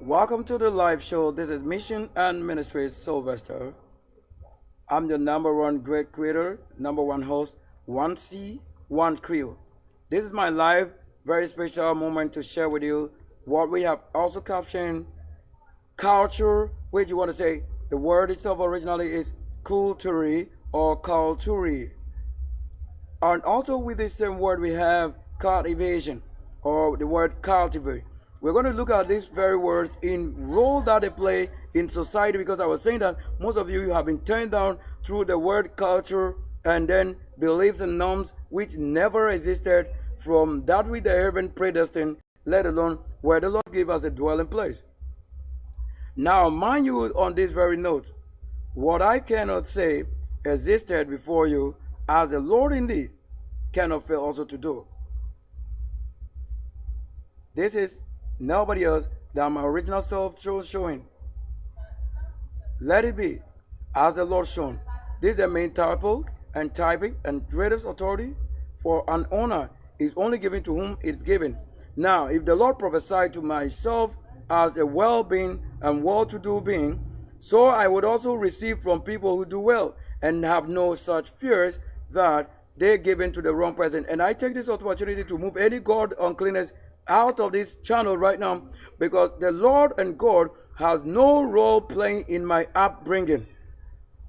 Welcome to the live show. This is Mission and Ministry Sylvester. I'm the number one great creator, number one host, 1C, 1 crew. This is my live, very special moment to share with you what we have also captioned culture, which you want to say the word itself originally is culture or culture. And also with the same word we have cultivation or the word cultivate. We're going to look at these very words in role that they play in society, because I was saying that most of you have been turned down through the word culture and then beliefs and norms which never existed from that which the heaven predestined, let alone where the Lord gave us a dwelling place. Now, mind you, on this very note, what I cannot say existed before you, as the Lord indeed cannot fail also to do. This is nobody else than my original self showing. Let it be as the Lord shown. This is the main title and typing and greatest authority, for an honor is only given to whom it is given. Now, if the Lord prophesied to myself as a well-being and well-to-do being, so I would also receive from people who do well and have no such fears that they're given to the wrong person. And I take this opportunity to move any God uncleanness out of this channel right now, because the Lord and God has no role playing in my upbringing.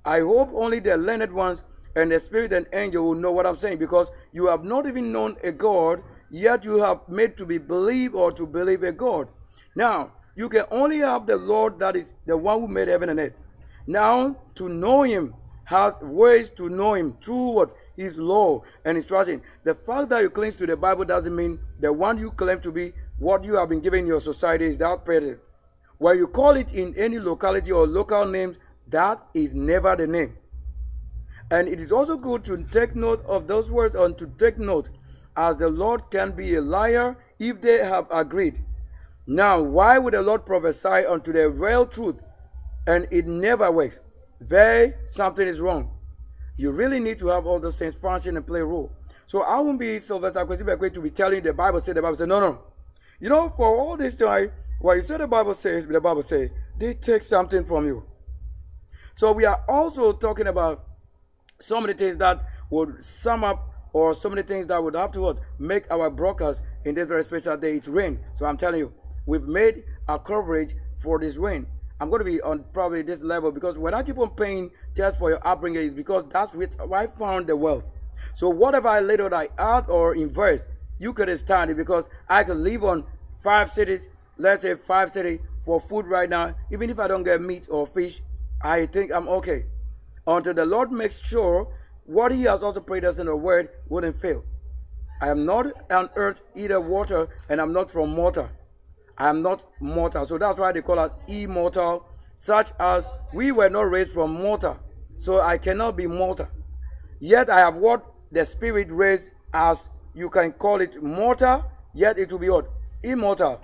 I hope only the learned ones and the spirit and angel will know what I'm saying, because you have not even known a God, yet you have made to be believe or to believe a God. Now, you can only have the Lord, that is the one who made heaven and earth. Now, to know him has ways to know him through what? His law and instruction. The fact that you cling to the Bible doesn't mean the one you claim to be, what you have been given in your society, is that person. When you call it in any locality or local names, that is never the name. And it is also good to take note of those words, and to take note, as the Lord can be a liar if they have agreed. Now, why would the Lord prophesy unto the real truth and it never works? Something is wrong. You really need to have all those things function and play a role. So I won't be Sylvester going to be telling you the Bible said, no. You know, for all this time, what you say the Bible says, they take something from you. So we are also talking about so many things that would sum up, or so many things that would have to make our broadcast in this very special day. It rain. So I'm telling you, we've made a coverage for this rain. I'm going to be on probably this level, because when I keep on paying just for your upbringing, is because that's where I found the wealth. So whatever I later I add or invest, you could stand it, because I could live on 5 cities, let's say 5 cities for food right now. Even if I don't get meat or fish, I think I'm okay. Until the Lord makes sure what he has also prayed us in the word wouldn't fail. I am not on earth, either water, and I'm not from mortar. I am not mortal. So that's why they call us immortal, such as we were not raised from mortar. So I cannot be mortal. Yet I have what the spirit raised as, you can call it mortal, yet it will be what? Immortal.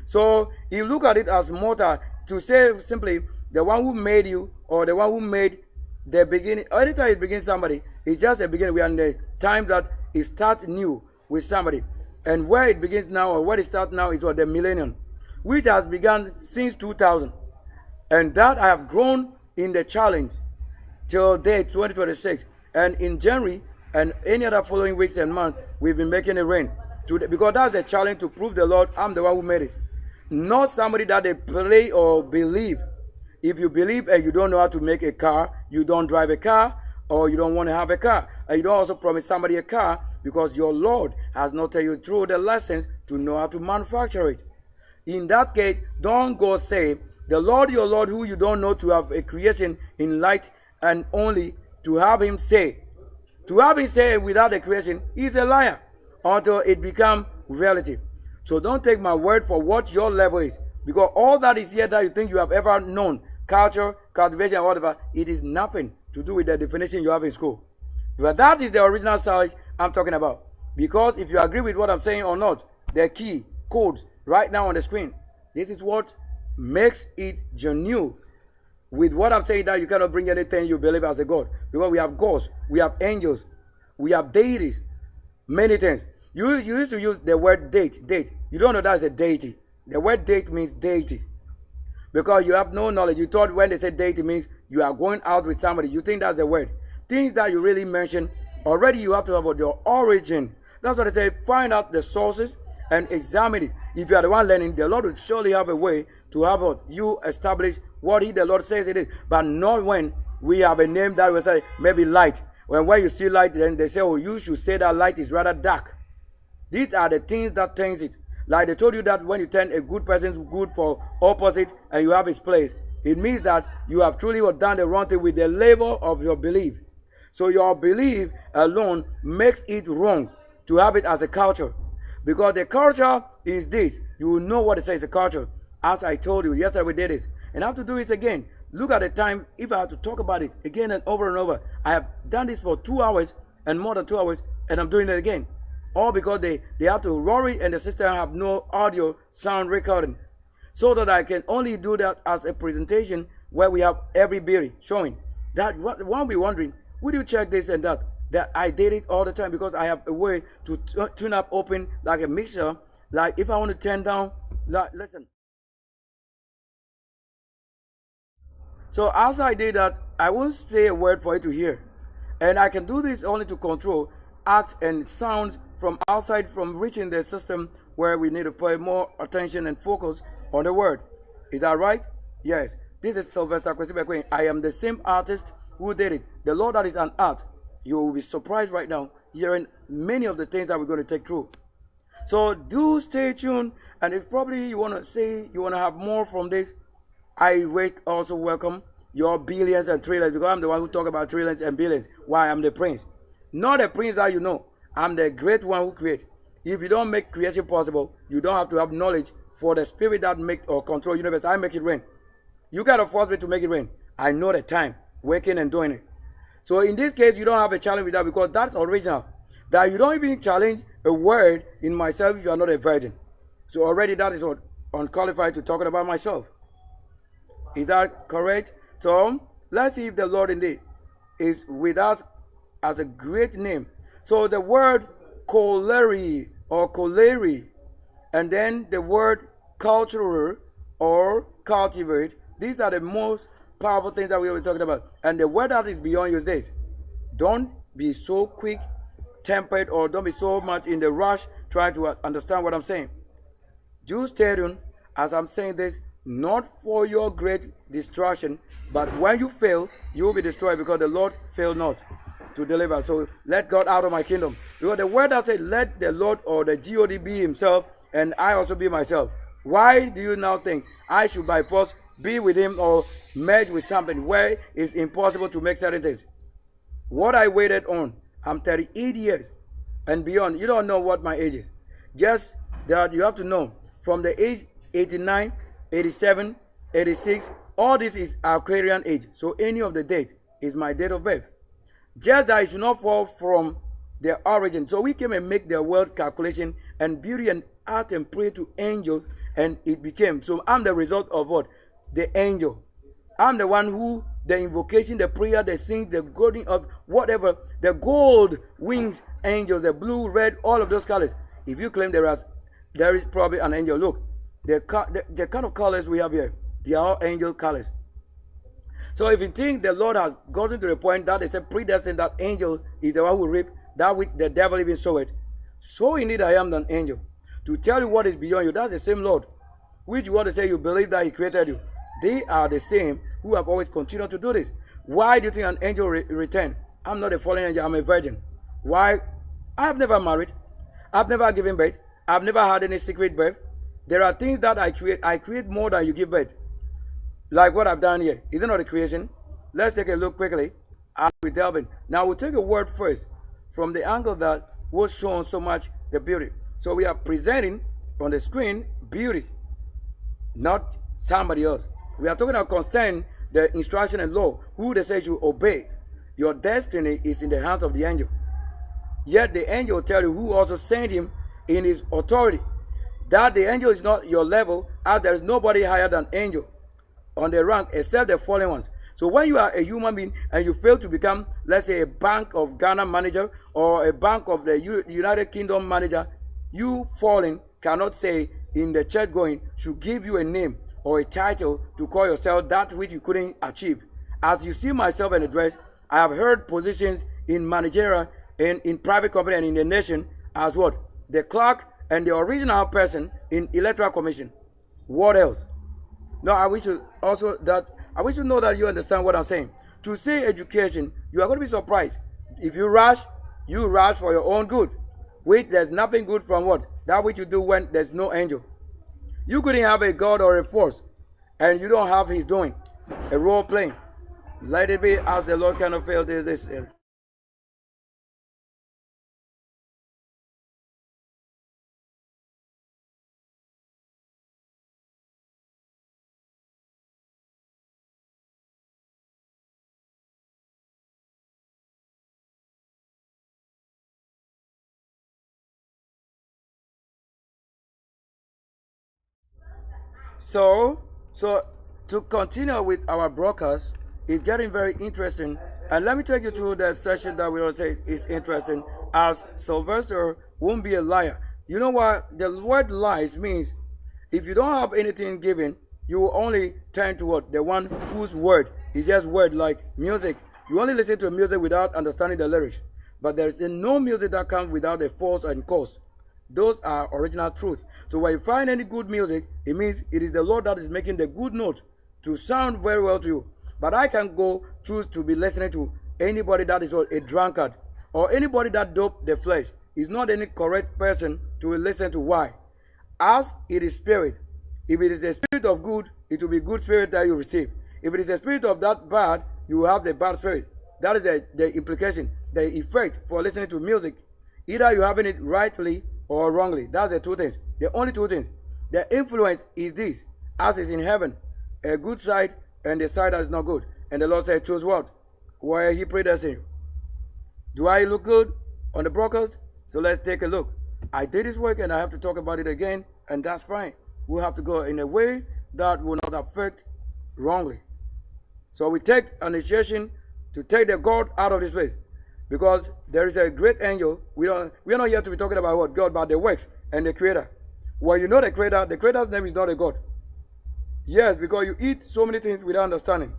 So you look at it as mortal, to say simply the one who made you, or the one who made the beginning. Anytime it begins somebody, it's just a beginning. We are in the time that it starts new with somebody. And where it begins now, or where it starts now, is what? The millennium, which has begun since 2000. And that I have grown in the challenge till date 2026. And in January and any other following weeks and months, we've been making it rain. Because that's a challenge to prove the Lord, I'm the one who made it. Not somebody that they play or believe. If you believe and you don't know how to make a car, you don't drive a car, or you don't want to have a car. And you don't also promise somebody a car, because your Lord has not tell you through the lessons to know how to manufacture it. In that case, don't go say, the Lord your Lord, who you don't know, to have a creation in light, and only to have him say. To have him say without a creation, he's a liar, until it become reality. So don't take my word for what your level is, because all that is here that you think you have ever known, culture, cultivation, whatever, it is nothing to do with the definition you have in school. But that is the original side I'm talking about. Because if you agree with what I'm saying or not, the key codes right now on the screen, this is what makes it genuine. With what I'm saying, that you cannot bring anything you believe as a God. Because we have gods, we have angels, we have deities, many things. You used to use the word date. You don't know that's a deity. The word date means deity. because you have no knowledge. You thought when they say deity means you are going out with somebody, you think that's the word. Things that you really mention, already you have to have your origin. That's what they say, find out the sources and examine it. If you are the one learning, the Lord will surely have a way to have you establish what the Lord says it is. But not when we have a name that will say maybe light. When you see light, then they say, oh, you should say that light is rather dark. These are the things that turns it. Like they told you that when you turn a good person good for opposite and you have his place, it means that you have truly done the wrong thing with the labor of your belief. So your belief alone makes it wrong to have it as a culture. Because the culture is this. You will know what it says, a culture. As I told you, yesterday we did this. And I have to do it again. Look at the time, if I have to talk about it again and over. I have done this for 2 hours and more than 2 hours, and I'm doing it again. All because they have to roll it and the system have no audio sound recording. So that I can only do that as a presentation where we have every beauty showing. That one will be wondering, would you check this and that? That I did it all the time because I have a way to tune up open like a mixer. Like if I want to turn down, like listen. So as I did that, I won't say a word for you to hear. And I can do this only to control acts and sounds from outside from reaching the system where we need to pay more attention and focus on the word. Is that right? Yes. This is Sylvester Kwesi. I am the same artist who did it. The Lord that is an art. You will be surprised right now hearing many of the things that we're going to take through. So do stay tuned. And if probably you want to say you want to have more from this, I also welcome your billions and trillions, because I'm the one who talk about trillions and billions. Why? I'm the prince. Not the prince that you know. I'm the great one who creates. If you don't make creation possible, you don't have to have knowledge for the spirit that make or control universe. I make it rain. You gotta force me to make it rain. I know the time, working and doing it. So in this case, you don't have a challenge with that because that's original. That you don't even challenge a word in myself if you are not a virgin. So already that is what unqualified to talking about myself. Is that correct? So let's see if the Lord indeed is with us as a great name. So the word collary or collary, and then the word cultural or cultivate. These are the most powerful things that we will be talking about. And the word that is beyond you is this. Don't be so quick tempered or don't be so much in the rush trying to understand what I'm saying. Do stay tuned as I'm saying this, not for your great destruction, but when you fail, you will be destroyed because the Lord failed not to deliver. So let God out of my kingdom. Because the word that said, let the Lord or the God be himself and I also be myself. Why do you now think I should by force be with him or merge with something where it's impossible to make certain things? What I waited on, I'm 38 years and beyond. You don't know what my age is. Just that you have to know from the age 89, 87, 86, all this is Aquarian age. So any of the date is my date of birth. Just that it should not fall from their origin. So we came and make the world calculation and beauty and art and pray to angels and it became. So I'm the result of what? The angel. I'm the one who, the invocation, the prayer, the sing, the golden of whatever, the gold wings angels, the blue, red, all of those colors. If you claim there is probably an angel, look, the kind of colors we have here, they are all angel colors. So if you think the Lord has gotten to the point that they said predestined that angel is the one who reap that which the devil even sowed, so indeed I am an angel. To tell you what is beyond you, that's the same Lord, which you want to say you believe that he created you. They are the same who have always continued to do this. Why do you think an angel returned? I'm not a fallen angel, I'm a virgin. Why? I have never married. I've never given birth. I've never had any secret birth. There are things that I create more than you give birth. Like what I've done here. Is it not a creation? Let's take a look quickly. I'll be delving. Now we'll take a word first from the angle that was shown so much the beauty. So we are presenting on the screen beauty, not somebody else. We are talking about concern the instruction and law, who they say you obey. Your destiny is in the hands of the angel. Yet the angel will tell you who also sent him in his authority. That the angel is not your level, as there is nobody higher than angel on the rank except the fallen ones. So when you are a human being and you fail to become, let's say, a Bank of Ghana manager or a Bank of the United Kingdom manager, you fallen cannot say in the church going should give you a name or a title to call yourself that which you couldn't achieve. As you see myself in the dress, I have held positions in managerial and in private company and in the nation as what? The clerk and the original person in electoral commission. What else? No, I wish you also that I wish you know that you understand what I'm saying. To say education, you are going to be surprised. If you rush for your own good. Which there's nothing good from what? That which you do when there's no angel. You couldn't have a God or a force, and you don't have his doing, a role playing. Let it be as the Lord cannot fail this. So, so to continue with our broadcast, it's getting very interesting. And let me take you through the session that we will say is interesting. As Sylvester won't be a liar. You know what? The word lies means if you don't have anything given, you will only turn to what? The one whose word is just word like music. You only listen to music without understanding the lyrics. But there is no music that comes without a force and cause. Those are original truth. So when you find any good music, it means it is the Lord that is making the good note to sound very well to you. But I can go choose to be listening to anybody that is a drunkard or anybody that dope the flesh. Is not any correct person to listen to. Why? As it is spirit. If it is a spirit of good, it will be good spirit that you receive. If it is a spirit of that bad, you will have the bad spirit. That is the implication, the effect for listening to music. Either you having it rightly or wrongly. That's the two things. The only two things. The influence is this, as is in heaven, a good side and the side that is not good. And the Lord said, choose what? Where he predestined you. Do I look good on the broadcast? So let's take a look. I did this work and I have to talk about it again, and that's fine. We'll have to go in a way that will not affect wrongly. So we take an initiation to take the God out of this place. Because there is a great angel. We are not here to be talking about what? God, but the works and the creator. When you know the creator's name is not a God. Yes, because you eat so many things without understanding.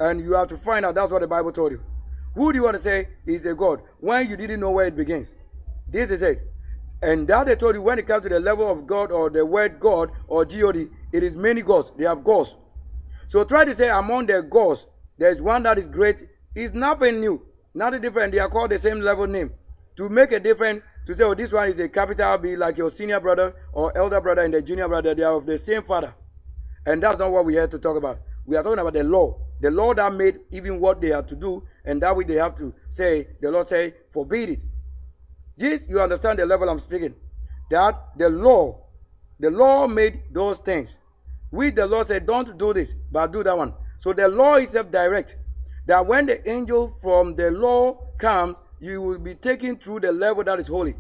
And you have to find out that's what the Bible told you. Who do you want to say is a God when you didn't know where it begins? This is it. And that they told you when it comes to the level of God or the word God or God, it is many gods. They have gods. So try to say among the gods, there's one that is great. It's nothing new. Nothing different. They are called the same level name. To make a difference, to say, oh, this one is the capital B, like your senior brother or elder brother and the junior brother, they are of the same father. And that's not what we are to talk about. We are talking about the law. The law that made even what they have to do, and that way they have to say, the Lord say, forbid it. This, you understand the level I'm speaking. That the law made those things. We, the Lord said, don't do this, but do that one. So the law itself direct. That when the angel from the law comes, you will be taken through the level that is holy.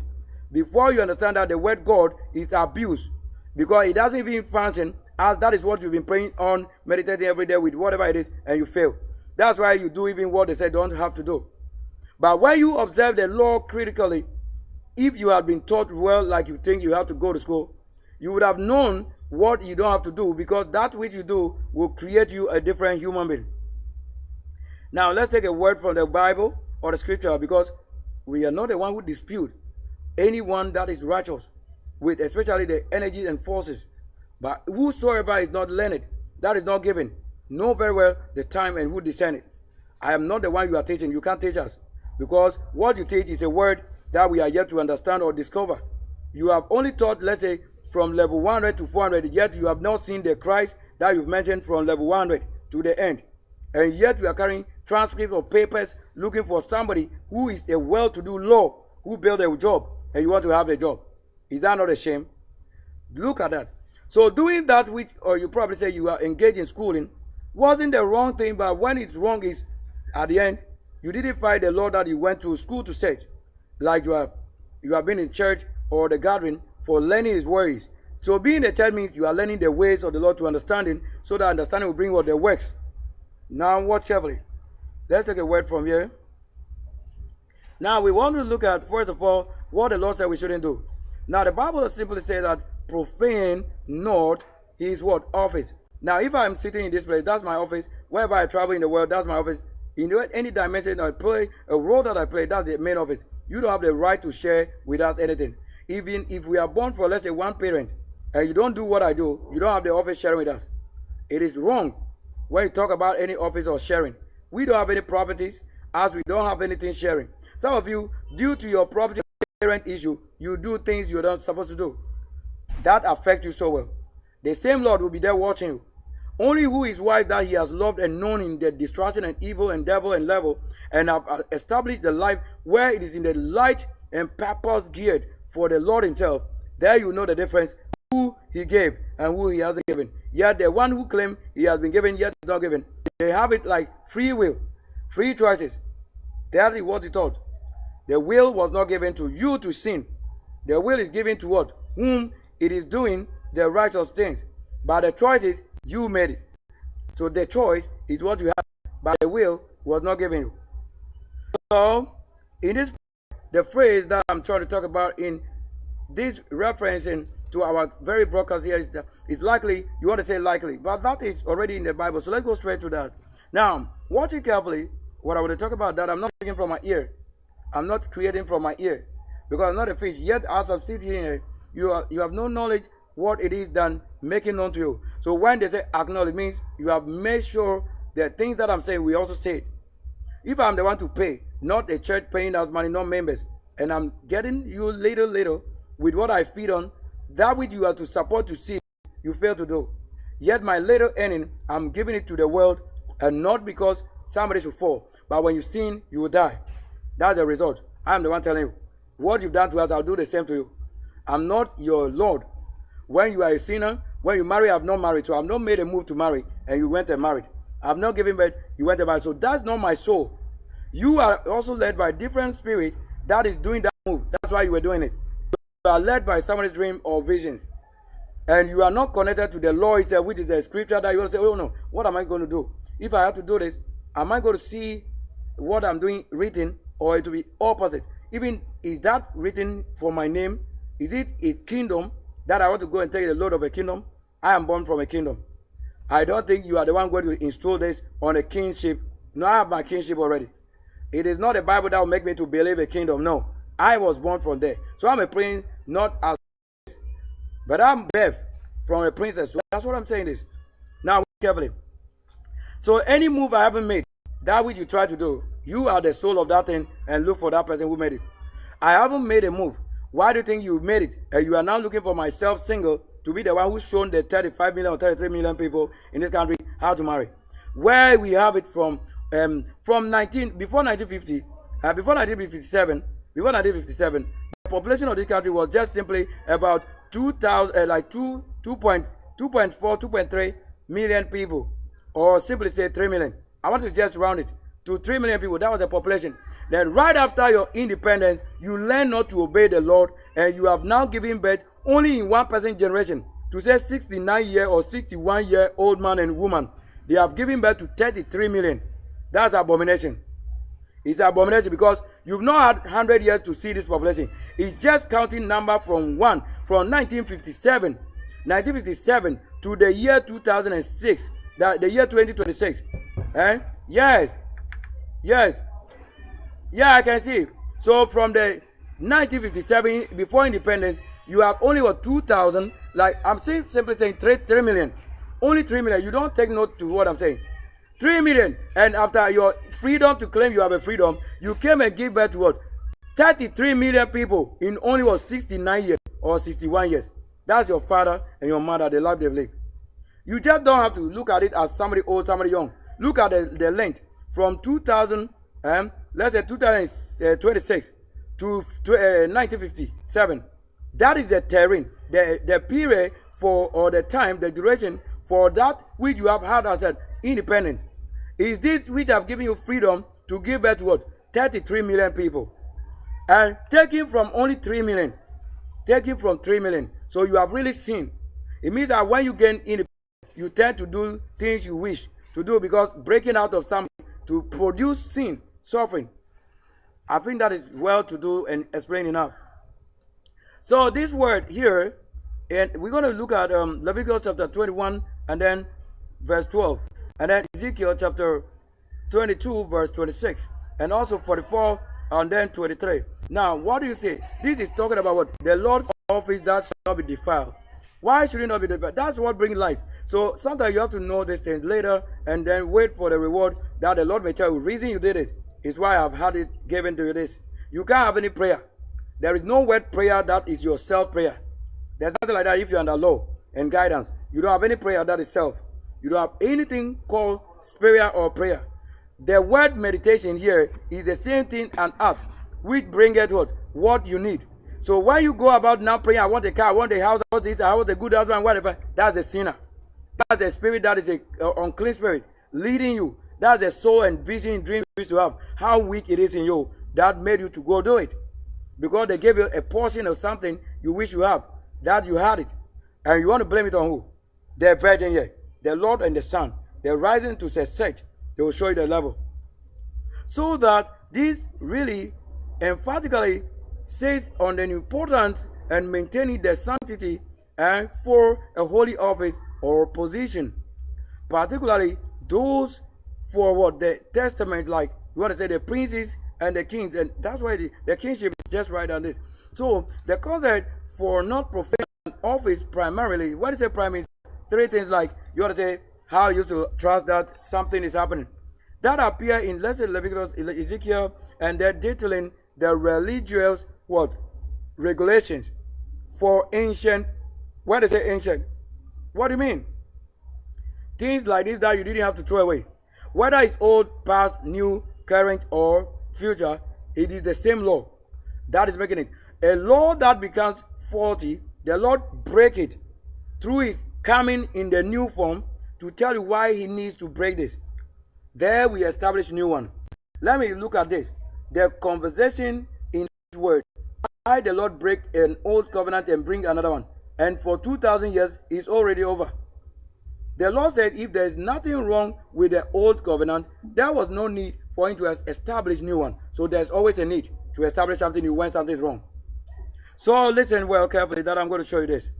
Before you understand that the word God is abused, because it doesn't even function as that is what you've been praying on, meditating every day with whatever it is, and you fail. That's why you do even what they said don't have to do. But when you observe the law critically, if you have been taught well like you think you have to go to school, you would have known what you don't have to do, because that which you do will create you a different human being. Now, let's take a word from the Bible or the scripture, because we are not the one who dispute anyone that is righteous, with especially the energy and forces. But whosoever is not learned, that is not given, know very well the time and who discern it. I am not the one you are teaching. You can't teach us, because what you teach is a word that we are yet to understand or discover. You have only taught, let's say, from level 100 to 400, yet you have not seen the Christ that you've mentioned from level 100 to the end. And yet we are carrying transcripts of papers looking for somebody who is a well-to-do law, who built a job, and you want to have a job. Is that not a shame? Look at that. So doing that which, or you probably say you are engaged in schooling, wasn't the wrong thing, but when it's wrong is, at the end, you didn't find the Lord that you went to school to search. Like you have been in church or the gathering for learning his ways. So being in the church means you are learning the ways of the Lord to understanding, so that understanding will bring what the works. Now watch carefully. Let's take a word from here. Now we want to look at, first of all, what the Lord said we shouldn't do. Now the Bible simply says that profane not his what? Office. Now, if I'm sitting in this place, that's my office. Wherever I travel in the world, that's my office. In any dimension I play, a role that I play, that's the main office. You don't have the right to share with us anything. Even if we are born for, let's say, one parent, and you don't do what I do, you don't have the office sharing with us. It is wrong when you talk about any office or sharing. We don't have any properties, as we don't have anything sharing. Some of you, due to your property parent issue, you do things you're not supposed to do. That affects you so well. The same Lord will be there watching you. Only who is wise that he has loved and known in the destruction and evil and devil and level, and have established the life where it is in the light and purpose geared for the Lord himself. There you know the difference, who he gave and who he hasn't given. Yet the one who claims he has been given, yet is not given. They have it like free will, free choices. That is what he taught. The will was not given to you to sin. The will is given to what? Whom it is doing the righteous things. But the choice is you made it. So the choice is what you have, but the will was not given you. So in this, the phrase that I'm trying to talk about in this referencing to our very broadcast here is that it's likely, you want to say likely, but that is already in the Bible. So let's go straight to that. Now, watch it carefully. What I want to talk about that I'm not speaking from my ear. I'm not creating from my ear, because I'm not a fish. Yet as I'm sitting here, you have no knowledge what it is done making known to you. So when they say acknowledge, means you have made sure that things that I'm saying we also say it. If I'm the one to pay, not a church paying us money, not members, and I'm getting you little with what I feed on, that which you are to support to see, you fail to do. Yet my little earning, I'm giving it to the world, and not because somebody should fall, but when you sin, you will die. That's the result. I'm the one telling you. What you've done to us, I'll do the same to you. I'm not your Lord. When you are a sinner, when you marry, I've not married. So I've not made a move to marry, and you went and married. I've not given birth, you went and married. So that's not my soul. You are also led by a different spirit that is doing that move. That's why you were doing it. You are led by somebody's dream or visions. And you are not connected to the law itself, which is the scripture that you will say, oh no, what am I going to do? If I have to do this, am I going to see what I'm doing written, or it will be opposite? Even, is that written for my name? Is it a kingdom that I want to go and take the load of a kingdom? I am born from a kingdom. I don't think you are the one going to install this on a kingship. No, I have my kingship already. It is not the Bible that will make me to believe a kingdom. No, I was born from there. So I'm a prince, not as, but I'm birth from a princess. So that's what I'm saying is. Now, carefully. So any move I haven't made, that which you try to do, you are the soul of that thing, and look for that person who made it. I haven't made a move. Why do you think you made it? And you are now looking for myself single to be the one who's shown the 35 million or 33 million people in this country how to marry. Where we have it from before 1950, before 1957, the population of this country was just simply about 2.3 million people, or simply say 3 million. I want to just round it to 3 million people. That was the population. Then right after your independence, you learn not to obey the Lord, and you have now given birth only in one person generation. To say 69-year or 61-year-old man and woman, they have given birth to 33 million. That's abomination. It's abomination, because you've not had 100 years to see this population. It's just counting number from 1957 to the year 2006, the year 2026. Yes. Yeah, I can see. So from the 1957, before independence, you have only what, 2,000, like I'm simply saying 3 million. Only 3 million. You don't take note to what I'm saying. 3 million. And after your freedom to claim you have a freedom, you came and gave birth to what? 33 million people in only what, 69 years or 61 years. That's your father and your mother, the life they've lived. You just don't have to look at it as somebody old, somebody young. Look at the length from 2000, let's say 2026 to 1957. That is the terrain, the period for, or the time, the duration for that which you have had as an independence. Is this which have given you freedom to give birth to what? 33 million people. And taking from only 3 million. Taking from 3 million. So you have really sinned. It means that when you gain independence, you tend to do things you wish to do, because breaking out of something to produce sin, suffering. I think that is well to do and explain enough. So this word here, And we're going to look at Leviticus chapter 21 and then verse 12. And then Ezekiel chapter 22 verse 26. And also 44 and then 23. Now, what do you say? This is talking about what? The Lord's office that should not be defiled. Why should it not be defiled? That's what brings life. So sometimes you have to know these things later and then wait for the reward that the Lord may tell you. The reason you did this is why I've had it given to you this. You can't have any prayer. There is no word prayer that is your self prayer. There's nothing like that if you're under law and guidance. You don't have any prayer that is self. You don't have anything called prayer or prayer. The word meditation here is the same thing and act, which bringeth what? What you need. So when you go about now praying, I want a car, I want a house, I want this, I want a good husband, whatever, that's a sinner. That's a spirit that is an unclean spirit leading you. That's a soul and vision, dream you used to have. How weak it is in you that made you to go do it. Because they gave you a portion of something you wish you have, that you had it. And you want to blame it on who? The virgin here. The Lord and the Son. They're rising to set. They will show you the level. So that this really emphatically says on the importance and maintaining the sanctity and for a holy office or position. Particularly those for what? The testament, like you want to say the princes and the kings. And that's why the kingship is just right on this. So the concept for not profane office primarily, what is a primary? Three things like you want to say how you to trust that something is happening. That appear in, let's say, Leviticus, Ezekiel, and they're detailing the religious what? Regulations for ancient. When they say ancient, what do you mean? Things like this that you didn't have to throw away. Whether it's old, past, new, current, or future, it is the same law that is making it. A law that becomes faulty, the Lord break it through his coming in the new form to tell you why he needs to break this. There we establish a new one. Let me look at this. The conversation in this word. Why the Lord break an old covenant and bring another one. And for 2,000 years, it's already over. The Lord said if there is nothing wrong with the old covenant, there was no need for him to establish new one. So there's always a need to establish something new when something is wrong. So listen well carefully that I'm going to show you this.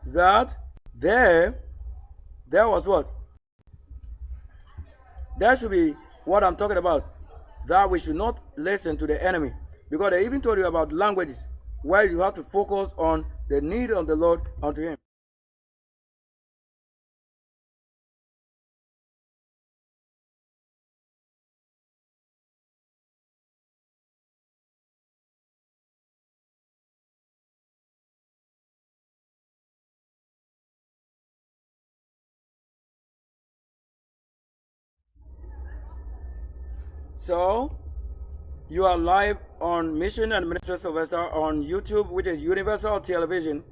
That there was what? That should be what I'm talking about. That we should not listen to the enemy. Because they even told you about languages where you have to focus on the need of the Lord unto him. So, you are live on Mission and Ministry Sylvester on YouTube, which is Universal Television.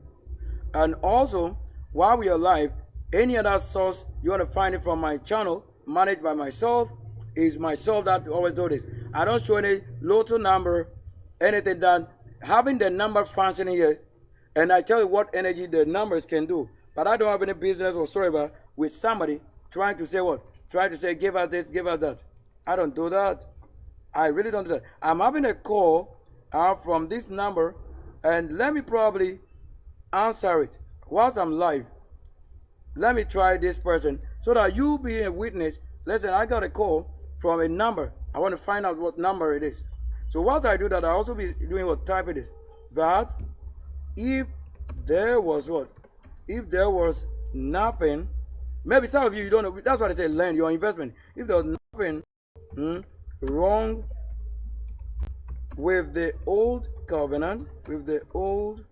And also, while we are live, any other source you want to find it from my channel, managed by myself, is myself that always do this. I don't show any lotto number, anything done. Having the number functioning here, and I tell you what energy the numbers can do. But I don't have any business whatsoever with somebody trying to say what? Trying to say, give us this, give us that. I don't do that. I really don't do that. I'm having a call from this number, and let me probably answer it whilst I'm live. Let me try this person so that you be a witness. Listen, I got a call from a number. I want to find out what number it is. So whilst I do that, I'll also be doing what type it is. That if there was what? If there was nothing, maybe some of you don't know. That's what I say, learn your investment. If there was nothing wrong with the old covenant, with the old,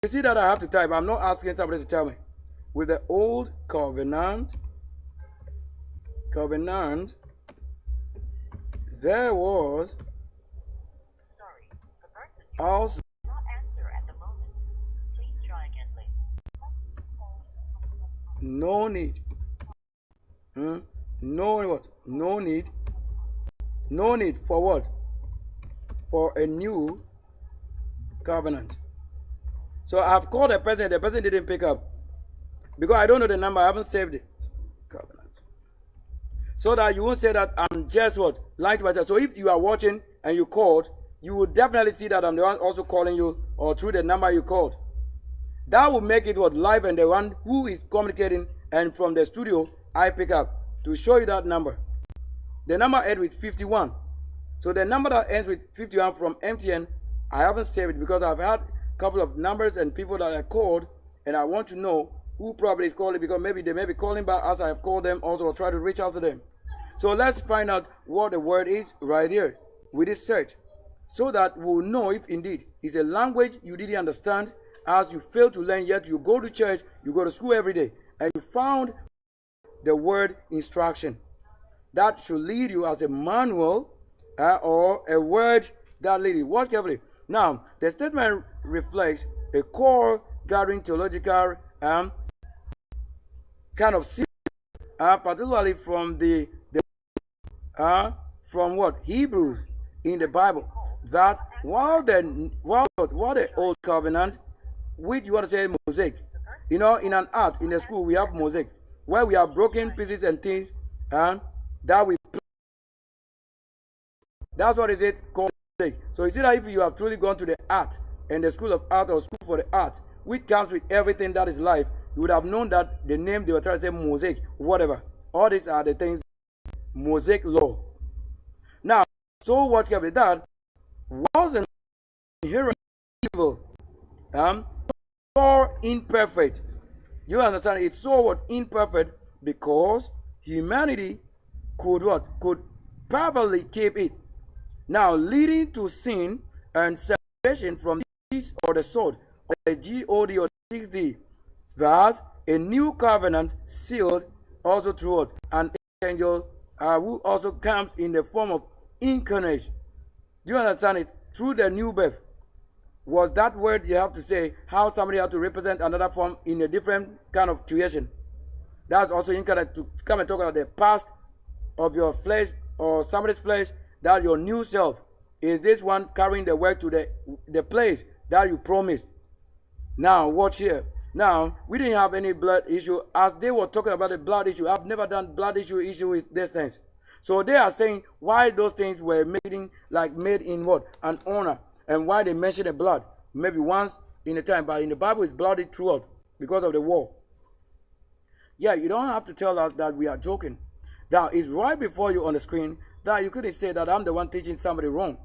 you see that I have to type. I'm not asking somebody to tell me. With the old covenant, there was also no need. No what? No need. No need for what? For a new covenant. So I've called the person didn't pick up. Because I don't know the number, I haven't saved it. Covenant. So that you won't say that I'm just what? Lying to myself. So if you are watching and you called, you will definitely see that I'm the one also calling you or through the number you called. That will make it what live, and the one who is communicating and from the studio I pick up to show you that number. The number ends with 51. So the number that ends with 51 from MTN, I haven't saved it because I've had a couple of numbers and people that I called, and I want to know who probably is calling, because maybe they may be calling back as I have called them also, or try to reach out to them. So let's find out what the word is right here with this search, so that we'll know if indeed it's a language you didn't understand as you failed to learn, yet you go to church, you go to school every day, and you found the word instruction. That should lead you as a manual or a word that leads you. Watch carefully. Now, the statement reflects a core gathering theological kind of system, particularly from from what Hebrews in the Bible, that while the old covenant, which you want to say mosaic, in an art in the school we have mosaic where we have broken pieces and things, and that we that's what is it called mosaic. So you see that if you have truly gone to the art and the school of art or school for the art, which comes with everything that is life, you would have known that the name they were trying to say mosaic, whatever. All these are the things, mosaic law. Now, so what can be that wasn't inherent evil, or imperfect. You understand? It's so what imperfect because humanity could what? Could perfectly keep it. Now, leading to sin and separation from this or the sword, or the God or 6D. Thus, a new covenant sealed also through what? An angel who also comes in the form of incarnation. Do you understand it? Through the new birth. Was that word you have to say how somebody had to represent another form in a different kind of creation? That's also incarnate to come and talk about the past of your flesh or somebody's flesh, that your new self is this one carrying the word to the place that you promised. Now, watch here. Now, we didn't have any blood issue. As they were talking about the blood issue, I've never done blood issue with these things. So they are saying why those things were made in what? An honor. And why they mention the blood. Maybe once in a time, but in the Bible it's bloody throughout because of the war. Yeah, you don't have to tell us that we are joking. That is right before you on the screen, that you couldn't say that I'm the one teaching somebody wrong.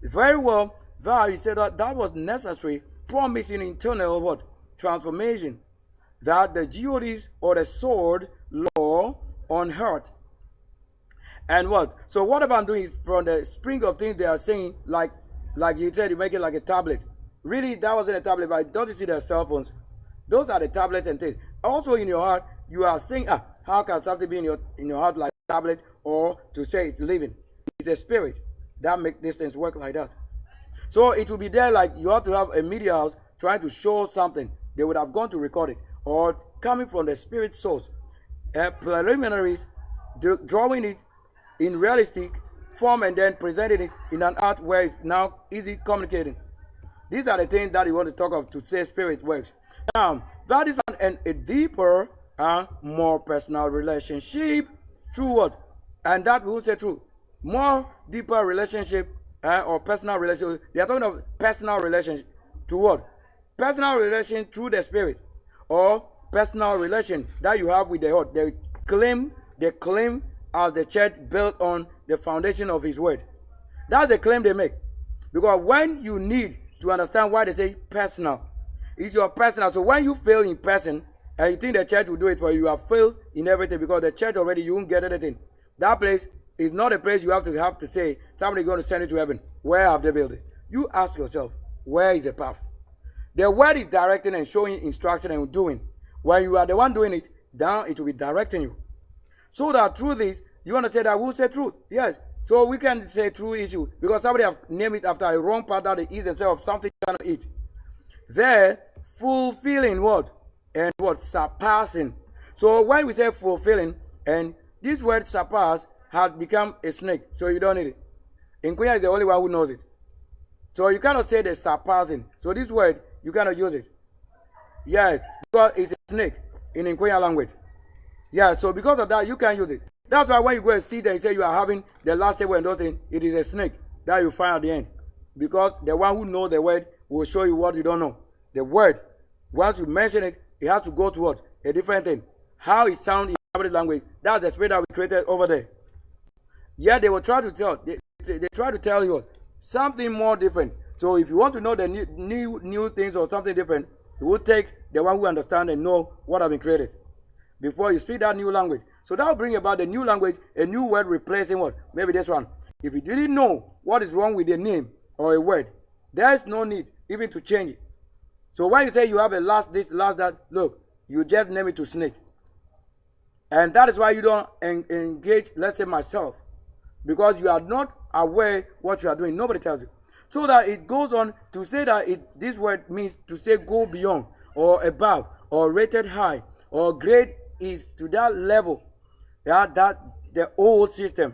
Very well, that you said that was necessary, promising internal what? Transformation. That the GODs or the sword law on earth. And what? So whatever I'm doing is from the spring of things they are saying, like you said, you make it like a tablet. Really, that wasn't a tablet, but don't you see their cell phones? Those are the tablets and things. Also in your heart, you are saying, how can something be in your heart like a tablet, or to say it's living? It's a spirit that makes these things work like that. So it will be there like you have to have a media house trying to show something. They would have gone to record it, or coming from the spirit source. Preliminaries, drawing it in realistic form and then presenting it in an art where it's now easy communicating. These are the things that you want to talk of to say spirit works. Now, that is a deeper, more personal relationship through what? And that we will say through more deeper relationship or personal relationship. They are talking of personal relationship to what? Personal relation through the spirit, or personal relation that you have with the Lord. They claim as the church built on the foundation of his word. That's a claim they make. Because when you need to understand why they say personal, it's your personal. So when you fail in person and you think the church will do it for you, you have failed in everything, because the church already, you won't get anything. That place is not a place you have to say somebody's going to send you to heaven. Where have they built it? You ask yourself, where is the path? The word is directing and showing instruction and doing. When you are the one doing it, down it will be directing you. So that through this, you want to say that we'll say truth. Yes. So we can say true issue, because somebody have named it after a wrong part that they eat themselves of something you cannot eat. There, fulfilling what? And what? Surpassing. So when we say fulfilling, and this word surpass has become a snake, so you don't need it. Nkuya is the only one who knows it. So you cannot say the surpassing. So this word, you cannot use it. Yes, because it's a snake in Nkuya language. Yeah, so because of that, you can't use it. That's why when you go and see them and say you are having the last table and those things, it is a snake that you find at the end. Because the one who knows the word will show you what you don't know. The word Once you mention it, it has to go to what? A different thing. How it sounds in Japanese language, that's the spirit that we created over there. Yeah, they will try to tell. They try to tell you something more different. So if you want to know the new things or something different, you will take the one who understand and know what have been created before you speak that new language. So that will bring about the new language, a new word replacing what? Maybe this one. If you didn't know what is wrong with a name or a word, there is no need even to change it. So when you say you have a last this, last that, look, you just name it to snake. And that is why you don't engage, let's say myself, because you are not aware what you are doing. Nobody tells you. So that it goes on to say that this word means to say go beyond or above or rated high or grade is to that level. Yeah, that the old system.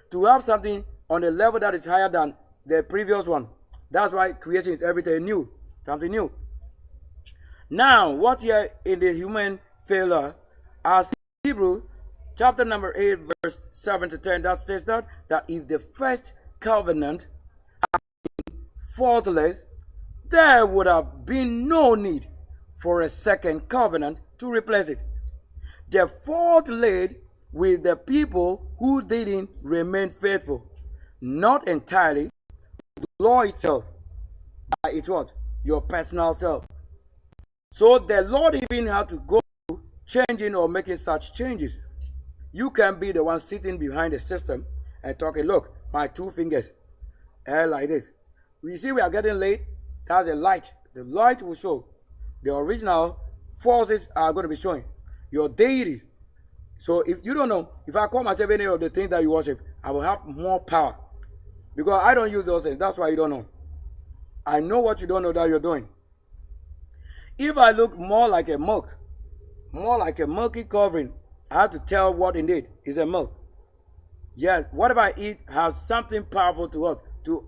To have something on a level that is higher than the previous one. That's why creation is everything new. Something new. Now, what here in the human failure, as Hebrew chapter number 8, verse 7 to 10, that states that if the first covenant had been faultless, there would have been no need for a second covenant to replace it. The fault laid with the people who didn't remain faithful, not entirely the law itself, but it's what? Your personal self. So the Lord even had to go changing or making such changes. You can be the one sitting behind the system and talking, look, my two fingers, like this. You see, we are getting late. That's a light. The light will show. The original forces are going to be showing. Your deities. So if you don't know, if I call myself any of the things that you worship, I will have more power. Because I don't use those things. That's why you don't know. I know what you don't know that you're doing. If I look more like a milk, more like a milky covering, I have to tell what indeed is a milk. Yes, whatever I eat has something powerful to us to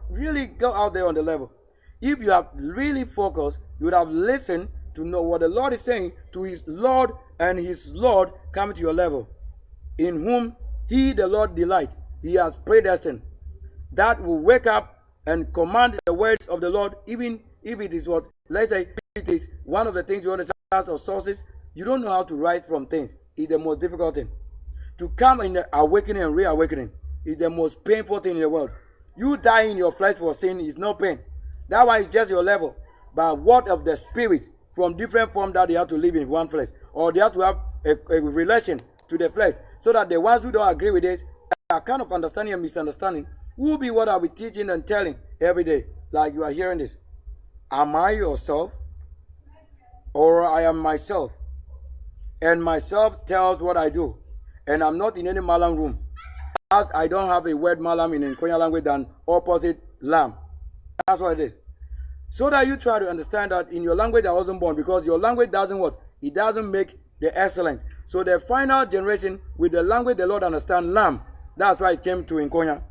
really go out there on the level. If you have really focused, you would have listened to know what the Lord is saying to his Lord and his Lord coming to your level. In whom he, the Lord, delight. He has predestined. That will wake up and command the words of the Lord, even if it is what, let's say, it is one of the things you understand or sources. You don't know how to write from things. It's the most difficult thing. To come in the awakening and reawakening is the most painful thing in the world. You die in your flesh for sin is no pain. That one is just your level. But what of the spirit from different form that they have to live in one flesh, or they have to have a relation to the flesh, so that the ones who don't agree with this are kind of understanding and misunderstanding will be what I'll be teaching and telling every day. Like you are hearing this. Am I yourself? Or I am myself? And myself tells what I do. And I'm not in any malam room. As I don't have a word malam in Nkonya language than opposite lamb. That's what it is. So that you try to understand that in your language I wasn't born, because your language doesn't what? It doesn't make the excellent. So the final generation with the language the Lord understand, lamb. That's why it came to Nkonya.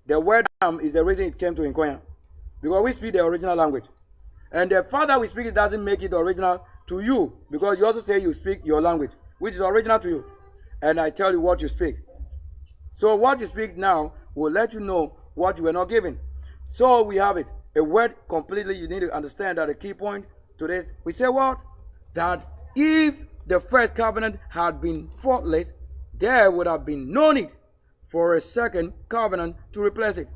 The word lamb is the reason it came to Nkonya. Because we speak the original language. And the father we speak it doesn't make it original to you, because you also say you speak your language, which is original to you. And I tell you what you speak. So what you speak now will let you know what you were not given. So we have it. A word completely, you need to understand that the key point to this, we say what? That if the first covenant had been faultless, there would have been no need for a second covenant to replace it.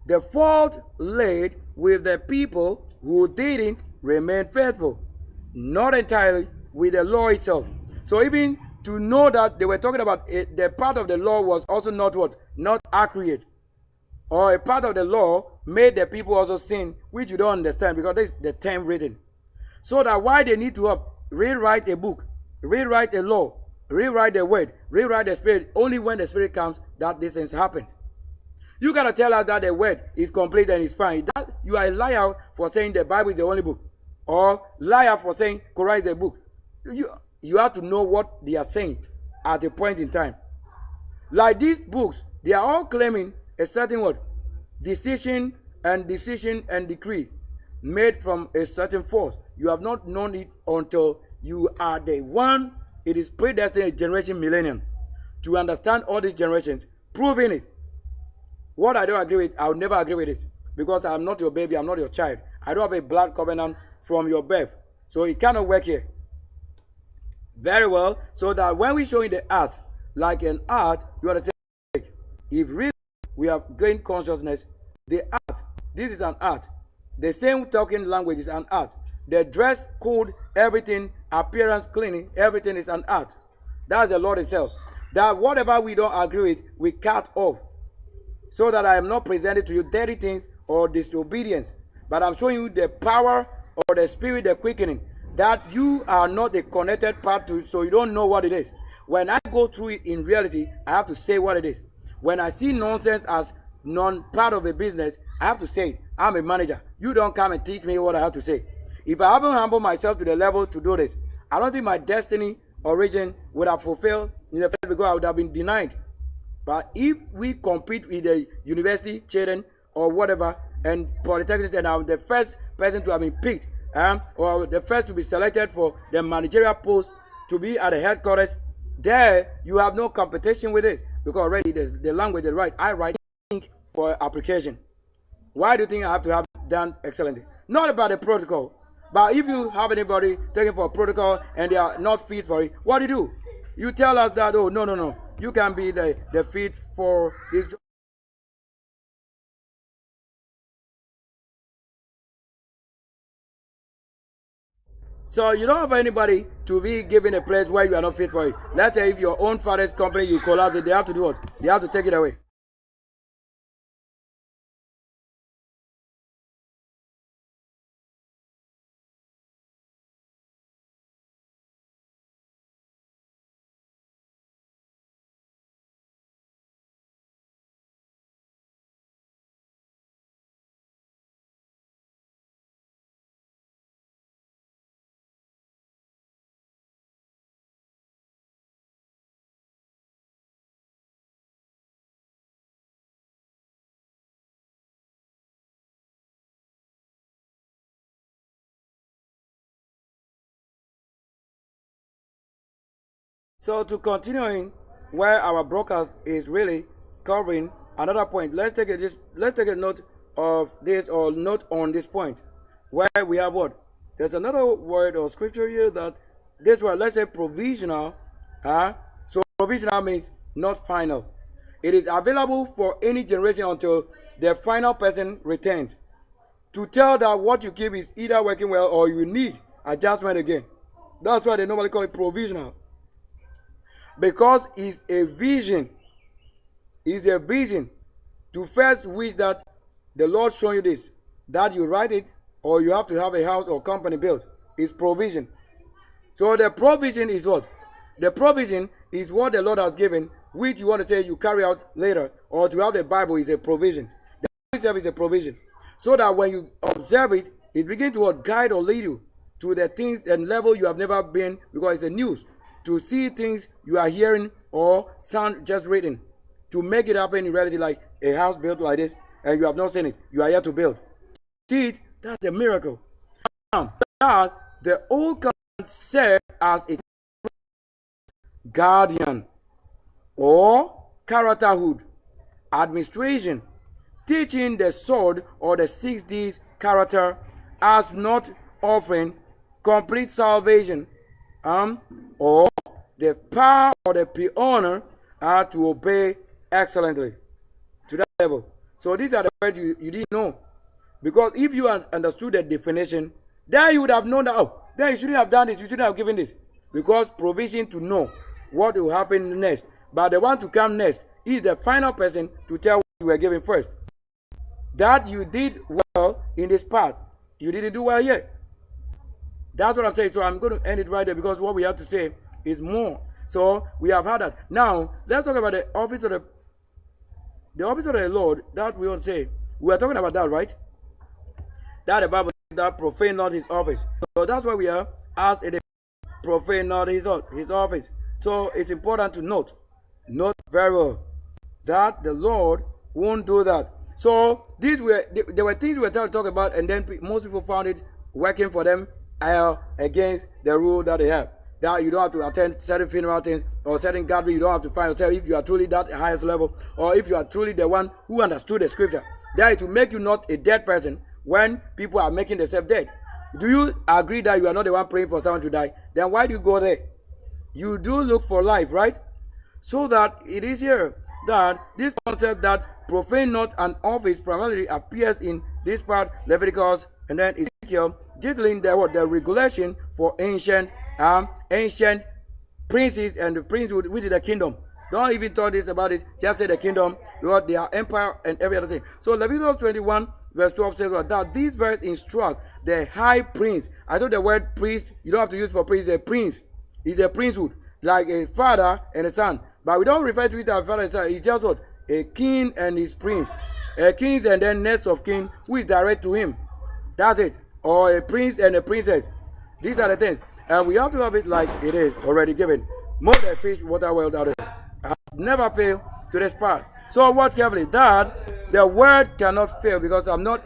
The fault laid with the people who didn't remain faithful, not entirely with the law itself. So even to know that they were talking about it, the part of the law was also not what? Not accurate. Or a part of the law made the people also sin, which you don't understand, because this is the term written. So that why they need to rewrite a book, rewrite a law, rewrite the word, rewrite the spirit, only when the spirit comes that these things happen. You gotta tell us that the word is complete and is fine. That you are a liar for saying the Bible is the only book, or liar for saying Quran is the book. You have to know what they are saying at a point in time. Like these books, they are all claiming a certain word, decision and decree made from a certain force. You have not known it until you are the one. It is predestined a generation millennium to understand all these generations, proving it. What I don't agree with, I'll never agree with it, because I'm not your baby, I'm not your child. I don't have a blood covenant from your birth. So it cannot work here. Very well. So that when we show in the art, like an art, you want to say, if really we have gained consciousness, the art, this is an art. The same talking language is an art. The dress code, everything, appearance, cleaning, everything is an art. That's the Lord himself. That whatever we don't agree with, we cut off. So that I am not presenting to you dirty things or disobedience. But I'm showing you the power or the spirit, the quickening. That you are not a connected part to it, so you don't know what it is. When I go through it in reality, I have to say what it is. When I see nonsense as non-part of a business, I have to say it. I'm a manager. You don't come and teach me what I have to say. If I haven't humbled myself to the level to do this, I don't think my destiny origin would have fulfilled in the first, because I would have been denied. But if we compete with the university children or whatever and polytechnics, and I'm the first person to have been picked, or the first to be selected for the managerial post to be at the headquarters, there you have no competition with this, because already the language they write, I write for application. Why do you think I have to have done excellently? Not about the protocol, but if you have anybody taken for a protocol and they are not fit for it, what do you do? You tell us that, oh, no, you can be the fit for this job. So you don't have anybody to be given a place where you are not fit for it. Let's say if your own father's company, you collapse it, they have to do what? They have to take it away. So to continuing where our broadcast is really covering another point, let's take a note of this, or note on this point where we have what? There's another word or scripture here that this word, let's say provisional. So provisional means not final. It is available for any generation until the final person returns. To tell that what you give is either working well or you need adjustment again. That's why they normally call it provisional. Because it's a vision. It's a vision to first wish that the Lord show you this, that you write it, or you have to have a house or company built. It's provision. So the provision is what? The provision is what the Lord has given, which you want to say you carry out later, or to have the Bible is a provision. The Bible itself is a provision. So that when you observe it, it begins to what? Guide or lead you to the things and level you have never been, because it's a news. To see things you are hearing or sound just reading, to make it happen in reality, like a house built like this, and you have not seen it. You are here to build. See it? That's a miracle. Now, that the old covenant served as a guardian or characterhood, administration, teaching the sword or the 6 D's character as not offering complete salvation, or the power or the honor to obey excellently to that level. So these are the words you didn't know. Because if you had understood the definition, then you would have known that, oh, then you shouldn't have done this, you shouldn't have given this. Because provision to know what will happen next. But the one to come next is the final person to tell what you were given first. That you did well in this part. You didn't do well yet. That's what I'm saying. So I'm going to end it right there, because what we have to say is more. So we have had that. Now let's talk about the office of the Lord. That we will say. We are talking about that, right? That the Bible says that profane not his office. So that's why we are asked it profane not his office. So it's important to note very well that the Lord won't do that. So there were things we were trying to talk about, and then most people found it working for them against the rule that they have. That you don't have to attend certain funeral things or certain gathering. You don't have to find yourself if you are truly that highest level, or if you are truly the one who understood the scripture. That it will make you not a dead person when people are making themselves dead. Do you agree that you are not the one praying for someone to die? Then why do you go there? You do look for life, right? So that it is here that this concept that profane not an office primarily appears in this part Leviticus and then Ezekiel, detailing the regulation for ancient princes and the princehood, which is the kingdom. Don't even talk this about it. Just say the kingdom, because they are empire and every other thing. So Leviticus 21 verse 12 says that this verse instruct the high prince. I thought the word priest, you don't have to use for priest, a prince. It's a princehood, like a father and a son. But we don't refer to it as father and son. It's just what? A king and his prince. A king and then next of king who is direct to him. That's it. Or a prince and a princess. These are the things. And we have to have it like it is already given. More than fish, water well out of it. Has never failed to this part. So watch carefully that the word cannot fail because I'm not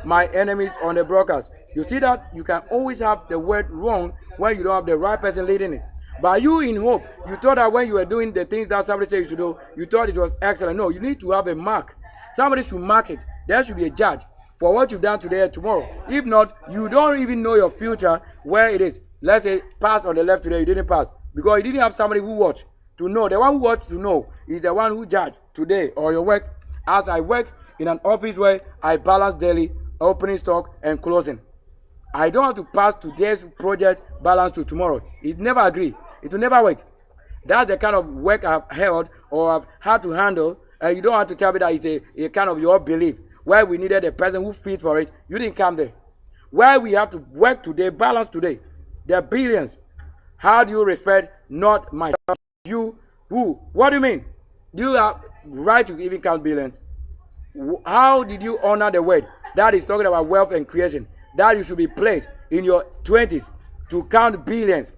my enemies on the broadcast. You see that you can always have the word wrong when you don't have the right person leading it. But you in hope, you thought that when you were doing the things that somebody said you should do, you thought it was excellent. No, you need to have a mark. Somebody should mark it. There should be a judge for what you've done today and tomorrow. If not, you don't even know your future where it is. Let's say pass on the left today, you didn't pass because you didn't have somebody who watched to know. The one who watched to know is the one who judged today or your work. As I work in an office where I balance daily, opening stock and closing. I don't have to pass today's project balance to tomorrow. It never agree. It will never work. That's the kind of work I've held or I've had to handle. And you don't have to tell me that it's a kind of your belief. Where we needed a person who fit for it, you didn't come there. Where we have to work today, balance today. There are billions. How do you respect not myself? You, who? What do you mean? Do you have right to even count billions? How did you honor the word? That is talking about wealth and creation. That you should be placed in your 20s to count billions.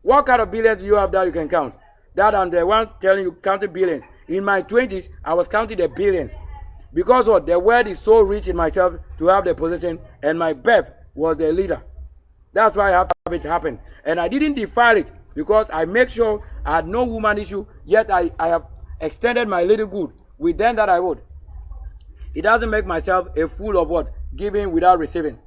What kind of billions do you have that you can count? That I'm the one telling you counting billions. In my 20s, I was counting the billions. Because what? The word is so rich in myself to have the position, and my birth was the leader. That's why I have to have it happen. And I didn't defile it because I make sure I had no woman issue, yet I have extended my little good with them that I would. It doesn't make myself a fool of what? Giving without receiving.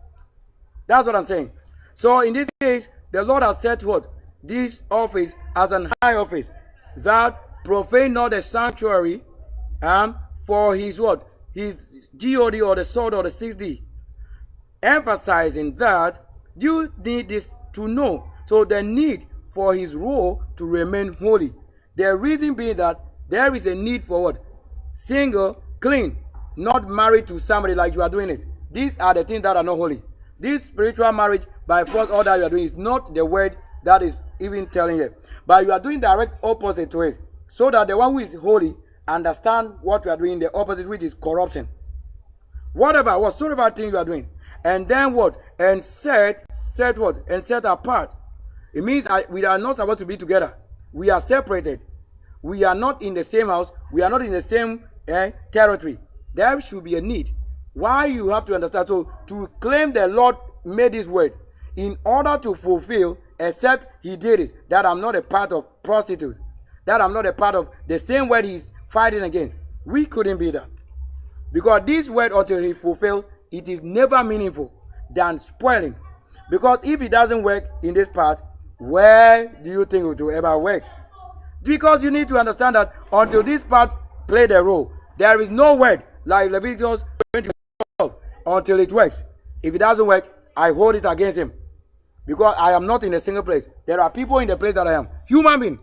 That's what I'm saying. So in this case, the Lord has set what? This office as an high office that profane not the sanctuary for his what? His God or the sword or the 6D. Emphasizing that you need this to know. So the need for his role to remain holy. The reason being that there is a need for what? Single, clean, not married to somebody like you are doing it. These are the things that are not holy. This spiritual marriage by force, all that you are doing is not the word that is even telling you. But you are doing direct opposite to it. So that the one who is holy understand what you are doing, the opposite, which is corruption. Whatsoever thing you are doing. And then what? And set what? And set apart. It means we are not supposed to be together. We are separated. We are not in the same house. We are not in the same territory. There should be a need. Why you have to understand? So to claim the Lord made this word in order to fulfill, except he did it, that I'm not a part of prostitutes, that I'm not a part of the same word he's fighting against. We couldn't be that. Because this word, until he fulfills, it is never meaningful than spoiling. Because if it doesn't work in this part, where do you think it will ever work? Because you need to understand that until this part play the role, there is no word like Leviticus 20:12 until it works. If it doesn't work, I hold it against him. Because I am not in a single place. There are people in the place that I am. Human being.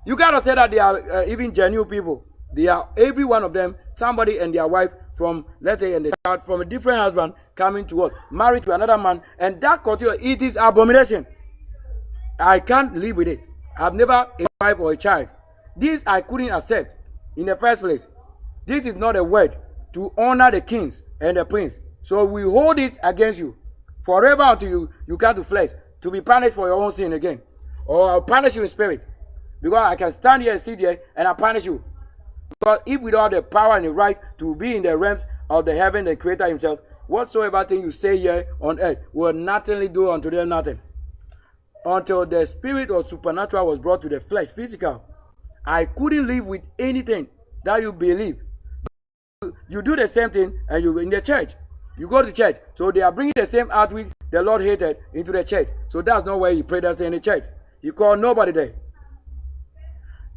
You cannot say that they are even genuine people. They are, every one of them, somebody and their wife from, let's say, and the child from a different husband coming to what? Married to another man. And that continues. It is abomination. I can't live with it. I've never a wife or a child. This I couldn't accept in the first place. This is not a word to honor the kings and the prince. So we hold this against you forever until you come to flesh to be punished for your own sin again. Or I'll punish you in spirit. Because I can stand here and sit here and I'll punish you. Because if we don't have the power and the right to be in the realms of the heaven, the creator himself, whatsoever thing you say here on earth will nothingly do unto them nothing. Until the spirit or supernatural was brought to the flesh, physical. I couldn't live with anything that you believe. You do the same thing and you're in the church. You go to church. So they are bringing the same outwit the Lord hated into the church. So that's not where he prayed us in the church. He called nobody there.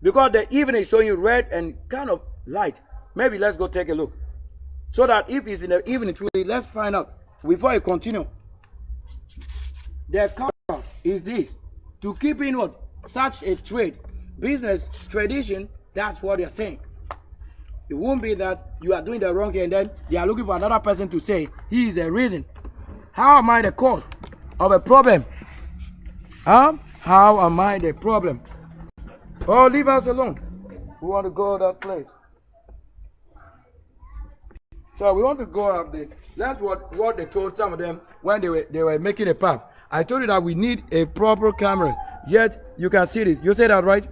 Because the evening is showing you red and kind of light. Maybe let's go take a look. So that if it's in the evening, let's find out. Before I continue. The color is this. To keep in what? Such a trade. Business, tradition, that's what they're saying. It won't be that you are doing the wrong thing and then they are looking for another person to say he is the reason. How am I the cause of a problem? How am I the problem? Oh, leave us alone. We want to go to that place. So we want to go up this. That's what they told some of them when they were making a path. I told you that we need a proper camera. Yet you can see this. You say that right?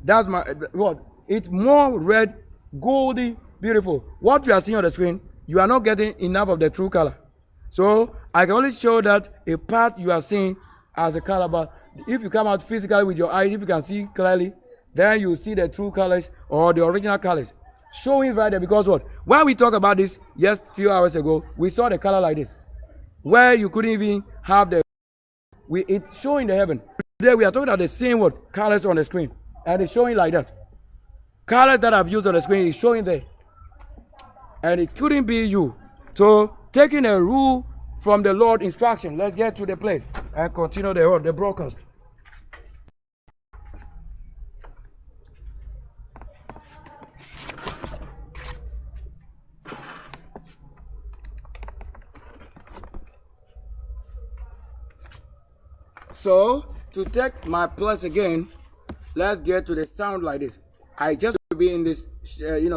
That's my what? It's more red, goldy, beautiful. What you are seeing on the screen, you are not getting enough of the true color. So I can only show that a part you are seeing as a color. But if you come out physically with your eyes, if you can see clearly, then you see the true colors or the original colors. Showing right there because what? When we talked about this just a few hours ago, we saw the color like this. Where you couldn't even have the it's showing the heaven. Today we are talking about the same word colors on the screen. And it's showing like that. Colors that I've used on the screen is showing there. And it couldn't be you. So taking a rule from the Lord instruction, let's get to the place and continue the broadcast. So to take my place again, let's get to the sound like this. I just will be in this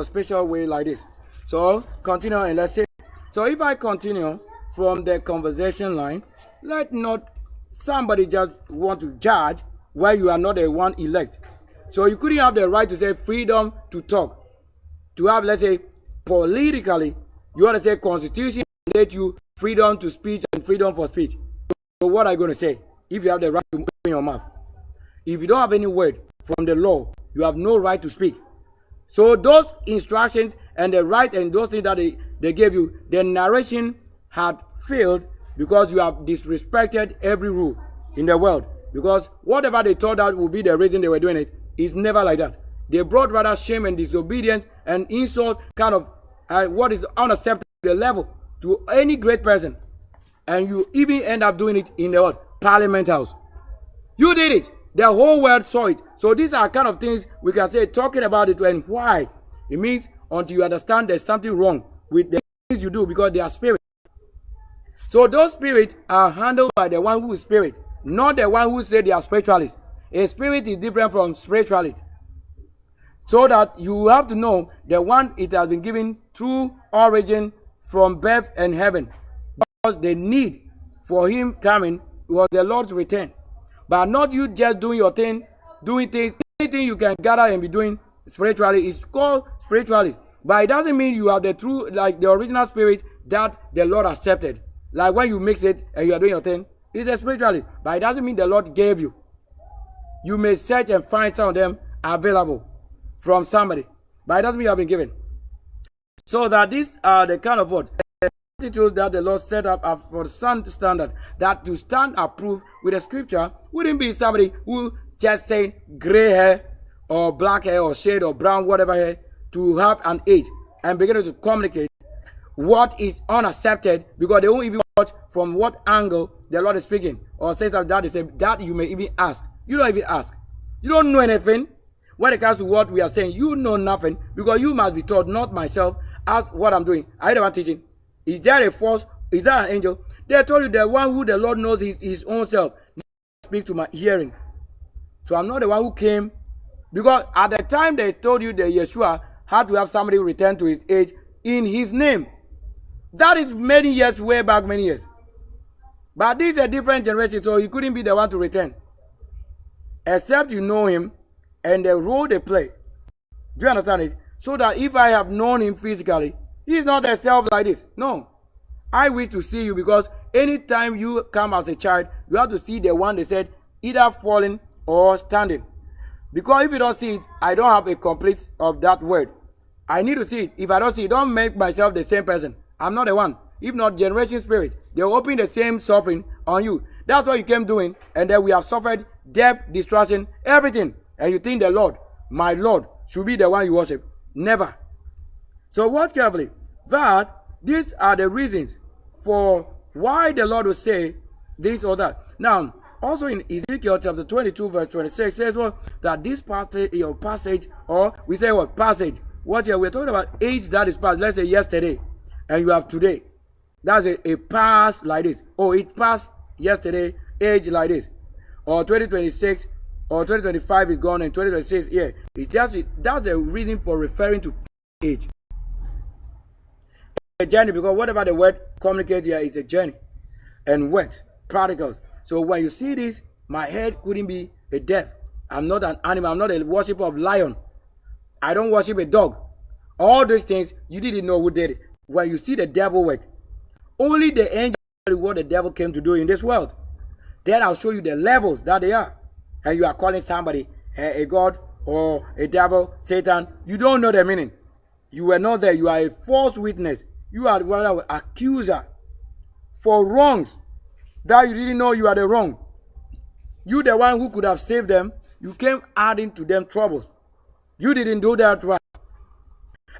special way like this. So continue and let's say. So if I continue from the conversation line, let not somebody just want to judge where you are not the one elect. So you couldn't have the right to say freedom to talk. To have, let's say, politically, you want to say constitution let you freedom to speech and freedom for speech. So what are you going to say? If you have the right to open your mouth. If you don't have any word from the law, you have no right to speak. So those instructions and the right and those things that they gave you, the narration had failed because you have disrespected every rule in the world. Because whatever they thought that would be the reason they were doing it is never like that. They brought rather shame and disobedience and insult, kind of what is unacceptable level to any great person. And you even end up doing it in the what? Parliament House. You did it. The whole world saw it. So these are kind of things we can say talking about it and why. It means until you understand there's something wrong with the things you do because they are spirit. So those spirits are handled by the one who is spirit, not the one who said they are spiritualist. A spirit is different from spirituality. So that you have to know the one it has been given true origin from birth and heaven. Because the need for him coming was the Lord's return. But not you just doing your thing, doing things, anything you can gather and be doing spiritually is called spirituality. But it doesn't mean you have the true, like the original spirit that the Lord accepted. Like when you mix it and you are doing your thing, it's a spirituality. But it doesn't mean the Lord gave you. You may search and find some of them available from somebody. But it doesn't mean you have been given. So that these are the kind of what? Attitudes that the Lord set up for the standard, that to stand approved with the scripture wouldn't be somebody who just saying gray hair or black hair or shade or brown whatever hair to have an age and begin to communicate what is unaccepted because they won't even watch from what angle the Lord is speaking or says that they say that you may even ask. You don't even ask. You don't know anything when it comes to what we are saying. You know nothing because you must be taught, not myself, as what I'm doing. I don't want teaching. Is there a force? Is there an angel? They told you the one who the Lord knows is his own self. Speak to my hearing. So I'm not the one who came. Because at the time they told you that Yeshua had to have somebody return to his age in his name. That is many years, way back many years. But this is a different generation, so he couldn't be the one to return. Except you know him and the role they play. Do you understand it? So that if I have known him physically, he's not a self like this. No. I wish to see you because anytime you come as a child, you have to see the one they said either falling or standing. Because if you don't see it, I don't have a complete of that word. I need to see it. If I don't see it, don't make myself the same person. I'm not the one. if not generation spirit. They will open the same suffering on you. That's what you came doing, and then we have suffered death, destruction, everything. And you think the Lord, my Lord, should be the one you worship. Never. So watch carefully. That these are the reasons for why the Lord will say this or that. Now, also in Ezekiel chapter 22 verse 26 says well that this passage, or we say what passage, what here we're talking about age that is past. Let's say yesterday, and you have today. That's a past like this. Oh, it passed yesterday, age like this. Or 2026 or 2025 is gone and 2026 yeah. It's just that's the reason for referring to age. A journey, because whatever the word communicates here is a journey and works, practicals. So when you see this, my head couldn't be a death. I'm not an animal. I'm not a worshiper of lion. I don't worship a dog. All these things, you didn't know who did it. When you see the devil work, only the angel knows what the devil came to do in this world. Then I'll show you the levels that they are. And you are calling somebody a god or a devil, Satan. You don't know the meaning. You were not there. You are a false witness. You are an accuser for wrongs that you didn't know you are the wrong. You the one who could have saved them. You came adding to them troubles. You didn't do that right.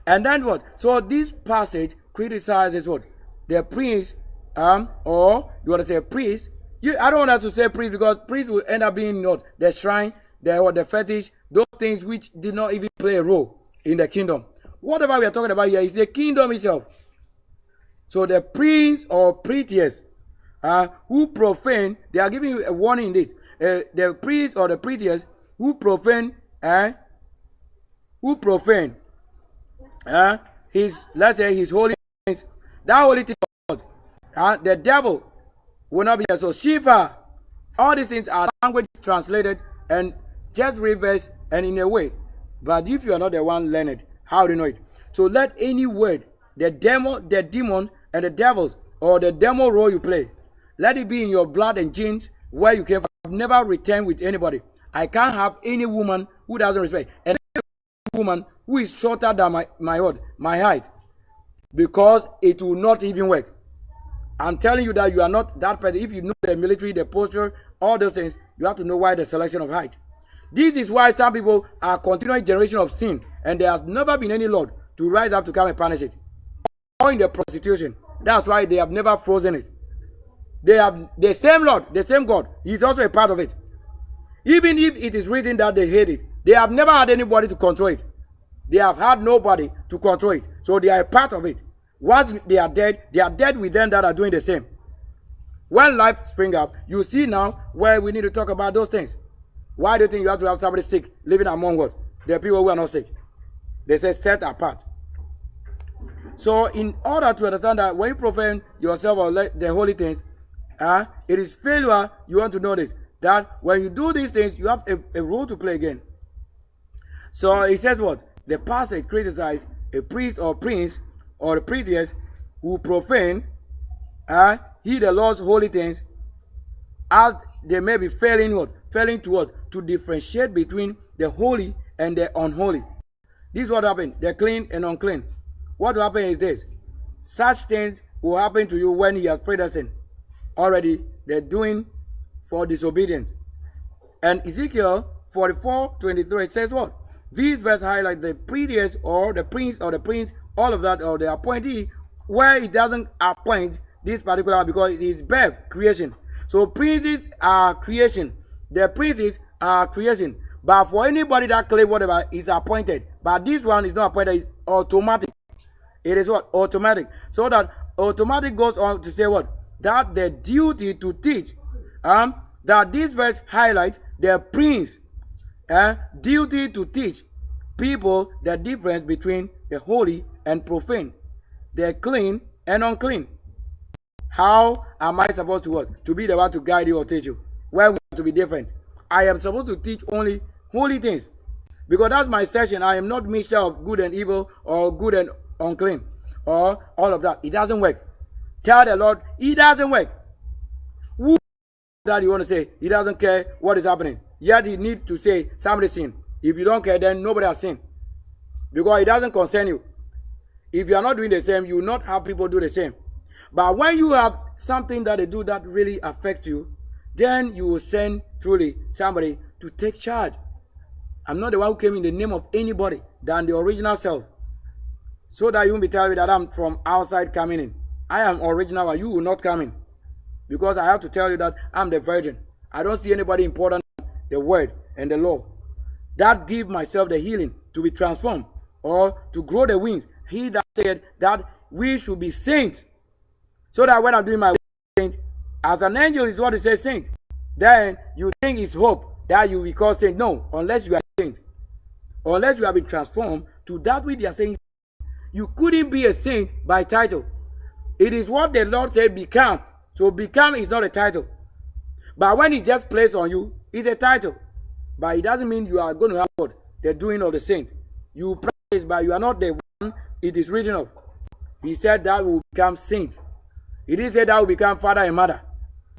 And then what? So this passage criticizes what? The priest, or you want to say priest. I don't want to say priest because priest will end up being what? The shrine, the fetish, those things which did not even play a role in the kingdom. Whatever we are talking about here is the kingdom itself. So the priests or priestess who profane, they are giving you a warning in this. The priest or the priestess who profane his, let's say his holy things, that holy thing of God, the devil will not be there. So Shiva, all these things are language translated and just reversed and in a way. But if you are not the one learned, how do you know it? So let any word, the demon and the devils, or the demo role you play, let it be in your blood and genes where you came from. I've never returned with anybody. I can't have any woman who doesn't respect, and any woman who is shorter than my height, because it will not even work. I'm telling you that you are not that person. If you know the military, the posture, all those things, you have to know why the selection of height. This is why some people are continuing generation of sin, and there has never been any Lord to rise up to come and punish it. Or in the prostitution. That's why they have never frozen it. They have the same Lord, the same God. He's also a part of it. Even if it is written that they hate it, they have never had anybody to control it. They have had nobody to control it. So they are a part of it. Once they are dead with them that are doing the same. When life spring up, you see now where we need to talk about those things. Why do you think you have to have somebody sick living among what? The people who are not sick. They say set apart. So in order to understand that when you profane yourself or the holy things, it is failure. You want to know this, that when you do these things, you have a role to play again. So it says what? The passage criticizes a priest or prince or a priestess who profane the Lord's holy things, as they may be failing to what? To differentiate between the holy and the unholy. This is what happened. The clean and unclean. What will happen is this. Such things will happen to you when he has predestined. Already, they're doing for disobedience. And Ezekiel 44:23 says what? These verses highlight the priest or the prince or the prince, all of that, or the appointee, where it doesn't appoint this particular because it is birth, creation. So princes are creation. The princes are creation. But for anybody that claim whatever is appointed. But this one is not appointed, it's automatic. It is what? Automatic. So that automatic goes on to say what? That the duty to teach. That this verse highlights the prince duty to teach people the difference between the holy and profane, the clean and unclean. How am I supposed to what? To be the one to guide you or teach you? Where we have to be different. I am supposed to teach only holy things. Because that's my session. I am not mixture of good and evil or good and unclean or all of that. It doesn't work. Tell the Lord, it doesn't work. Who that you want to say? He doesn't care what is happening. Yet he needs to say somebody sin. If you don't care, then nobody has sinned. Because it doesn't concern you. If you are not doing the same, you will not have people do the same. But when you have something that they do that really affect you, then you will send truly somebody to take charge. I'm not the one who came in the name of anybody than the original self. So that you won't be telling me that I'm from outside coming in. I am original and you will not come in. Because I have to tell you that I'm the virgin. I don't see anybody important than the word and the law. That give myself the healing to be transformed or to grow the wings. He that said that we should be saints. So that when I'm doing my saint, as an angel is what it says saint. Then you think it's hope that you will be called saint. No, unless you are saint. Unless you have been transformed to that which they are saying. You couldn't be a saint by title. It is what the Lord said become. So become is not a title. But when it's just placed on you, it's a title. But it doesn't mean you are going to have what? The doing of the saint. You practice, but you are not the one it is written of. He said that will become saint. He didn't say that will become father and mother.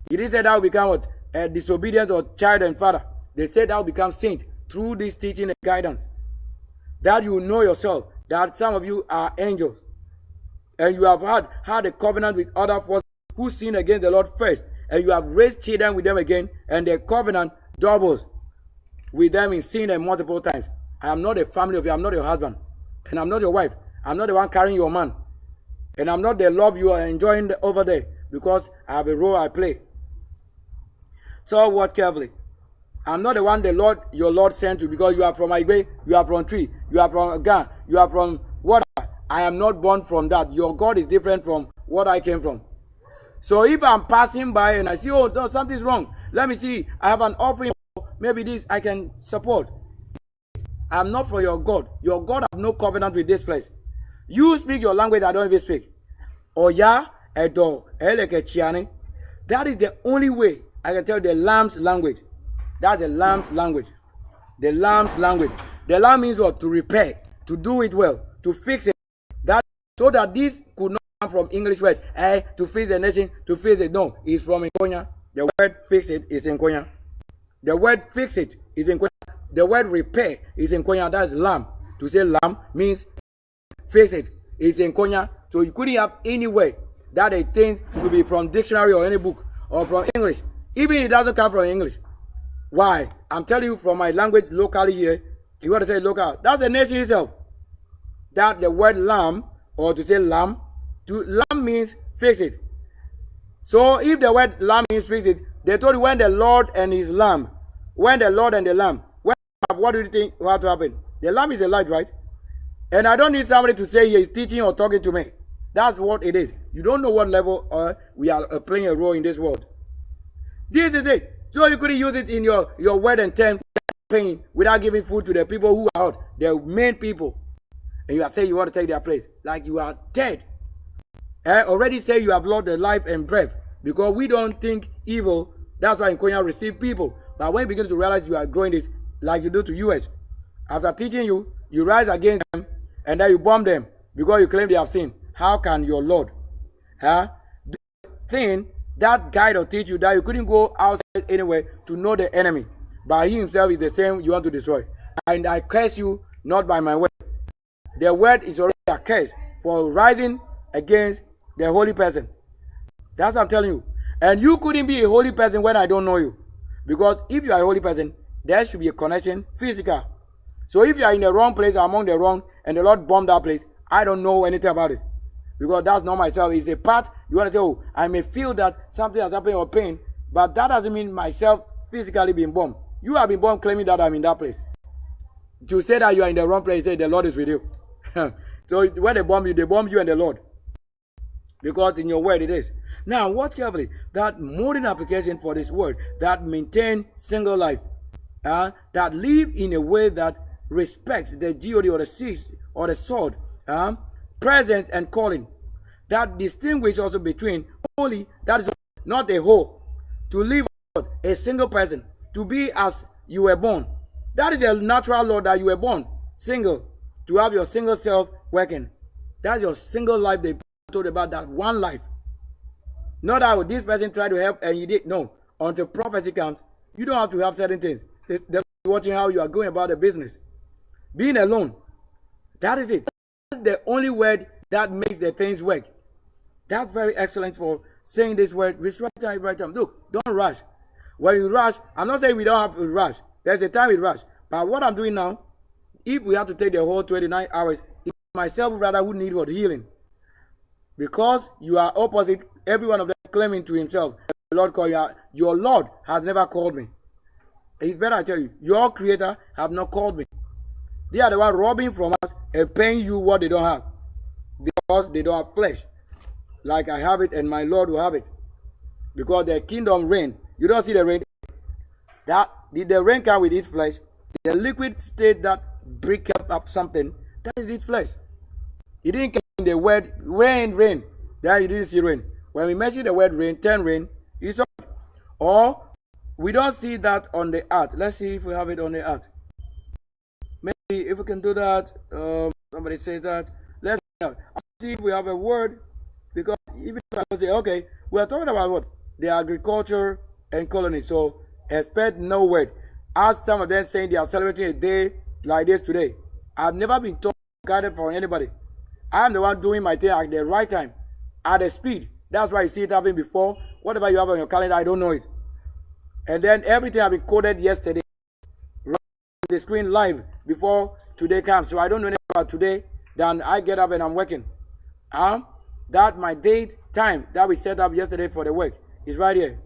He didn't say that will become what? Disobedience or child and father. They said that will become saint through this teaching and guidance. That you know yourself. That some of you are angels. And you have had a covenant with other forces who sinned against the Lord first. And you have raised children with them again. And the covenant doubles with them in sin and multiple times. I am not a family of you. I'm not your husband. And I'm not your wife. I'm not the one carrying your man. And I'm not the love you are enjoying over there. Because I have a role I play. So watch carefully. I'm not the one the Lord, your Lord sent you because you are from Igbe, you are from Tree, you are from Gan, you are from what? I am not born from that. Your God is different from what I came from. So if I'm passing by and I see, oh, no, something's wrong. Let me see. I have an offering. Maybe this I can support. I'm not for your God. Your God have no covenant with this place. You speak your language I don't even speak. Oya, Edo, Elekechiani. That is the only way I can tell the lamb's language. That's the lamb's language. The lamb's language. The lamb means what? To repair, to do it well, to fix it. That so that this could not come from English word. To fix the nation, to fix it. No, it's from Nkonya. The word fix it is in Nkonya. The word fix it is in Nkonya. The word repair is in Nkonya. That's lamb. To say lamb means fix it. It's in Nkonya. So you couldn't have any way that a thing should be from dictionary or any book or from English. Even if it doesn't come from English. Why? I'm telling you from my language locally here. You want to say local. That's the nation itself. That the word lamb, or to say lamb, lamb means fix it. So if the word lamb means fix it, they told you when the Lord and his lamb, when the Lord and the lamb, what do you think will have to happen? The lamb is a light, right? And I don't need somebody to say he is teaching or talking to me. That's what it is. You don't know what level we are playing a role in this world. This is it. So you couldn't use it in your word and term pain without giving food to the people who are out, the main people. And you are saying you want to take their place. Like you are dead. Already say you have lost the life and breath. Because we don't think evil. That's why in Konya receive people. But when you begin to realize you are growing this like you do to US. After teaching you, you rise against them and then you bomb them because you claim they have sinned. How can your Lord do the thing that guide or teach you that you couldn't go outside anyway to know the enemy? But he himself is the same you want to destroy. And I curse you not by my word. The word is already a curse for rising against the holy person. That's what I'm telling you. And you couldn't be a holy person when I don't know you. Because if you are a holy person, there should be a connection physical. So if you are in the wrong place among the wrong and the Lord bombed that place, I don't know anything about it. Because that's not myself. It's a part. You want to say, oh, I may feel that something has happened or pain, but that doesn't mean myself physically being bombed. You have been bombed claiming that I'm in that place. To say that you are in the wrong place, say the Lord is with you. So when they bomb you and the Lord. Because in your word it is. Now watch carefully. That modern application for this word that maintain single life. That live in a way that respects the God or the seas or the sword. Presence and calling. That distinguish also between holy, that is not a whole. To live a single person. To be as you were born. That is a natural law that you were born. Single. To have your single self working. That's your single life they told about, that one life. Not that this person tried to help and you did. No. Until prophecy comes, you don't have to have certain things. They're watching how you are going about the business. Being alone. That is it. That's the only word that makes the things work. That's very excellent for saying this word. Right time, right time. Look, don't rush. When you rush, I'm not saying we don't have to rush. There's a time we rush. But what I'm doing now, if we have to take the whole 29 hours, it's myself rather who need what healing. Because you are opposite, every one of them claiming to himself, the Lord called you. Your Lord has never called me. It's better I tell you, your Creator have not called me. They are the one robbing from us and paying you what they don't have. Because they don't have flesh. Like I have it and my Lord will have it. Because the kingdom reign. You don't see the rain. That did the rain come with its flesh? The liquid state that break up something, that is its flesh. It didn't come in the word rain. There you didn't see rain. When we mention the word rain, 10 rain, it's all. Or we don't see that on the earth. Let's see if we have it on the earth. Maybe if we can do that, somebody says that. Let's see if we have a word. Because even if I say, okay, we are talking about what? The agriculture and colony. So expect no word. As some of them saying they are celebrating a day like this today. I've never been told guided for anybody. I am the one doing my thing at the right time, at the speed. That's why you see it happen before. Whatever you have on your calendar, I don't know it. And then everything have been coded yesterday, right on the screen live before today comes. So I don't know anything about today. Then I get up and I'm working. That my date time that we set up yesterday for the work is right here.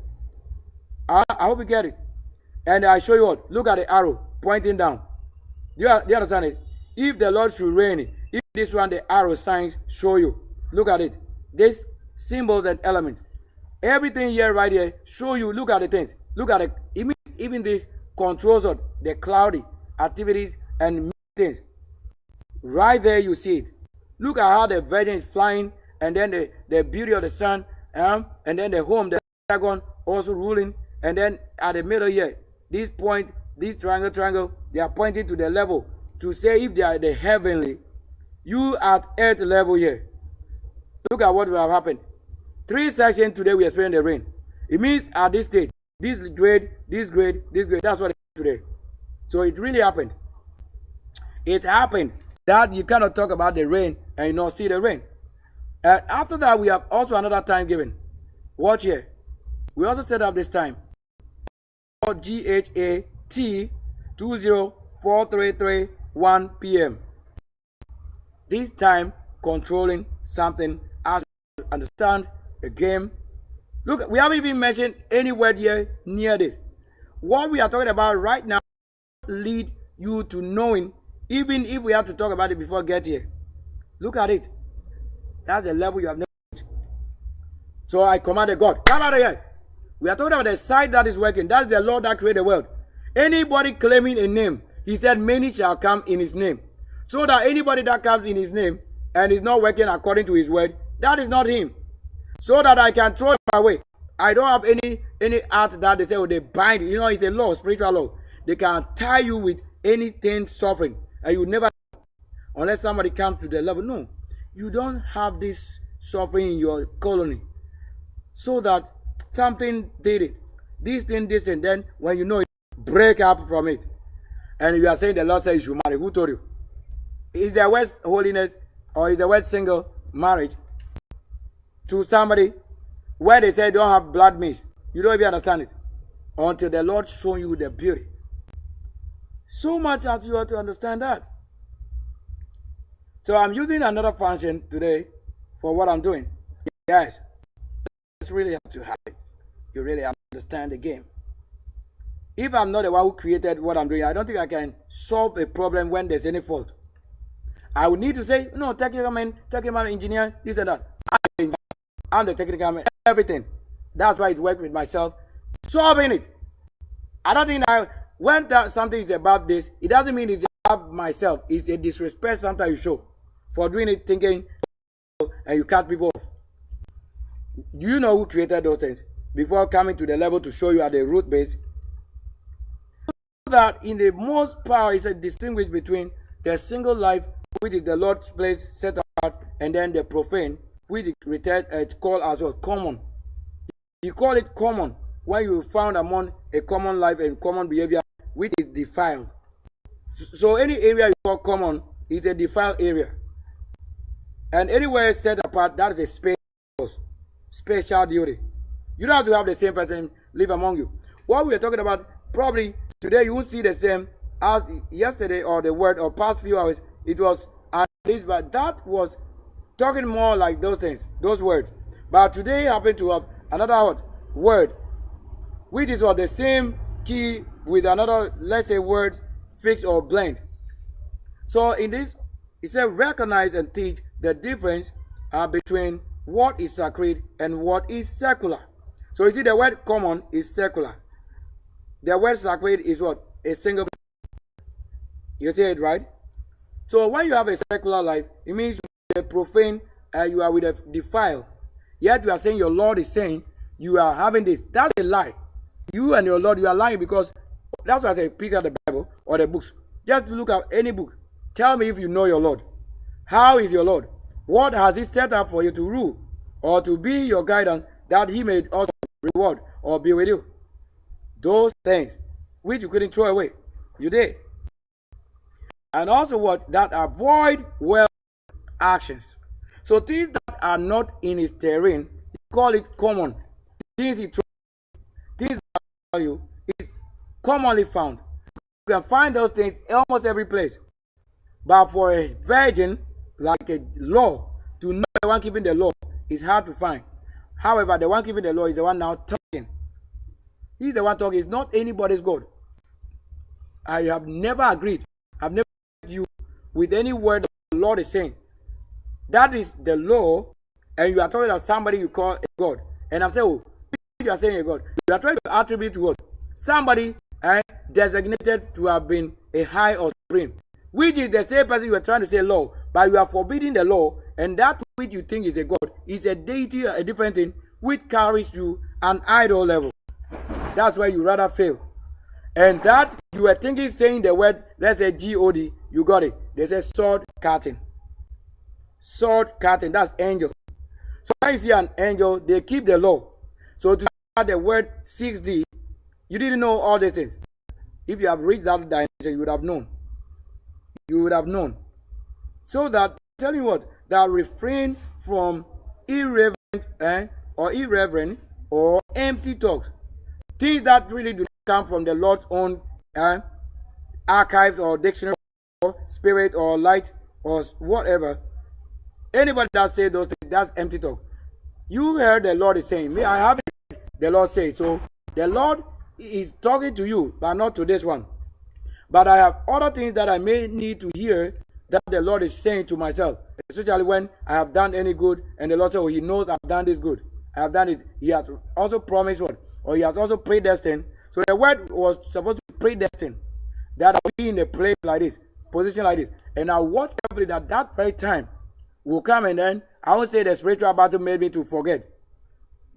I hope you get it. And I show you what. Look at the arrow pointing down. Do you understand it? If the Lord should reign, if this one the arrow signs show you, look at it. This symbols and element. Everything here right here show you. Look at the things. Look at it. Even this controls of the cloudy activities and things. Right there you see it. Look at how the virgin is flying, and then the beauty of the sun, and then the home, the dragon also ruling, and then at the middle here, this point, this triangle, they are pointing to the level to say if they are the heavenly, you at earth level here. Look at what will have happened. 3 sections today we experience the rain. It means at this stage, this grade, this grade, this grade. That's what it is today. So it really happened. It happened that you cannot talk about the rain and you not see the rain. And after that, we have also another time given. Watch here. We also set up this time. GHAT 20433 p.m. This time controlling something as you understand the game. Look, we haven't even mentioned any word here near this. What we are talking about right now lead you to knowing, even if we have to talk about it before get here. Look at it. That's the level you have never reached. So I commanded God, come out of here. We are talking about the side that is working. That's the Lord that created the world. Anybody claiming a name, he said many shall come in his name. So that anybody that comes in his name and is not working according to his word, that is not him. So that I can throw him away. I don't have any art that they say, oh, they bind. You know, it's a law, spiritual law. They can tie you with anything suffering. And you never, unless somebody comes to the level. No, you don't have this suffering in your colony. So that something did it. This thing, then when you know it, break up from it. And you are saying the Lord says you should marry. Who told you? Is the word holiness or is the word single marriage to somebody where they say don't have blood mixed? You don't even understand it until the Lord show you the beauty. So much that you have to understand that. So I'm using another function today for what I'm doing. Guys, it's really have to have it. You really have to understand the game. If I'm not the one who created what I'm doing, I don't think I can solve a problem when there's any fault. I would need to say, no, technical man, engineer, this and that. I'm the technical man, everything. That's why it works with myself. Solving it. I don't think when something is about this, it doesn't mean it's about myself. It's a disrespect sometimes you show for doing it, thinking, and you cut people off. Do you know who created those things? Before coming to the level to show you at the root base. That in the most power is a distinguish between the single life, which is the Lord's place set apart, and then the profane, which is called as well common. You call it common when you found among a common life and common behavior which is defiled. So any area you call common is a defiled area. And anywhere set apart, that is a space. purpose, special duty. You don't have to have the same person live among you. What we are talking about, probably today you will see the same as yesterday or the word or past few hours. It was at least, but that was talking more like those things, those words. But today happened to have another word, which is what the same key with another, let's say, word fixed or blend. So in this, it says recognize and teach the difference between what is sacred and what is secular. So you see the word common is secular. The word sacred is what? A single. You see it, right? So when you have a secular life, it means you are profane, you are with a defile. Yet you are saying your Lord is saying you are having this. That's a lie. You and your Lord, you are lying, because that's why I say pick up the Bible or the books. Just look at any book. Tell me if you know your Lord. How is your Lord? What has He set up for you to rule or to be your guidance, that He may also reward or be with you? Those things which you couldn't throw away, you did. And also what? That avoid well actions. So things that are not in His terrain, He call it common. Things He things that tell you is commonly found. You can find those things almost every place. But for a virgin, like a law, to know the one keeping the law is hard to find. However, the one keeping the law is the one now talking. He's the one talking. It's not anybody's God. I have never agreed. I've never agreed you with any word that the Lord is saying. That is the law, and you are talking about somebody you call a God. And I'm saying, oh, if you are saying a God, you are trying to attribute to what? Somebody designated to have been a high or supreme, which is the same person you are trying to say law, but you are forbidding the law, and that which you think is a God is a deity, a different thing, which carries you an idol level. That's why you rather fail. And that you were thinking saying the word, let's say God, you got it. They say sword cutting. Sword cutting, that's angel. So when you see an angel, they keep the law. So to add the word 6D, you didn't know all these things. If you have reached that dimension, you would have known. You would have known. So that, tell you what, that refrain from irreverent or empty talks. Things that really do come from the Lord's own archives or dictionary or spirit or light or whatever. Anybody that say those things, that's empty talk. You heard the Lord is saying, me, I haven't heard the Lord say. So the Lord is talking to you, but not to this one. But I have other things that I may need to hear that the Lord is saying to myself, especially when I have done any good, and the Lord said, oh, He knows I've done this good. I have done it. He has also promised what? Or He has also predestined. So the word was supposed to be predestined, that I'll be in a place like this, position like this. And I watch carefully that that very time will come, and then I won't say the spiritual battle made me to forget.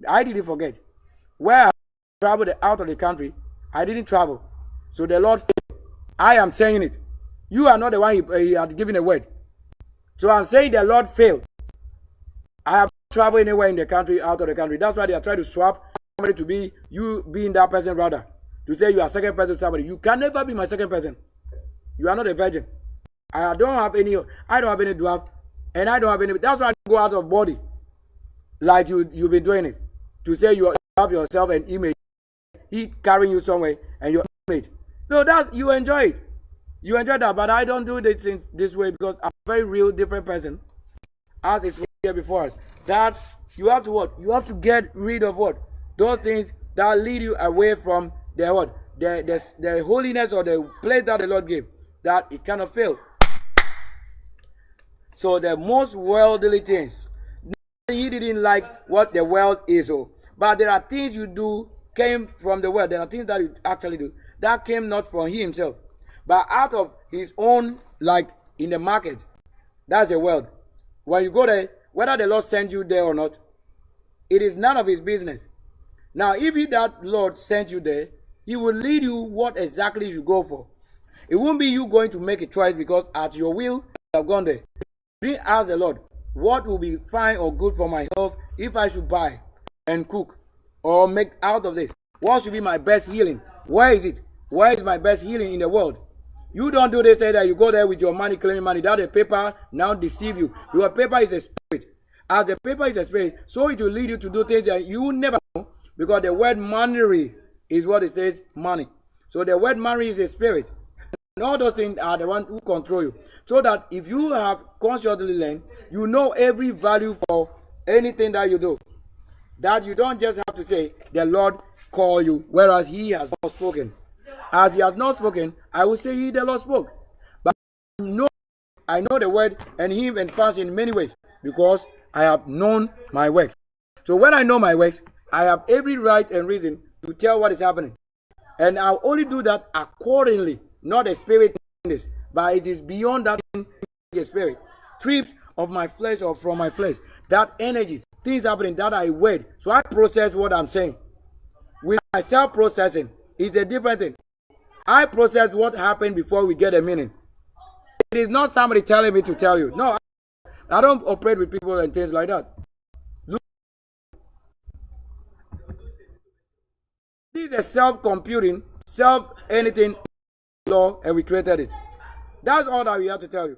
I didn't forget. Where I traveled out of the country, I didn't travel. So the Lord failed. I am saying it. You are not the one he had given a word. So I'm saying the Lord failed. I have traveled anywhere in the country, out of the country. That's why they are trying to swap somebody to be you being that person rather. To say you are second person to somebody. You can never be my second person. You are not a virgin. I don't have any dwarf, and I don't have any. That's why I go out of body. Like you've been doing it. To say you have yourself an image. He carrying you somewhere and your image. No, that's you enjoy it. You enjoy that, but I don't do this way because I'm a very real different person. As it's here before us. That you have to what? You have to get rid of what? Those things that lead you away from the what? The holiness or the place that the Lord gave. That it cannot fail. So the most worldly things. He didn't like what the world is. But there are things you do came from the world. There are things that you actually do that came not from he himself, but out of his own, like in the market. That's the world. When you go there, whether the Lord sent you there or not, it is none of his business. Now, if that Lord sent you there, he will lead you what exactly you should go for. It won't be you going to make a choice because at your will, you have gone there. You didn't ask the Lord, what will be fine or good for my health if I should buy and cook or make out of this? What should be my best healing? Where is it? Where is my best healing in the world? You don't do this, say that you go there with your money, claiming money. That the paper now deceive you. Your paper is a spirit. As the paper is a spirit, so it will lead you to do things that you never know, because the word money is what it says, money. So the word money is a spirit. And all those things are the ones who control you. So that if you have consciously learned, you know every value for anything that you do. That you don't just have to say, the Lord call you, whereas he has not spoken. As he has not spoken, I will say he, the Lord spoke. But I know the word and him and fast in many ways, because I have known my works. So when I know my works, I have every right and reason to tell what is happening. And I'll only do that accordingly, not the spirit in this, but it is beyond that in the spirit. Trips of my flesh or from my flesh, that energies, things happening that I word. So I process what I'm saying. With myself processing is a different thing. I process what happened before we get a meaning. It is not somebody telling me to tell you. No, I don't operate with people and things like that. Look, this is a self-computing, self-anything law, and we created it. That's all that we have to tell you.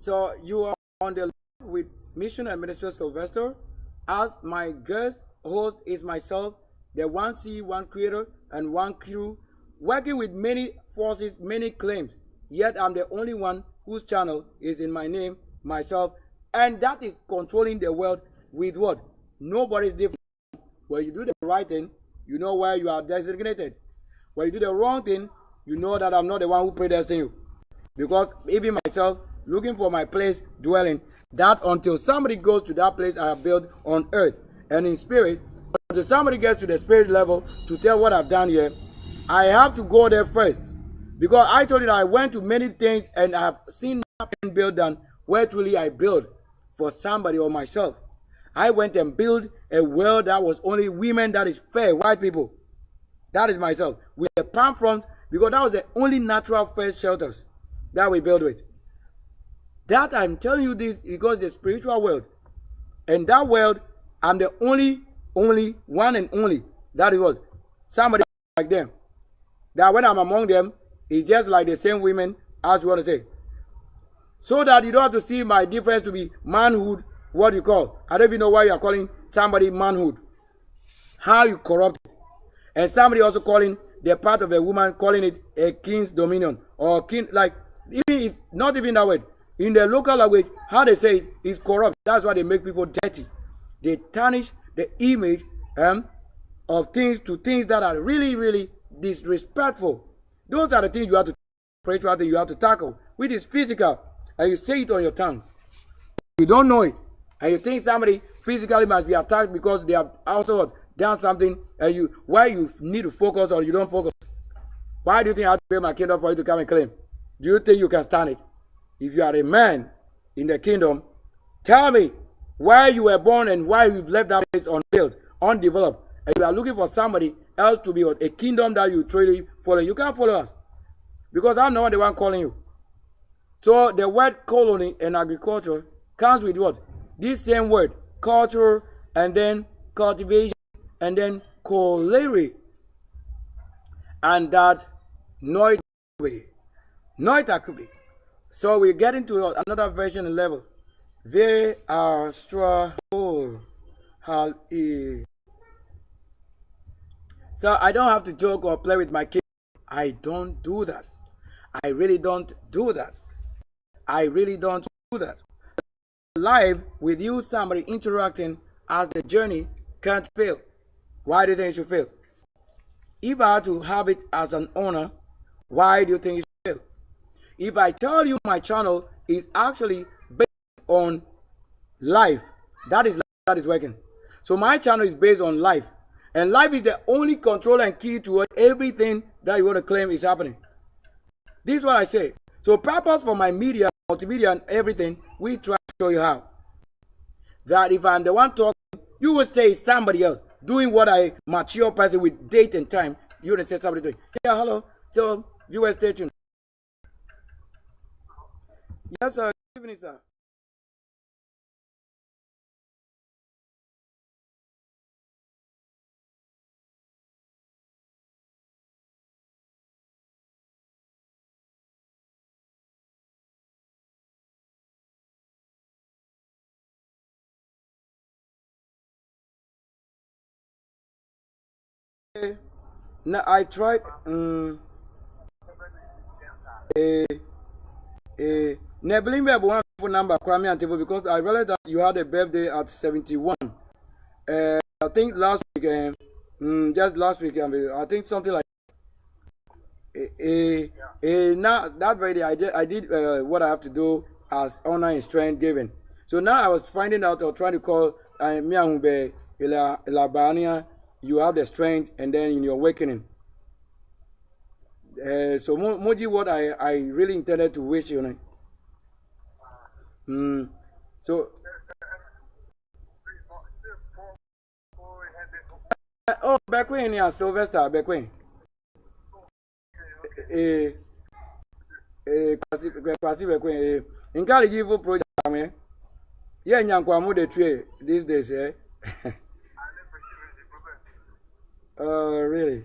So you are on the line with Mission Administrator Sylvester. As my guest host is myself, the one C, one creator, and one crew, working with many forces, many claims. Yet I'm the only one whose channel is in my name, myself, and that is controlling the world with what? Nobody's different. When you do the right thing, you know where you are designated. When you do the wrong thing, you know that I'm not the one who predestined you. Because even myself, looking for my place dwelling, that until somebody goes to that place I have built on earth and in spirit, until somebody gets to the spirit level to tell what I've done here, I have to go there first. Because I told you that I went to many things and I have seen nothing built done where truly I built for somebody or myself. I went and built a world that was only women, that is fair, white people. That is myself. With a palm front, because that was the only natural first shelters that we built with. That I'm telling you this because the spiritual world. And that world, I'm the only one and only. That is what? Somebody like them. That when I'm among them, it's just like the same women as you want to say. So that you don't have to see my difference to be manhood, what you call. I don't even know why you are calling somebody manhood. How you corrupt it. And somebody also calling the part of a woman, calling it a king's dominion. Or king, like, even it's not even that word. In the local language, how they say it is corrupt. That's why they make people dirty. They tarnish the image of things to things that are really, really disrespectful. Those are the things you have to spiritual thing you have to tackle, which is physical, and you say it on your tongue. You don't know it, and you think somebody physically must be attacked because they have also done something, and why you need to focus or you don't focus. Why do you think I have to pay my kingdom for you to come and claim? Do you think you can stand it? If you are a man in the kingdom, tell me why you were born and why you've left that place unbuilt, undeveloped, and you are looking for somebody else to be a kingdom that you truly follow. You can't follow us because I'm not the one calling you. So the word colony and agriculture comes with what? This same word, culture, and then cultivation, and then colliery, and that noitakubi. So we get into another version and level. They are straw. So I don't have to joke or play with my kids. I don't do that. I really don't do that. I really don't do that. Live with you, somebody interacting as the journey can't fail. Why do you think it should fail? If I had to have it as an owner, why do you think it should fail? If I tell you my channel is actually based on life, that is working. So my channel is based on life. And life is the only control and key to everything that you want to claim is happening. This is what I say. So purpose for my media, multimedia and everything, we try to show you how. That if I'm the one talking, you would say somebody else doing what I mature person with date and time. You would say somebody doing. Yeah, hello. So viewers, stay tuned. Yes, sir. Good evening, sir. Now I tried. Eh, Nebling me one phone number, Kwame and Table, because I realized that you had a birthday at 71. I think last week, just last week, I think something like. Now that very day, I did what I have to do as honor and strength given. So now I was finding out or trying to call Miahumbe Ilabania. You have the strength, and then in your awakening. So Moji, what I really intended to wish you. Mm, so oh, back when yeah, Sylvester, back when. Eh, kwasi back when. In Cali give project, man. Yeah, nyankwa mo the tree these days, eh? Really?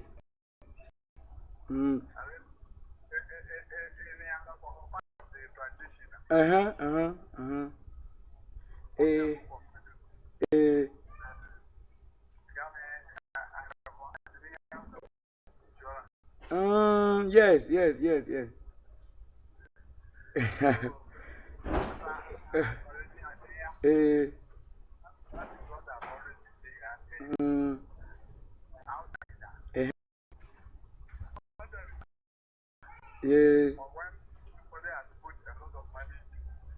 Mm. Uh-huh, uh-huh, uh-huh. Eh, eh, yes, yes, yes, yes. eh, mm, eh, yeah,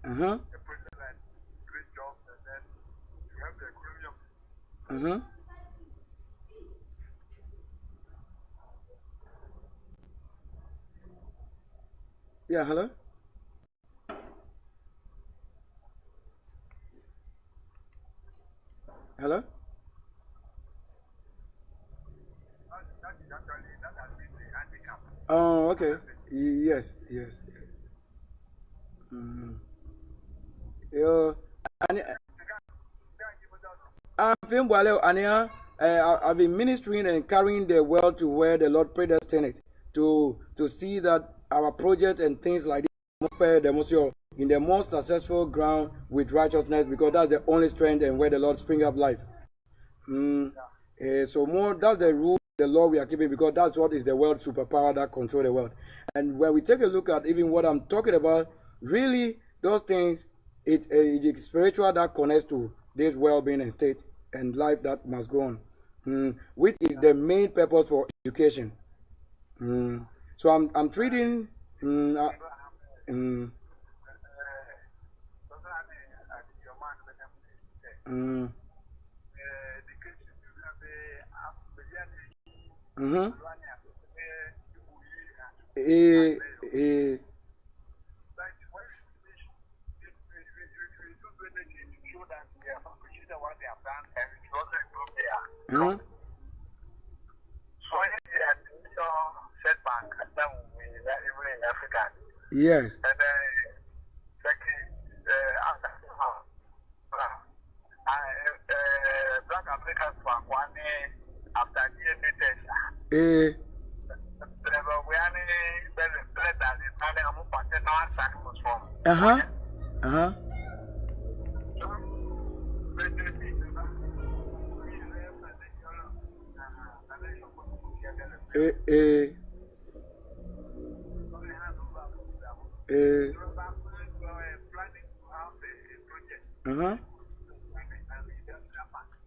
uh-huh, uh-huh. Yeah, hello? Hello? Oh, okay. Yes, yes. Mm. Yeah. And film Wale Ania, I've been ministering and carrying the world to where the Lord predestined it to see that our project and things like this fair the most in the most successful ground with righteousness because that's the only strength and where the Lord spring up life. Mm. So more that's the rule the law we are keeping because that's what is the world superpower that control the world. And when we take a look at even what I'm talking about, really those things it is spiritual that connects to this well-being and state and life that must go on, which is the main purpose for education. So I'm treating Mm, mm, mm-hmm. Eh. Mm-hmm. Yes. Eh. Uh-huh. Uh-huh. Eh. Eh. Eh. Uh-huh.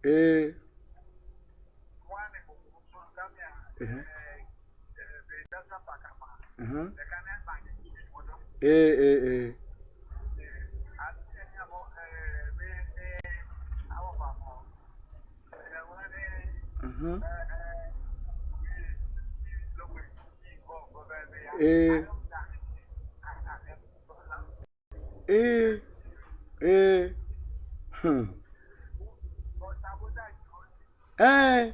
Eh. Uh-huh. Uh-huh. Eh. Eh. Eh. Uh-huh. Eh. Eh. Eh. Hmm. Eh.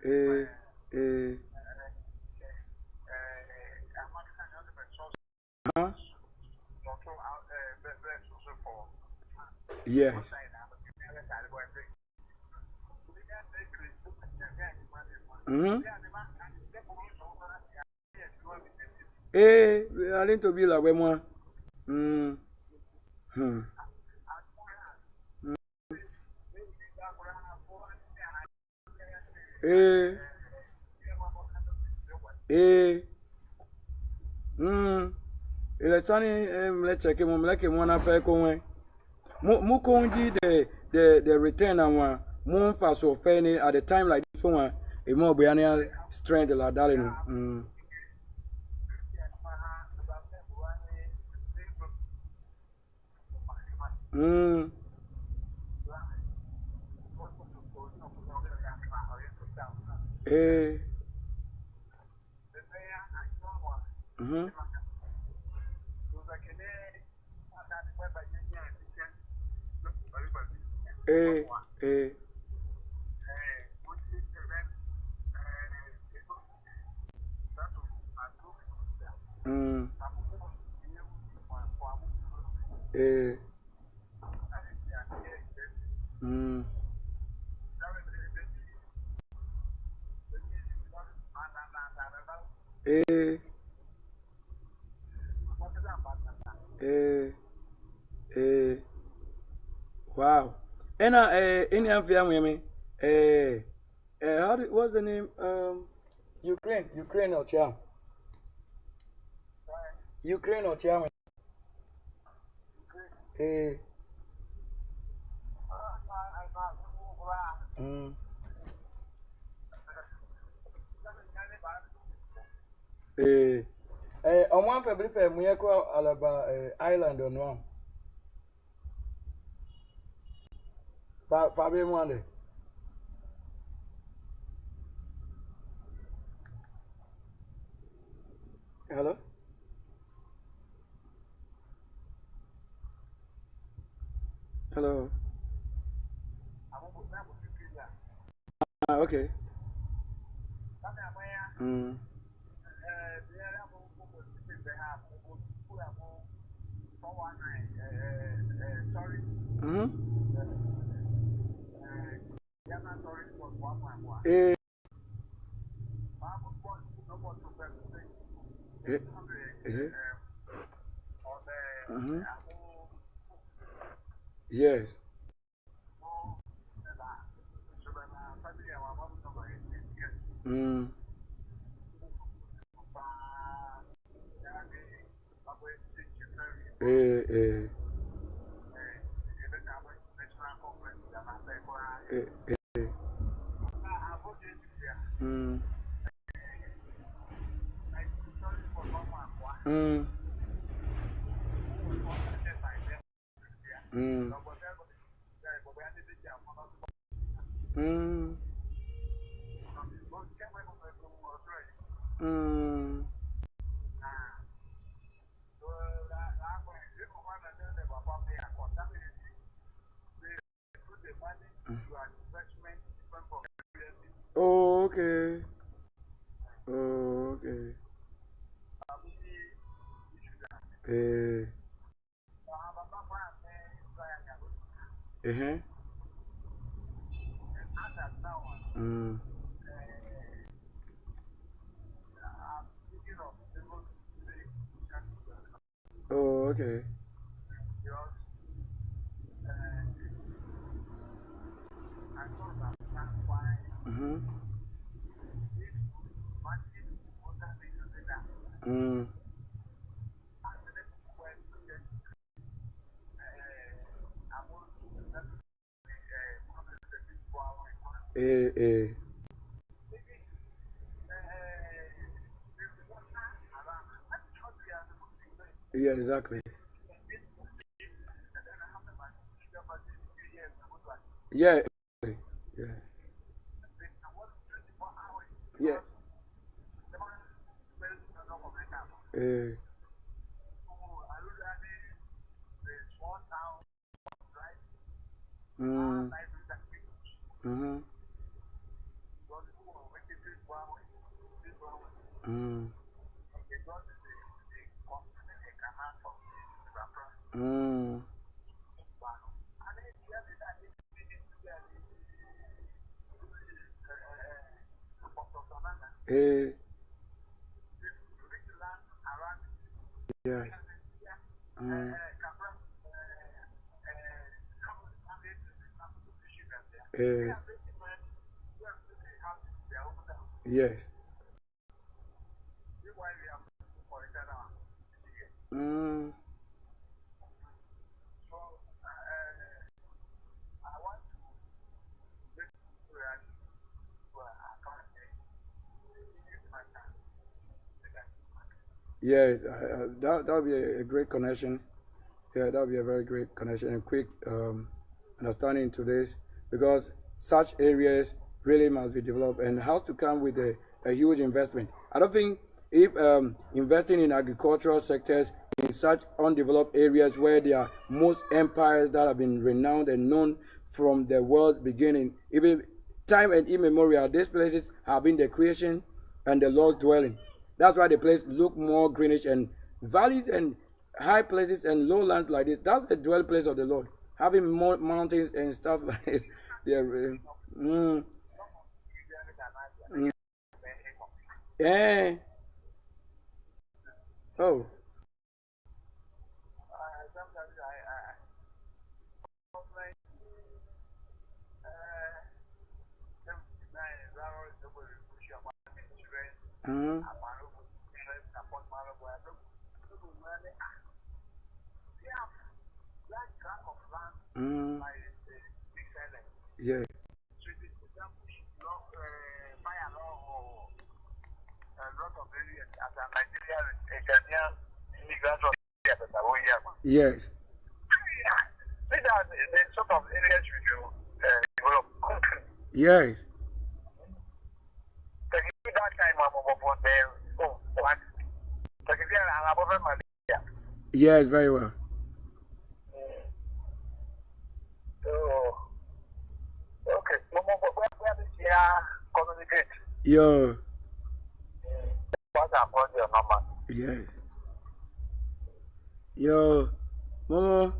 Eh. Eh. Huh? Yes. Mm-hmm. Eh, I need to be like one. Mm. Hmm. Eh. Eh. Mm. Let's check him. Let's check him one after going. Mu konji the return and one moon fast so fair at the time like this one a more biannual strength like that. Mm. Mm. Eh. Mm-hmm. Eh. Eh. Mm. Eh. Mm. Eh. Eh. Eh. Wow. And any of them women, what's the name? Ukraine or Tiam? Ukraine or Tiam? Eh. Mm. Eh. On one family we are called Alaba Island or no? Fabian Wande. Hello? Hello. Ah, okay. Mm. Mm-hmm. Eh. Eh. Eh. Mm-hmm. Yes. Mm. Eh. Eh. Eh. Eh. Mm. Mm. Mm. Mm. Mm. Oh, okay. Oh, okay. Eh. Uh-huh. Mm. Oh, okay. Mm-hmm. Mm. Eh. Yeah, exactly. Yeah. Exactly. Yeah. Yeah. Eh. Mm. Mm-hmm. Mm. Mm. Eh. Yes. Mm. Eh. Yes. Mm. Yes. That would be a great connection. Yeah, that would be a very great connection and quick understanding to this because such areas really must be developed and has to come with a huge investment. I don't think if investing in agricultural sectors in such undeveloped areas where there are most empires that have been renowned and known from the world's beginning, even time and immemorial, these places have been the creation and the Lord's dwelling. That's why the place look more greenish and valleys and high places and lowlands like this. That's the dwell place of the Lord. Having more mountains and stuff like this. Yeah. Mm, mm, yeah. Oh. Mm, mm, yeah. Yes. Yes. Yes, very well. Yo. Yes. Yo, Momo,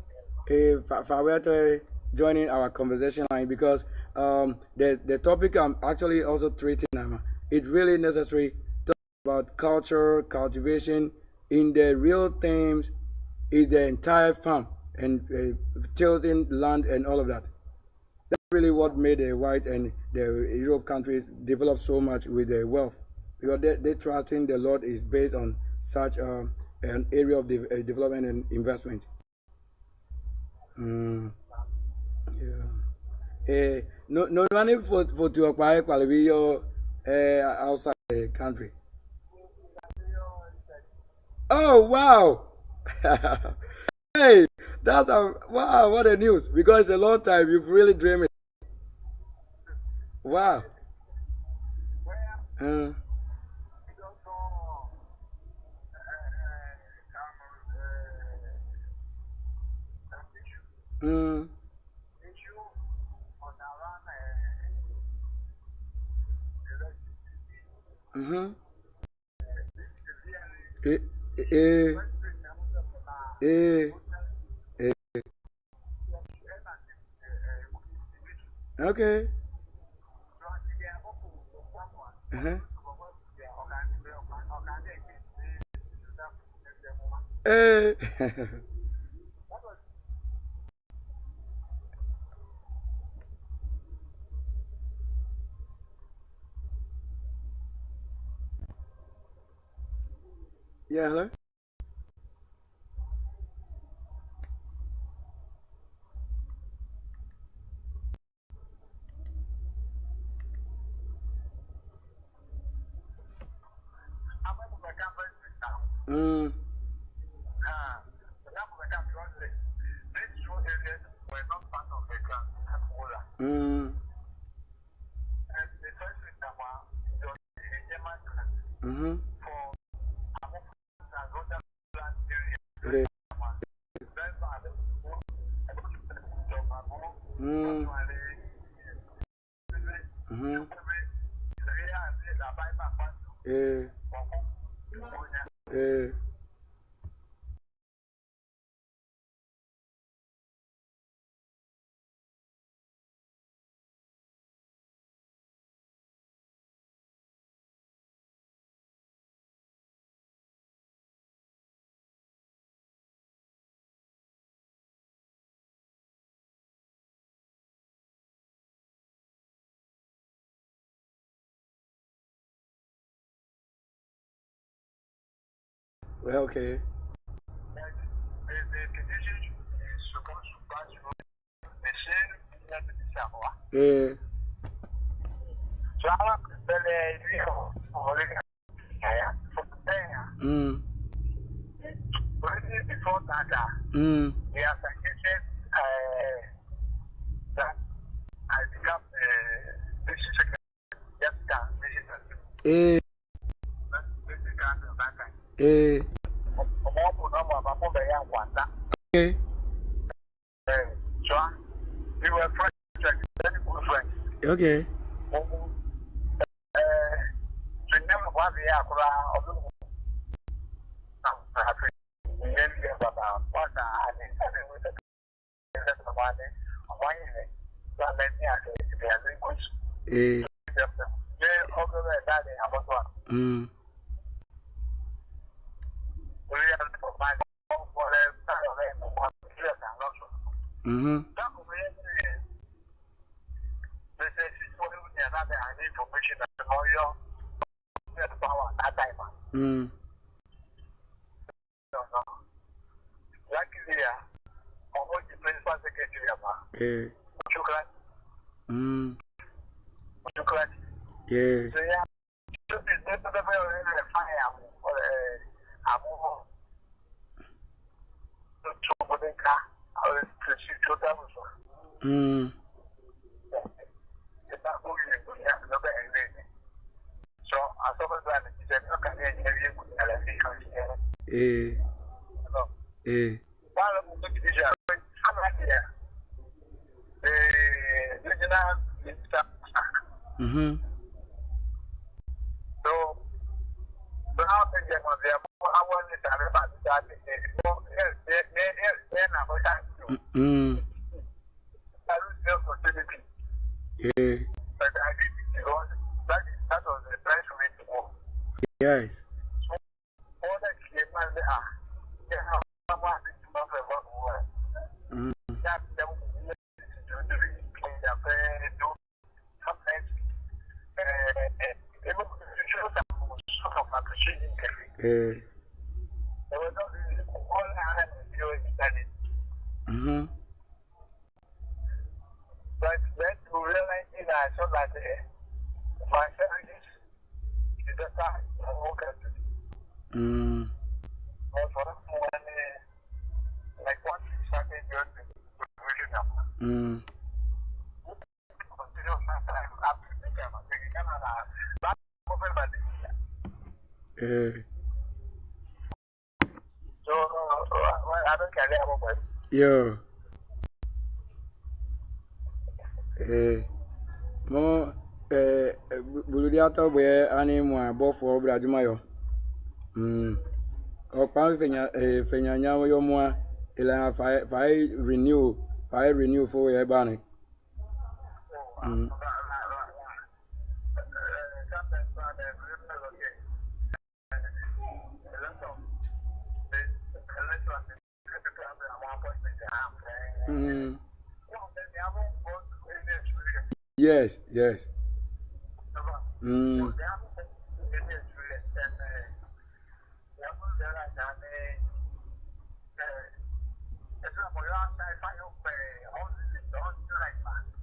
if I were to joining our conversation line because the topic I'm actually also treating it really necessary to talk about culture, cultivation in the real themes is the entire farm and tilting land and all of that. That's really what made the white and the Europe countries develop so much with their wealth because they trusting the Lord is based on such an area of development and investment. Mm, yeah. No money for to acquire quality outside the country. Oh wow! Hey, that's a wow! What a news! Because it's a long time. You've really dreamed it. Wow. Uh, mm, mm-hmm. Eh, eh, eh, eh. Okay. Uh-huh. Eh. Yeah, hello? Mm, mm, mm-hmm. Eh, mm, mm-hmm. Eh, eh. Well, okay. Eh, mm, mm, eh, eh. Okay. Okay. Eh, mm, mm-hmm. Mm, eh, mm, yeah. Mm, eh, eh. Mm-hmm. Mm, yeah. Yes. Mm, eh, mm-hmm. Mm, Mm. Eh. So, I don't care about it. Yo. Eh. Mo buludi ato be ani mo abofo brajuma yo. Okpa fenya nya yo mo ila fa renew for ye bani. Yes, yes.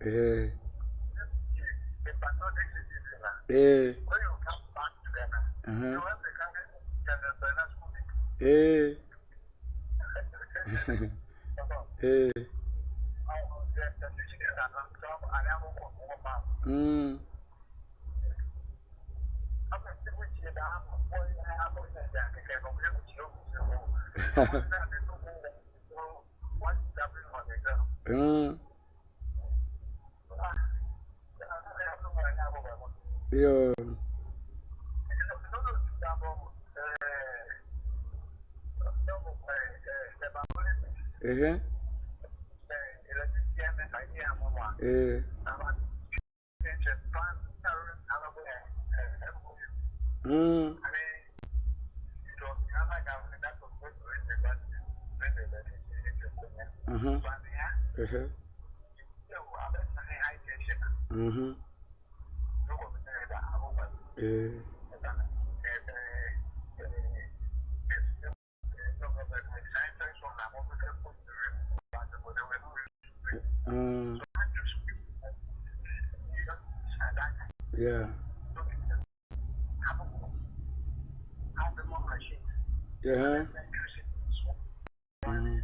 Eh. Eh. Uh-huh. Eh. Eh. Mm. Mm. Yo. Eh. Eh. Mm. Uh-huh. Uh-huh. Mm-hmm. Eh. Um. Yeah. Yeah. Mm.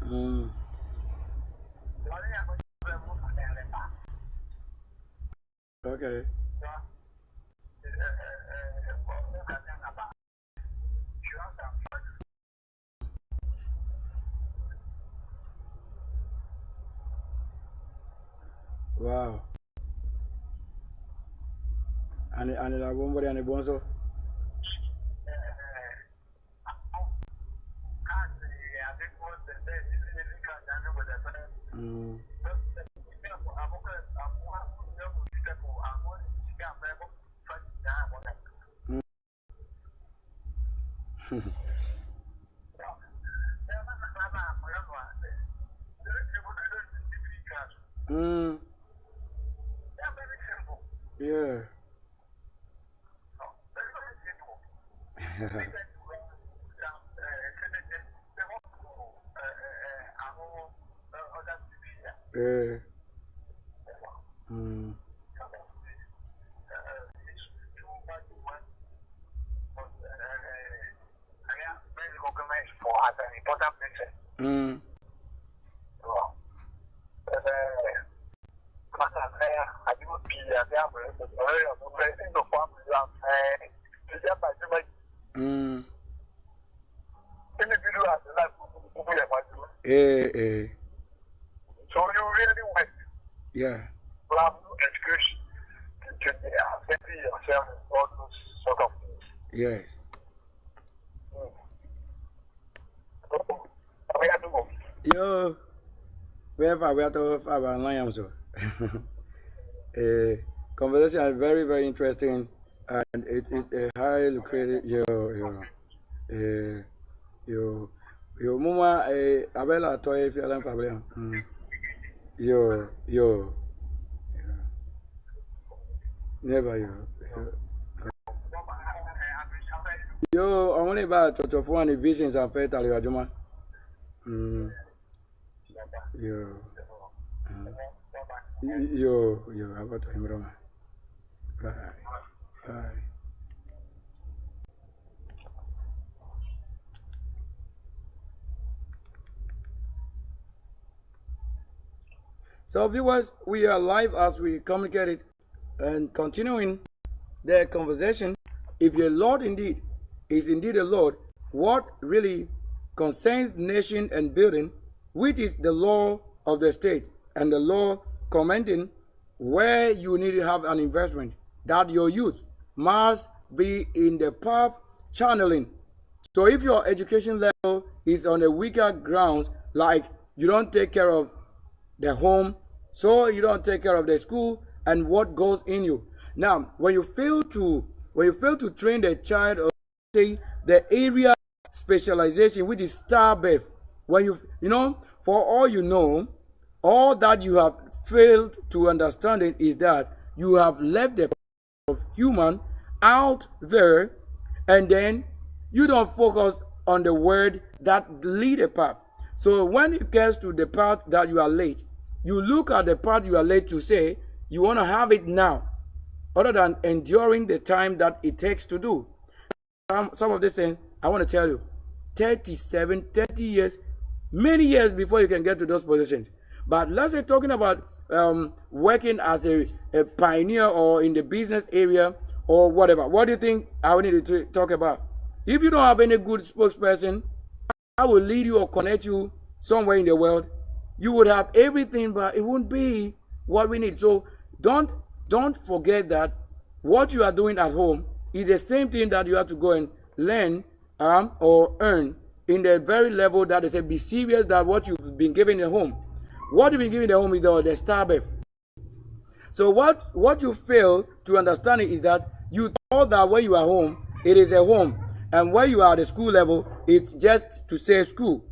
Mm. Okay. Wow. And la bomba and the bonzo. Mm. Mm. Yeah. Eh. Mm. Mm. Mm. Eh. Eh. So you really went Yeah. from education to assembly yourself all those sort of things. Yes. Yo. Wherever we are to have a lion so. Conversation is very, very interesting, and it's a highly lucrative. Uh, yo, mama, abela toy if you're family. Yo, never yo, only about to one visions and faith al yajuma. Yo, yo, about him, Roma. Bye, bye. So, viewers, we are live as we communicated and continuing the conversation. If your Lord indeed is indeed a Lord, what really concerns nation and building, which is the law of the state and the law commenting where you need to have an investment, that your youth must be in the path channeling. So if your education level is on a weaker ground, like you don't take care of the home, so you don't take care of the school and what goes in you. Now, when you fail to train the child or say the area specialization, which is star birth, when for all you know, all that you have failed to understand it is that you have left the of human out there, and then you don't focus on the word that lead a path. So when it gets to the part that you are late, you look at the part you are late to say you want to have it now, other than enduring the time that it takes to do. Some of these things I want to tell you, 30 years, many years before you can get to those positions. But let's say talking about working as a pioneer or in the business area or whatever. What do you think I will need to talk about? If you don't have any good spokesperson, I will lead you or connect you somewhere in the world. You would have everything, but it won't be what we need. So don't forget that what you are doing at home is the same thing that you have to go and learn or earn in the very level that they say be serious that what you've been given at home. What you've been given at home is the star birth. So what you fail to understand is that you thought that when you are home, it is a home. And when you are at the school level, it's just to say school.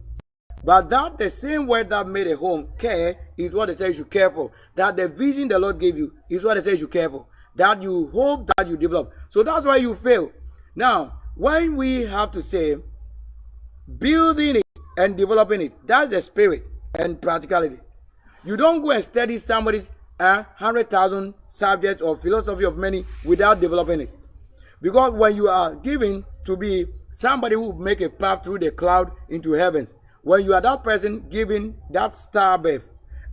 But that the same word that made a home care is what they say you should care for. That the vision the Lord gave you is what they say you should care for. That you hope that you develop. So that's why you fail. Now, when we have to say building it and developing it, that's the spirit and practicality. You don't go and study somebody's 100,000 subject or philosophy of money without developing it. Because when you are given to be somebody who make a path through the cloud into heaven, when you are that person given that star birth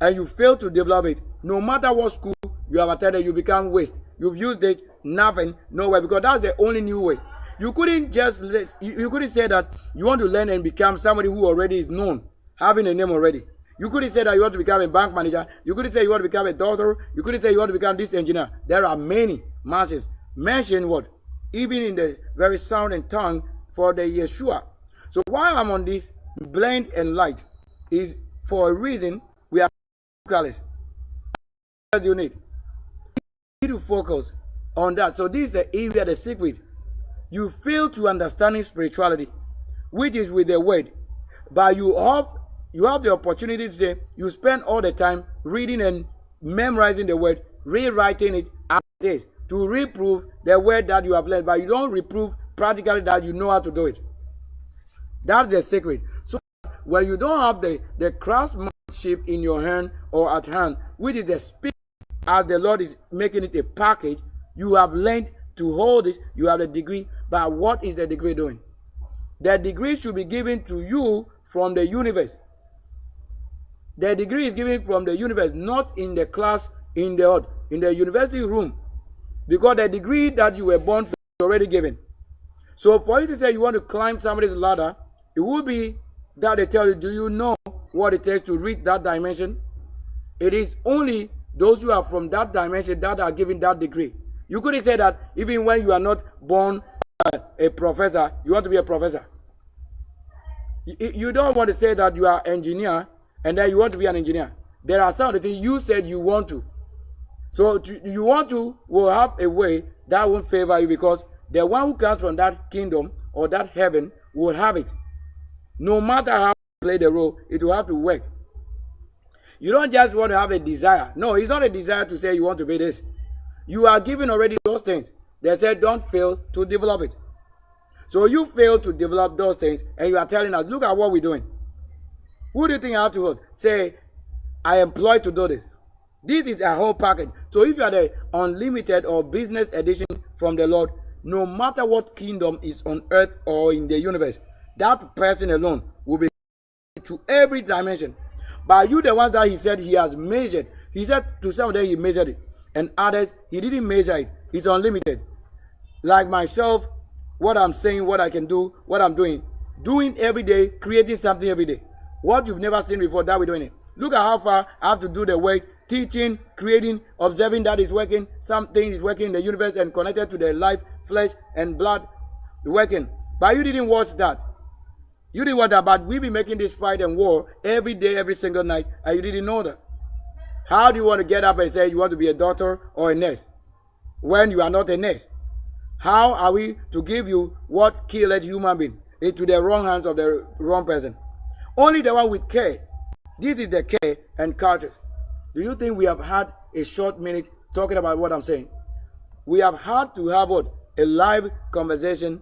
and you fail to develop it, no matter what school you have attended, you become waste. You've used it, nothing, nowhere, because that's the only new way. You couldn't say that you want to learn and become somebody who already is known, having a name already. You couldn't say that you want to become a bank manager. You couldn't say you want to become a doctor. You couldn't say you want to become this engineer. There are many matches. Mention what? Even in the very sound and tongue for the Yeshua. So why I'm on this blend and light is for a reason. We are focused. What you need to focus on that. So this is the area, the secret. You fail to understanding spirituality, which is with the word, but you have the opportunity to say you spend all the time reading and memorizing the word, rewriting it as it is to reprove the word that you have learned, but you don't reprove practically that you know how to do it. That's the secret. So when you don't have the craftsmanship in your hand or at hand, which is the spirit, as the Lord is making it a package, you have learned to hold it, you have the degree, but what is the degree doing? The degree should be given to you from the universe. The degree is given from the universe, not in the class, in the university room. Because the degree that you were born for is already given. So for you to say you want to climb somebody's ladder, it would be that they tell you, do you know what it takes to reach that dimension? It is only those who are from that dimension that are given that degree. You couldn't say that even when you are not born a professor, you want to be a professor. You don't want to say that you are an engineer and then you want to be an engineer. There are some of the things you said you want to. So you want to will have a way that won't favor you, because the one who comes from that kingdom or that heaven will have it. No matter how you play the role, it will have to work. You don't just want to have a desire. No, it's not a desire to say you want to be this. You are given already those things. They said don't fail to develop it. So you fail to develop those things and you are telling us, look at what we're doing. Who do you think I have to hold? Say, I employ to do this. This is a whole package. So if you are the unlimited or business edition from the Lord, no matter what kingdom is on earth or in the universe, that person alone will be to every dimension. But you, the ones that he said he has measured, He said to some of them he measured it, and others he didn't measure it. It's unlimited. Like myself, what I'm saying, what I can do, what I'm doing every day, creating something every day. What you've never seen before, that we're doing it. Look at how far I have to do the work, teaching, creating, observing that is working. Something is working in the universe and connected to the life, flesh, and blood working. But you didn't watch that. You didn't watch that, but we be making this fight and war every day, every single night, and you didn't know that. How do you want to get up and say you want to be a doctor or a nurse when you are not a nurse? How are we to give you what killed human being into the wrong hands of the wrong person? Only the one with care. This is the care and culture. Do you think we have had a short minute talking about what I'm saying? We have had to have what? A live conversation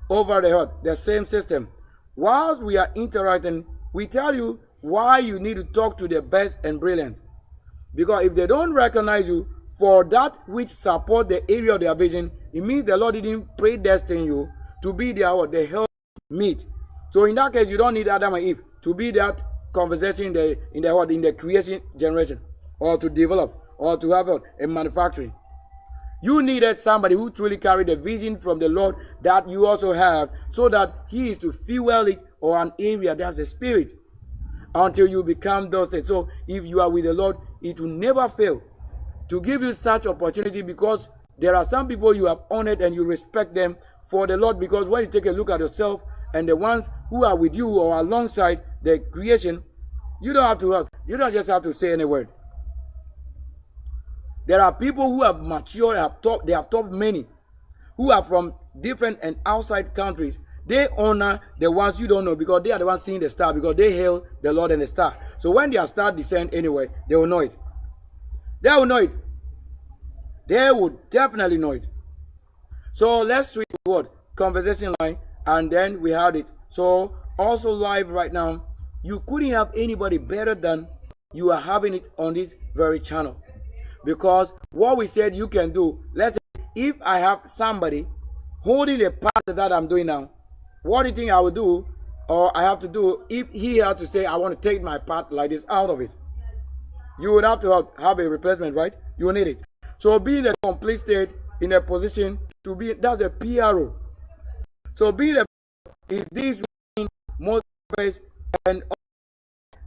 over the same system. Whilst we are interacting, we tell you why you need to talk to the best and brilliant. Because if they don't recognize you for that which support the area of their vision, it means the Lord didn't predestine you to be their help meet. So in that case, you don't need Adam and Eve to be that conversation in the creation generation, or to develop, or to have a manufacturing. You needed somebody who truly carried the vision from the Lord that you also have, so that he is to fuel it, or an area that's the spirit, until you become those things. So if you are with the Lord, it will never fail to give you such opportunity, because there are some people you have honored and you respect them for the Lord. Because when you take a look at yourself and the ones who are with you or alongside the creation, you don't just have to say any word. There are people who have matured, they have taught many, who are from different and outside countries. They honor the ones you don't know, because they are the ones seeing the star, because they hail the Lord and the star. So when their star descend anyway, they will know it. They will know it. They would definitely know it. So let's switch to what? Conversation line, and then we had it. So also live right now, you couldn't have anybody better than you are having it on this very channel. Because what we said you can do, let's say if I have somebody holding the part that I'm doing now, what do you think I would do, or I have to do, if he had to say I want to take my part like this out of it? You would have to have a replacement, right? You need it. So being a complete state in a position to be, that's a PRO. So being a is this most face, and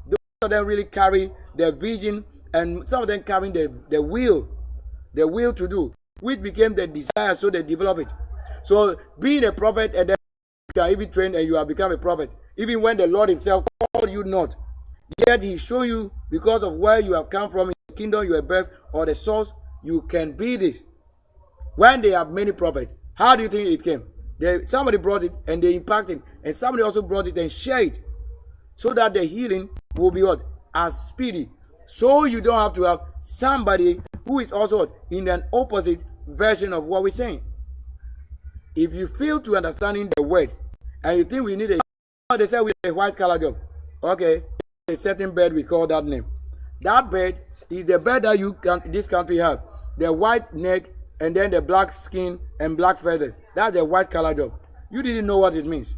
those of them really carry their vision, and some of them carrying the will to do, which became the desire, so they develop it. So being a prophet, and then you are even trained and you have become a prophet, even when the Lord himself called you not, yet he show you, because of where you have come from in the kingdom you have birthed, or the source, you can be this. When they have many prophets, how do you think it came? Somebody brought it and they impacted, and somebody also brought it and shared it, so that the healing will be what? As speedy. So you don't have to have somebody who is also in an opposite version of what we're saying. If you fail to understanding the word, and you think we need they say we need a white collar job. Okay, a certain bird, we call that name. That bird is the bird that this country have. The white neck, and then the black skin and black feathers. That's a white collar job. You didn't know what it means.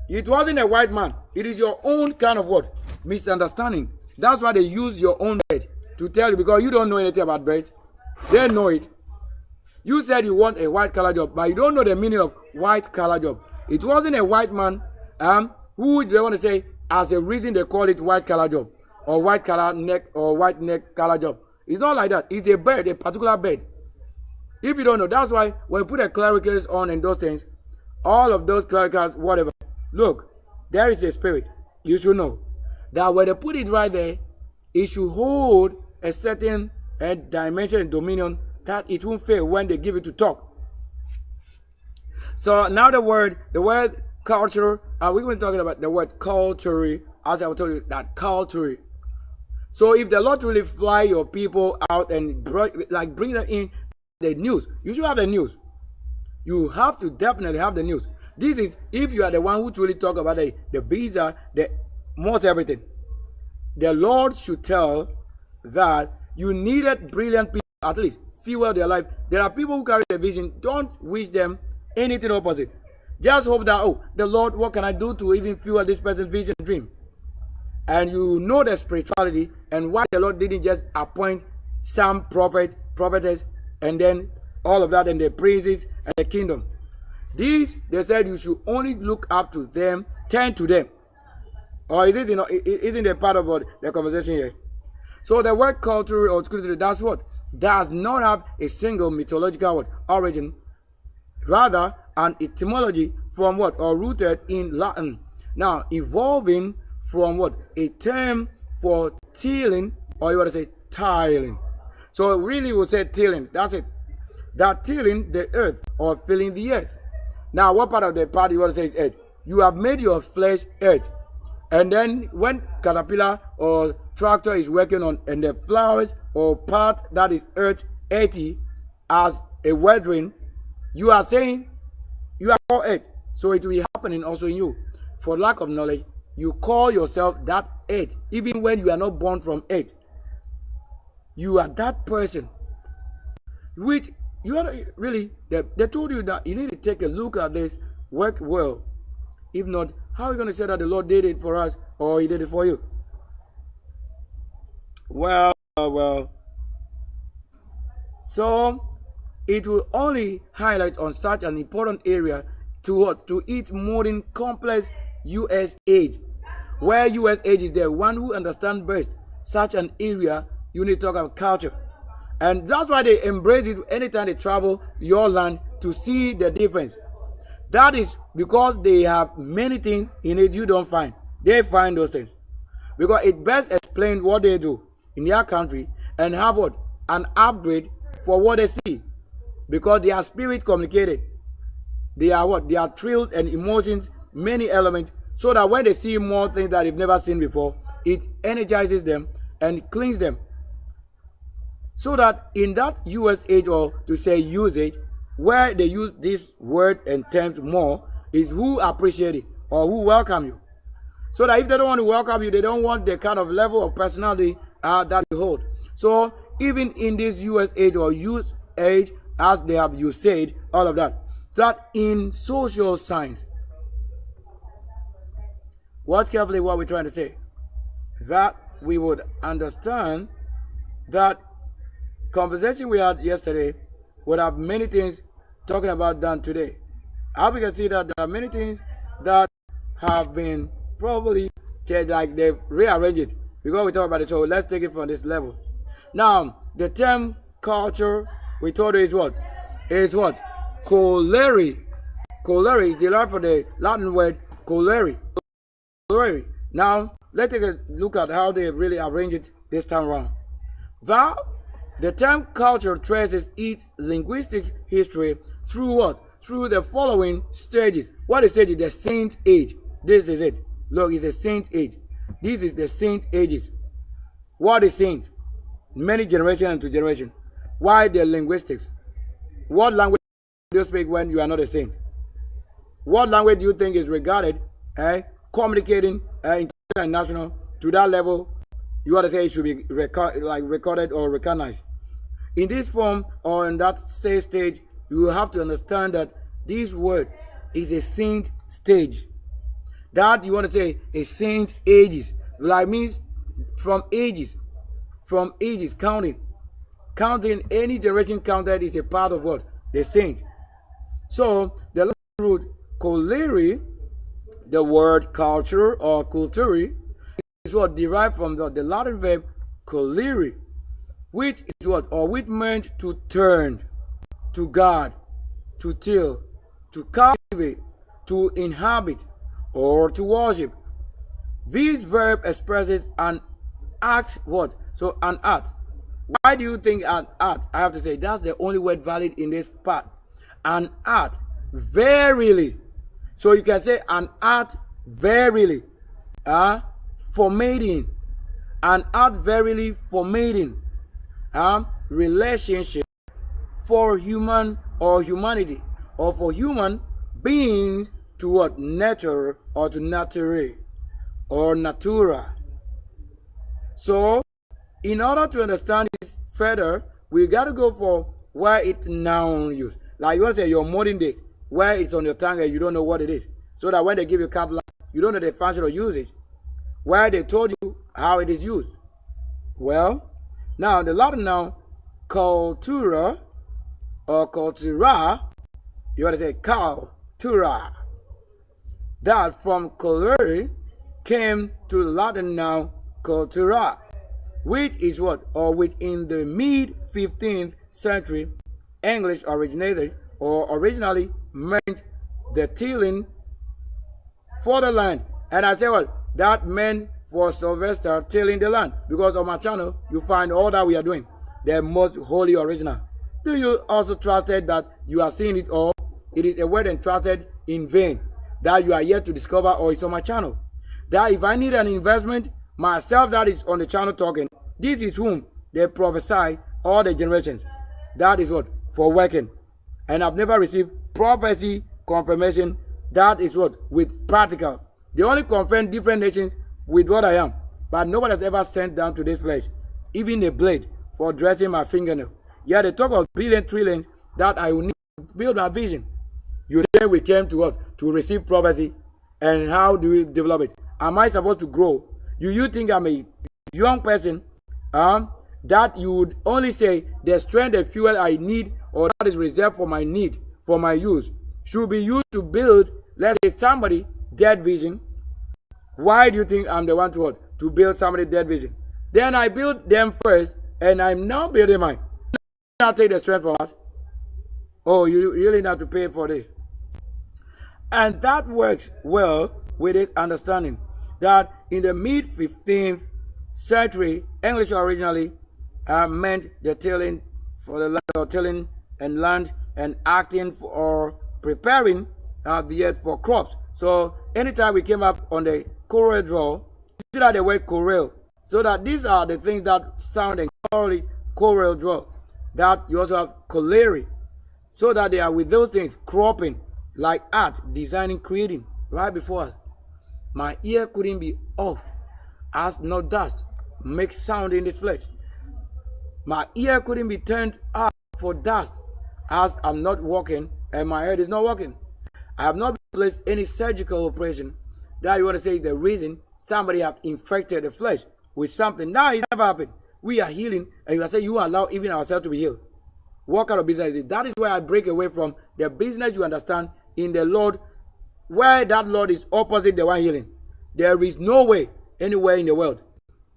It wasn't a white man. It is your own kind of what? Misunderstanding. That's why they use your own bird to tell you, because you don't know anything about birds. They know it. You said you want a white collar job, but you don't know the meaning of white collar job. It wasn't a white man who they want to say as a reason they call it white collar job, or white collar neck, or white neck collar job. It's not like that. It's a bird, a particular bird. If you don't know, that's why when you put a clericals on and those things, all of those clericals, whatever, look, there is a spirit. You should know that when they put it right there, it should hold a certain dimension and dominion that it won't fail when they give it to talk. So now the word culture, we were talking about the word culture, as I told you, that culture. So if the Lord really fly your people out and bring them in the news, you should have the news. You have to definitely have the news. This is if you are the one who truly talk about the visa, the most everything. The Lord should tell that you needed brilliant people, at least fuel their life. There are people who carry the vision. Don't wish them anything opposite. Just hope that, oh, the Lord, what can I do to even fuel this person's vision dream? And you know the spirituality and why the Lord didn't just appoint some prophet, prophetess, and then all of that, and the praises and the kingdom. These, they said you should only look up to them, turn to them. Or is it, isn't a part of the conversation here? So the word culture or culture, that's what? Does not have a single mythological origin, rather an etymology from what? Or rooted in Latin. Now, evolving from what? A term for tilling, or you want to say tiling. So really we say tilling, that's it. That tilling the earth or filling the earth. Now, what part of the part you want to say is earth? You have made your flesh earth. And then when caterpillar or tractor is working on and the flowers or part that is earthy as a weathering, you are saying you are called earth. So it will be happening also in you. For lack of knowledge, you call yourself that earth, even when you are not born from earth. You are that person. Which you are really, they told you that you need to take a look at this, work well. If not, how are you going to say that the Lord did it for us or He did it for you? Well. So it will only highlight on such an important area to what? To its modern complex US age. Where US age is the one who understands best such an area, you need to talk about culture. And that's why they embrace it anytime they travel your land to see the difference. That is because they have many things in it you don't find. They find those things. Because it best explains what they do in their country and have what? An upgrade for what they see. Because they are spirit communicated. They are what? They are thrilled and emotions, many elements, so that when they see more things that they've never seen before, it energizes them and cleans them. So that in that US age, or to say usage, where they use this word and terms more, is who appreciate it or who welcome you. So that if they don't want to welcome you, they don't want the kind of level of personality that you hold. So even in this US age or youth age, as they have you said, all of that, that in social science, watch carefully what we're trying to say, that we would understand that conversation we had yesterday would have many things talking about done today. How we can see that there are many things that have been probably changed, like they've rearranged it because we talk about it. So let's take it from this level. Now, the term culture, we told you is what? Is what? Colere. Colere is derived from the Latin word colere. Colere. Now, let's take a look at how they really arrange it this time around. The term culture traces its linguistic history through what? Through the following stages. What is it? The saint age. This is it. Look, it's a saint age. This is the saint ages. What is saint? Many generation into generation. Why the linguistics? What language do you speak when you are not a saint? What language do you think is regarded communicating international to that level? You want to say it should be recorded or recognized. In this form or in that stage, you will have to understand that this word is a saint stage. That you want to say a saint ages. Like means from ages, counting any generation counted is a part of what? The saint. So the Latin root colere, the word culture or culturi, is what derived from the Latin verb colere, which is what? Or which meant to turn, to guard, to till, to cultivate, to inhabit, or to worship. This verb expresses an act, what? So an act. Why do you think an act? I have to say that's the only word valid in this part. An act, verily. So you can say an act, verily. Formating. An act, verily, formating. Relationship for human or humanity, or for human beings to what? Nature or to nature or natura. So in order to understand this further, we got to go for where it's now used. Like you want to say your modern day, where it's on your tongue and you don't know what it is. So that when they give you carte blanche, you don't know the function or usage. Where they told you how it is used. Well, now the Latin noun cultura or cultura, you want to say cultura. That from colere came to the Latin noun cultura, which is what, or which in the mid 15th century English originated or originally meant the tilling for the land. And I say, well, that meant for Sylvester tilling the land. Because on my channel, you find all that we are doing, the most holy original. Do you also trust that you are seeing it all? It is a word entrusted in vain that you are yet to discover, or it's on my channel. That if I need an investment, myself that is on the channel talking, this is whom they prophesy all the generations. That is what? For working. And I've never received prophecy confirmation. That is what? With practical. They only confirm different nations with what I am. But nobody has ever sent down to this flesh, even a blade for dressing my fingernail. Yeah, they talk of billions, trillions that I will need to build my vision. You think we came to what? To receive prophecy. And how do we develop it? Am I supposed to grow? Do you think I'm a young person that you would only say the strength and fuel I need, or that is reserved for my need, for my use, should be used to build, let's say, somebody dead vision? Why do you think I'm the one to what? To build somebody dead vision? Then I build them first, and I'm now building mine. Now take the strength from us. Oh, you really have to pay for this. And that works well with this understanding that in the mid 15th century, English originally meant the tilling for the land, or tilling and land, and acting for, or preparing the earth for crops. So anytime we came up on the choral draw, consider the word choral. So that these are the things that sound and call it choral draw. That you also have colliery. So that they are with those things cropping, like art, designing, creating, right before us. My ear couldn't be off, as no dust makes sound in the flesh. My ear couldn't be turned up for dust, as I'm not walking and my head is not working. I have not placed any surgical operation that you want to say is the reason somebody have infected the flesh with something. Now it never happened. We are healing, and you are saying you allow even ourselves to be healed. What kind of business is it? That is where I break away from the business you understand in the Lord, where that Lord is opposite the one healing. There is no way anywhere in the world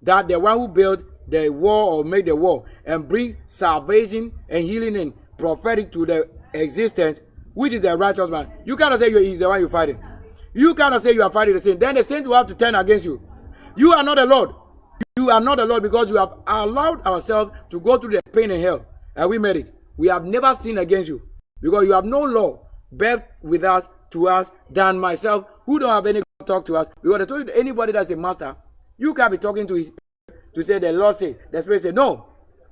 that the one who built the wall or made the wall and bring salvation and healing and prophetic to the existence, which is the righteous man. You cannot say he's the one you're fighting. You cannot say you are fighting the saint. Then the saint will have to turn against you. You are not the Lord. You are not the Lord, because you have allowed ourselves to go through the pain and hell, and we made it. We have never sinned against you, because you have no law birthed with us to us than myself, who don't have any God talk to us. Because I told you, anybody that's a master, you can't be talking to his to say the Lord say, the Spirit say, no.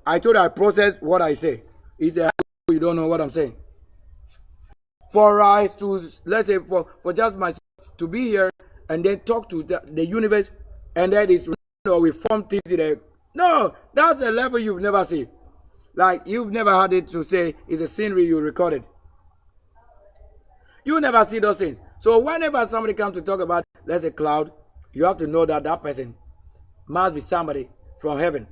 I told you I process what I say. He said, you don't know what I'm saying. For us to, let's say, for just myself to be here and then talk to the universe, and that is, or we form things there. No, that's a level you've never seen. Like, you've never had it to say it's a scenery you recorded. You never see those things. So whenever somebody comes to talk about, let's say, cloud, you have to know that that person must be somebody from heaven.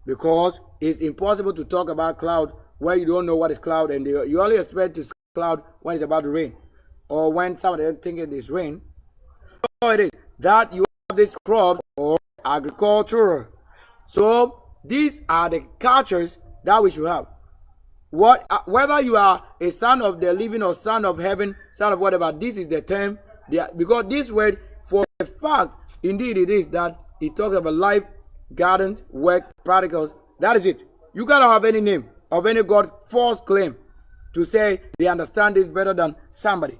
Because it's impossible to talk about cloud where you don't know what is cloud, and you only expect to see cloud when it's about to rain, or when somebody thinking it's rain. So it is that you have this crop or agriculture. So these are the cultures that we should have. Whether you are a son of the living or son of heaven, son of whatever, this is the term. Because this word, for a fact, indeed it is that it talks about life, gardens, work, practicals. That is it. You cannot have any name of any God false claim to say they understand this better than somebody.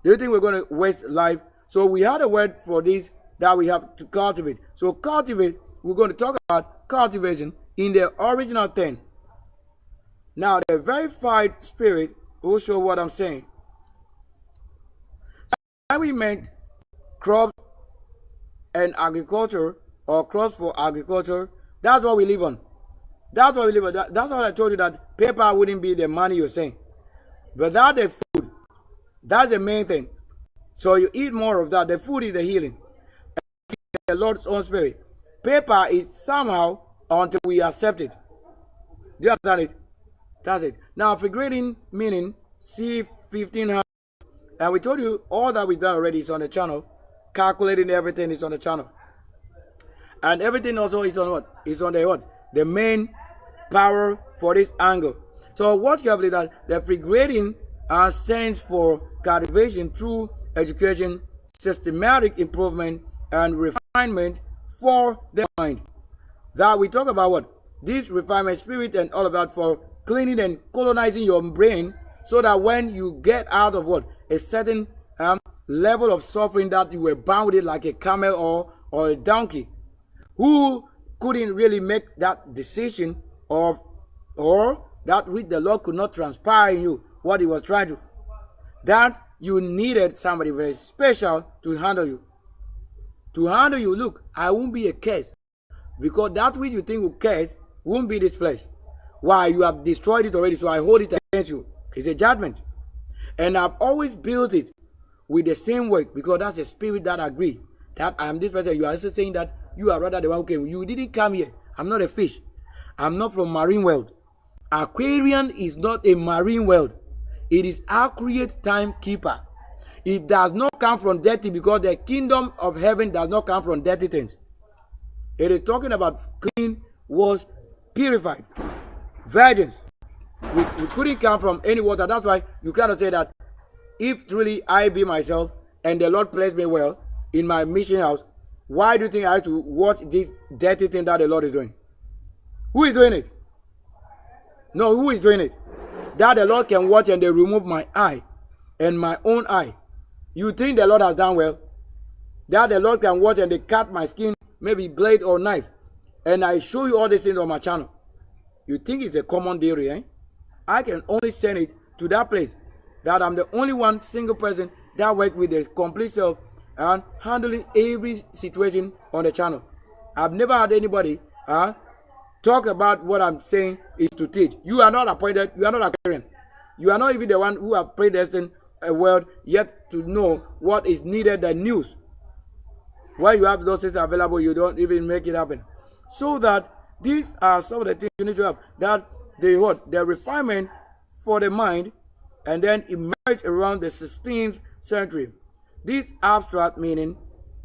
Do you think we're going to waste life? So we had a word for this that we have to cultivate. So cultivate, we're going to talk about cultivation in the original thing. Now the verified spirit will show what I'm saying. So when we meant crops and agriculture, or crops for agriculture, that's what we live on. That's what we live on. That's what I told you, that paper wouldn't be the money you're saying. But that the food, that's the main thing. So you eat more of that. The food is the healing. The Lord's own spirit. Paper is somehow until we accept it. Do you understand it? That's it. Now, figurating meaning C1500. And we told you all that we've done already is on the channel. Calculating everything is on the channel. And everything also is on what? Is on the what? The main power for this angle. So what carefully that the figurating are sent for cultivation through education, systematic improvement, and refinement for the mind. That we talk about what? This refinement spirit and all about for cleaning and colonizing your brain so that when you get out of what? A certain level of suffering that you were bound with it like a camel or a donkey who couldn't really make that decision of or that which the Lord could not transpire in you what he was trying to, that you needed somebody very special to handle you. To handle you, look, I won't be a curse because that which you think will curse won't be this flesh. Why? You have destroyed it already, so I hold it against you. It's a judgment. And I've always built it with the same work because that's a spirit that agree that I am this person. You are also saying that you are rather the one who came. You didn't come here. I'm not a fish. I'm not from marine world. Aquarian is not a marine world. It is accurate timekeeper. It does not come from dirty because the kingdom of heaven does not come from dirty things. It is talking about clean, washed, purified. Virgins. We couldn't come from any water. That's why you cannot say that if truly I be myself and the Lord placed me well in my mission house, why do you think I have to watch this dirty thing that the Lord is doing? Who is doing it? No, who is doing it? That the Lord can watch and they remove my eye and my own eye. You think the Lord has done well? That the Lord can watch and they cut my skin, maybe blade or knife, and I show you all these things on my channel. You think it's a common deal, eh? I can only send it to that place that I'm the only one single person that work with the complete self and handling every situation on the channel. I've never had anybody talk about what I'm saying is to teach. You are not appointed, you are not a parent. You are not even the one who have predestined a world yet to know what is needed, the news. While you have those things available, you don't even make it happen. So that these are some of the things you need to have. That the refinement for the mind and then emerge around the 16th century. This abstract meaning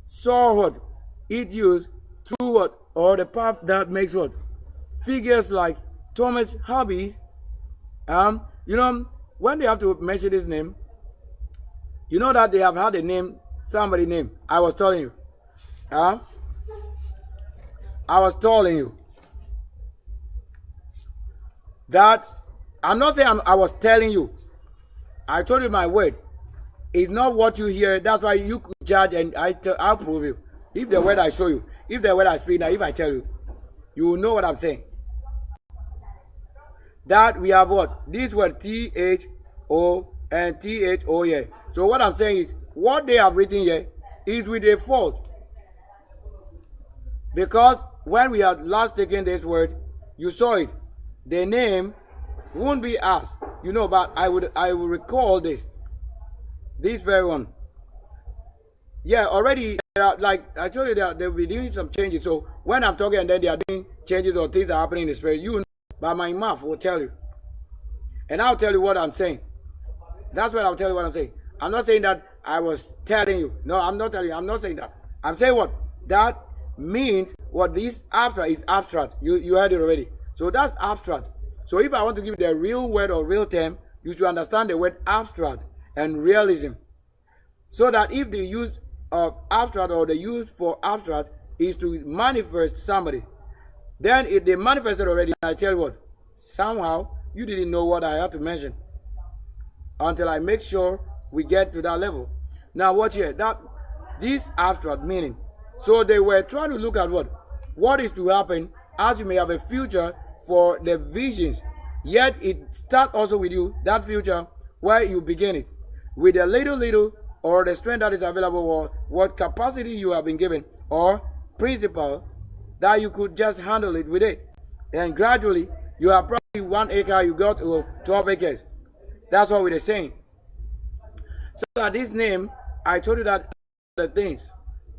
saw what? It used through what? Or the path that makes what? Figures like Thomas Hobbes. When they have to mention his name, you know that they have had a name, somebody name. I was telling you. I was telling you that I'm not saying I was telling you. I told you my word. It's not what you hear. That's why you could judge and I'll prove you. If the word I show you, if the word I speak now, if I tell you, you will know what I'm saying. That we have what? This word T-H-O and T-H-O here. So what I'm saying is, what they have written here is with a fault. Because when we had last taken this word, you saw it. The name won't be us. But I will recall this very one. Yeah, already, like I told you that they'll be doing some changes. So when I'm talking and then they are doing changes or things are happening in the spirit, you know, but my mouth will tell you. And I'll tell you what I'm saying. That's what I'll tell you what I'm saying. I'm not saying that I was telling you. No, I'm not telling you. I'm not saying that. I'm saying what? That means what this abstract is abstract. You heard it already. So that's abstract. So if I want to give you the real word or real term, you should understand the word abstract and realism. So that if the use of abstract or the use for abstract is to manifest somebody, then if they manifested already, I tell you what, somehow you didn't know what I have to mention until I make sure we get to that level. Now watch here, that this abstract meaning. So they were trying to look at what is to happen as you may have a future for the visions. Yet it starts also with you, that future where you begin it. With a little or the strength that is available or what capacity you have been given or principle that you could just handle it with it. And gradually you are probably 1 acre, you got to 12 acres. That's what we're saying. So at this name, I told you that the things,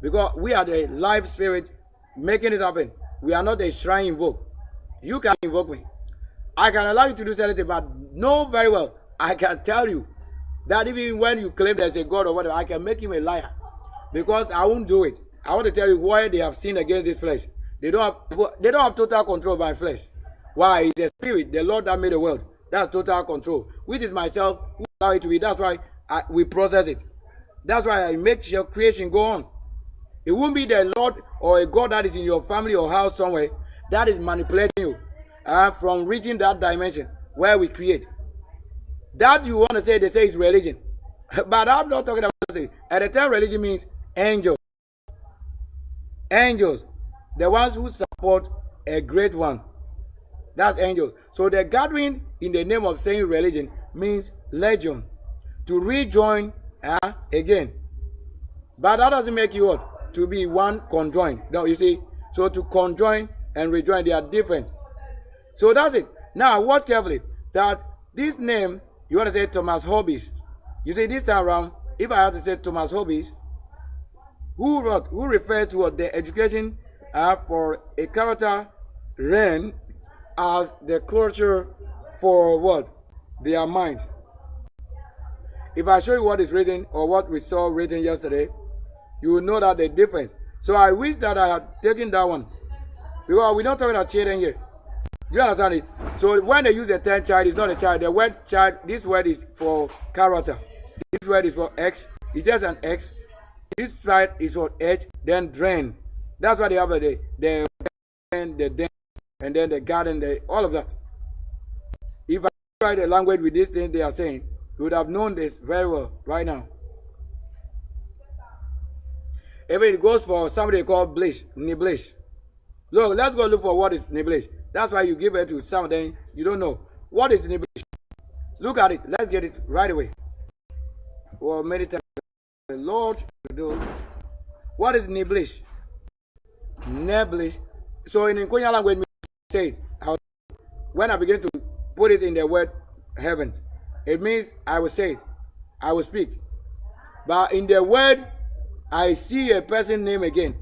because we are the life spirit making it happen. We are not a shrine invoke. You can invoke me. I can allow you to do anything, but know very well, I can tell you that even when you claim there's a God or whatever, I can make him a liar. Because I won't do it. I want to tell you why they have sinned against this flesh. They don't have total control of my flesh. Why? It's the spirit, the Lord that made the world. That's total control. Which is myself, who allow it to be. That's why we process it. That's why I make your creation go on. It won't be the Lord or a God that is in your family or house somewhere that is manipulating you from reaching that dimension where we create. That you want to say, they say is religion. But I'm not talking about it. At the time, religion means angels. Angels. The ones who support a great one. That's angels. So the gathering in the name of saying religion means legion. To rejoin again. But that doesn't make you what? To be one conjoined. No, you see. So to conjoin and rejoin, they are different. So that's it. Now watch carefully. That this name, you want to say Thomas Hobbes. You see, this time around, if I have to say Thomas Hobbes, who refers to the education for a character ran as the culture for what? Their minds. If I show you what is written or what we saw written yesterday, you will know that the difference. So I wish that I had taken that one. Because we're not talking about children here. You understand it? So when they use the term child, it's not a child. The word child, this word is for character. This word is for X. It's just an X. This side is for H, then drain. That's why they have the den, and then the garden, all of that. If I write a language with this thing they are saying, you would have known this very well right now. If it goes for somebody called Blish, Niblish. Look, let's go look for what is Niblish. That's why you give it to somebody you don't know. What is Niblish? Look at it. Let's get it right away. Well, many times the Lord will do. What is Niblish? Neblish. So in Nkonya language, we say it. When I begin to put it in the word heaven, it means I will say it. I will speak. But in the word, I see a person name again.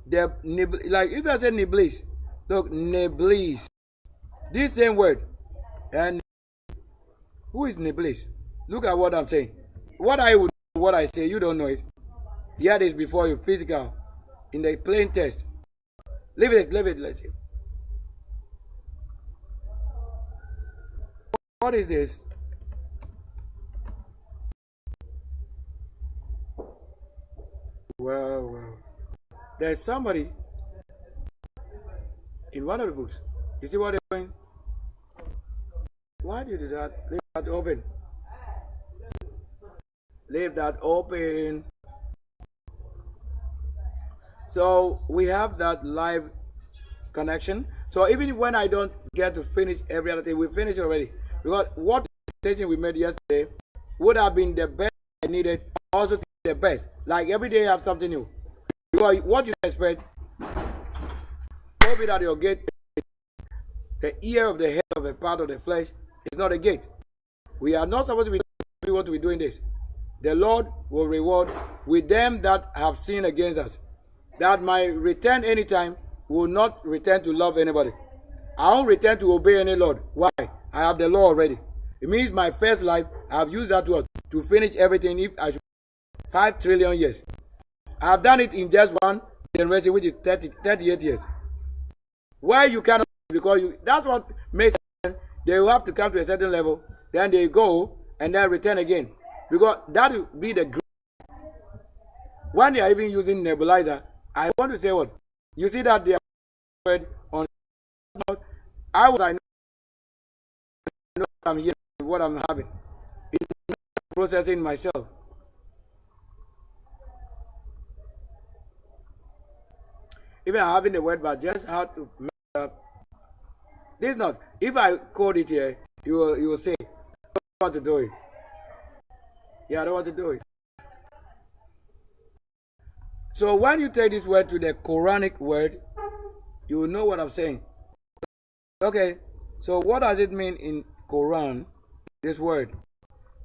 Like if I say Niblish, look, Niblish. This same word. And who is Niblish? Look at what I'm saying. What I would what I say, you don't know it. Here it is before you, physical. In the plain text. Leave it, let's see. What is this? Well. There's somebody in one of the books. You see what they're doing? Why do you do that? Leave that open. Leave that open. So we have that live connection. So even when I don't get to finish every other thing, we finished already. Because what presentation we made yesterday would have been the best I needed, also the best. Like every day I have something new. Because what you expect, maybe that your gate, the ear of the head of a part of the flesh is not a gate. We are not supposed to be doing this. The Lord will reward with them that have sinned against us. That might return anytime will not return to love anybody. I won't return to obey any Lord. Why? I have the law already. It means my first life, I have used that word to finish everything if I should 5 trillion years. I have done it in just one generation, which is 38 years. Why you cannot? Because that's what makes sense. They will have to come to a certain level, then they go and then return again. Because that will be the great. When they are even using nebulizer, I want to say what? You see that they are on. I know what I'm hearing, what I'm having. It's processing myself. Even having the word, but just how to make it up. This is not. If I code it here, you will say, I don't want to do it. Yeah, I don't want to do it. So when you take this word to the Quranic word, you will know what I'm saying. Okay, so what does it mean in Quran, this word?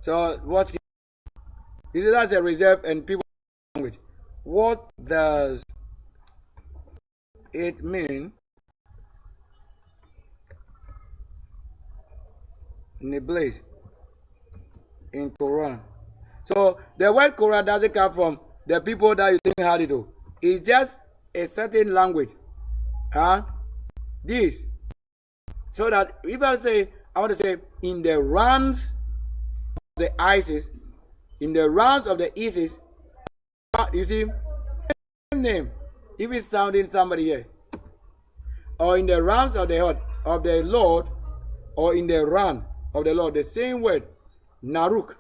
So what you see, that's a reserve and people language. What does it means in a place in Quran. So the word Quran doesn't come from the people that you think had it. It's just a certain language. Huh? This. So that if I want to say in the rounds of the ISIS, in the rounds of the ISIS, you see, same name. If it's sounding somebody here, or in the rounds of the Lord, or in the round of the Lord, the same word, Naruk.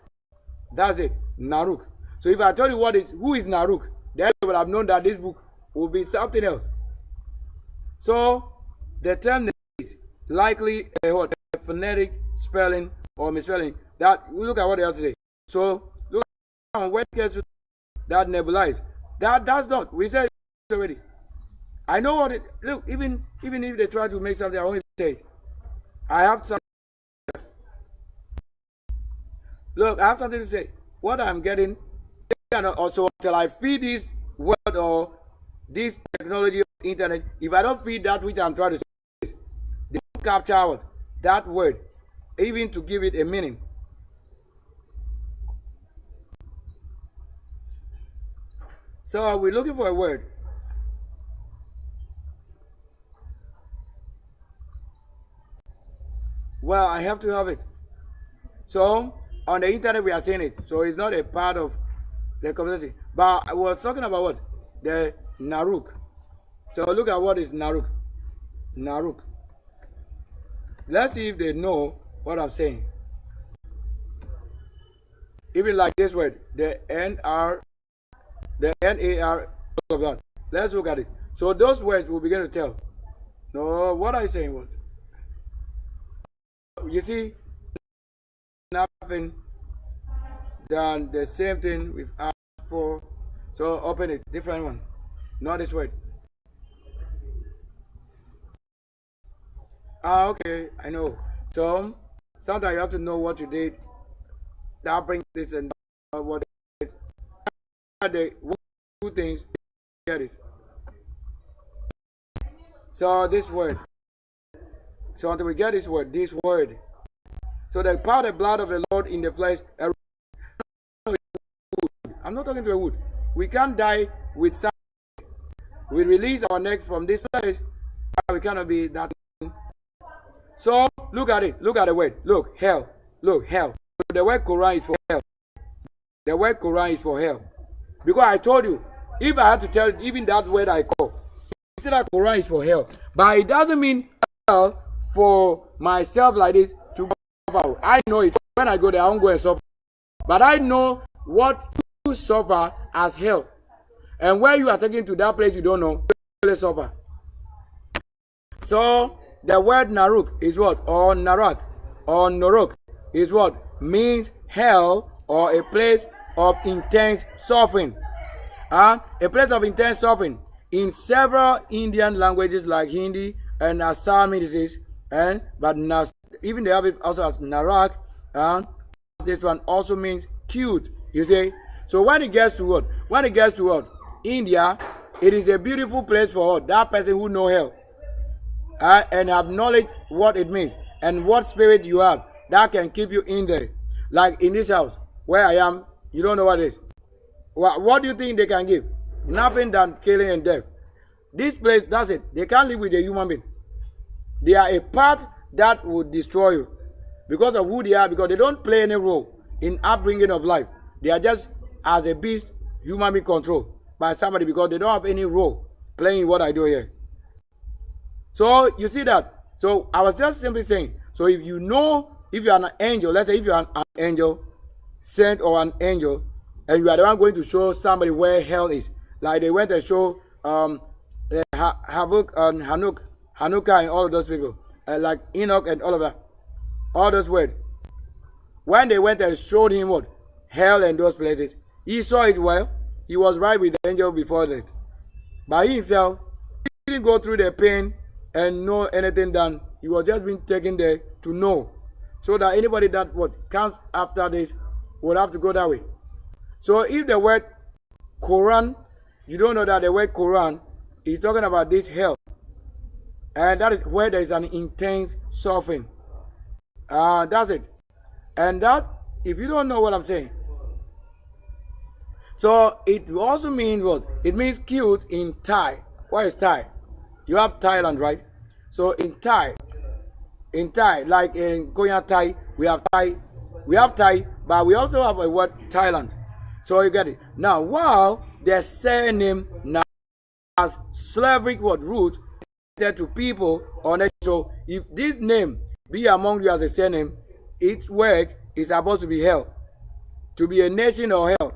That's it, Naruk. So if I tell you who is Naruk, then you would have known that this book will be something else. So the term is likely a phonetic spelling or misspelling. That look at what else say. So look at when it gets to that nebulized. That's not. We said it already. I know what it look, even if they try to make something, I won't even say it. I have something. Look, I have something to say. What I'm getting, also until I feed this word or this technology of the internet, if I don't feed that which I'm trying to say, they don't capture that word, even to give it a meaning. So we're looking for a word. Well, I have to have it. So on the internet we are seeing it. So it's not a part of the conversation. But we're talking about what? The Naruk. So look at what is Naruk. Naruk. Let's see if they know what I'm saying. Even like this word, the NR, the NAR, all of that. Let's look at it. So those words will begin to tell. No, what are you saying? What? You see, nothing than the same thing we've asked for. So open it, different one. Not this word. Okay, I know. So sometimes you have to know what you did. That brings this and what the two things. Get it. So this word. So until we get this word. So the power of the blood of the Lord in the flesh. I'm not talking to a wood. We can't die with something. We release our neck from this flesh. We cannot be that. So look at it. Look at the word. Look, hell. Look, hell. The word Quran is for hell. The word Quran is for hell. Because I told you, if I had to tell even that word I call, you see that Quran is for hell. But it doesn't mean hell for myself like this to suffer. I know it. When I go there, I won't go and suffer. But I know what you suffer as hell. And where you are taken to that place you don't know, you will suffer. So the word Naruk is what? Or Narak or Norok is what? Means hell or a place of intense suffering. A place of intense suffering. In several Indian languages like Hindi and Assamese, but even they have it also as Narak, and this one also means cute. You see? So when it gets to what? When it gets to what? India, it is a beautiful place for that person who know hell. And have knowledge what it means and what spirit you have that can keep you in there. Like in this house where I am, you don't know what it is. What do you think they can give? Nothing than killing and death. This place, that's it. They can't live with a human being. They are a part that will destroy you because of who they are, because they don't play any role in upbringing of life. They are just as a beast, human being controlled by somebody because they don't have any role playing what I do here. So you see that. So I was just simply saying, so if you know, if you are an angel, let's say if you are an angel, saint or an angel, and you are the one going to show somebody where hell is, like they went and show Havuk and Hanukkah and all of those people, like Enoch and all of that, all those words. When they went and showed him what? Hell and those places, he saw it well. He was right with the angel before that. By himself, he didn't go through the pain and know anything done. He was just being taken there to know. So that anybody that what comes after this would have to go that way. So if the word Quran, you don't know that the word Quran is talking about this hell. And that is where there is an intense suffering. That's it. And that, if you don't know what I'm saying, so it also means what? It means killed in Thai. What is Thai? You have Thailand, right? So in Thai, like in Korean Thai, we have Thai, but we also have a word Thailand. So you get it. Now, while their surname now has Slavic word root to people or nation. So if this name be among you as a surname, its work is supposed to be hell, to be a nation or hell.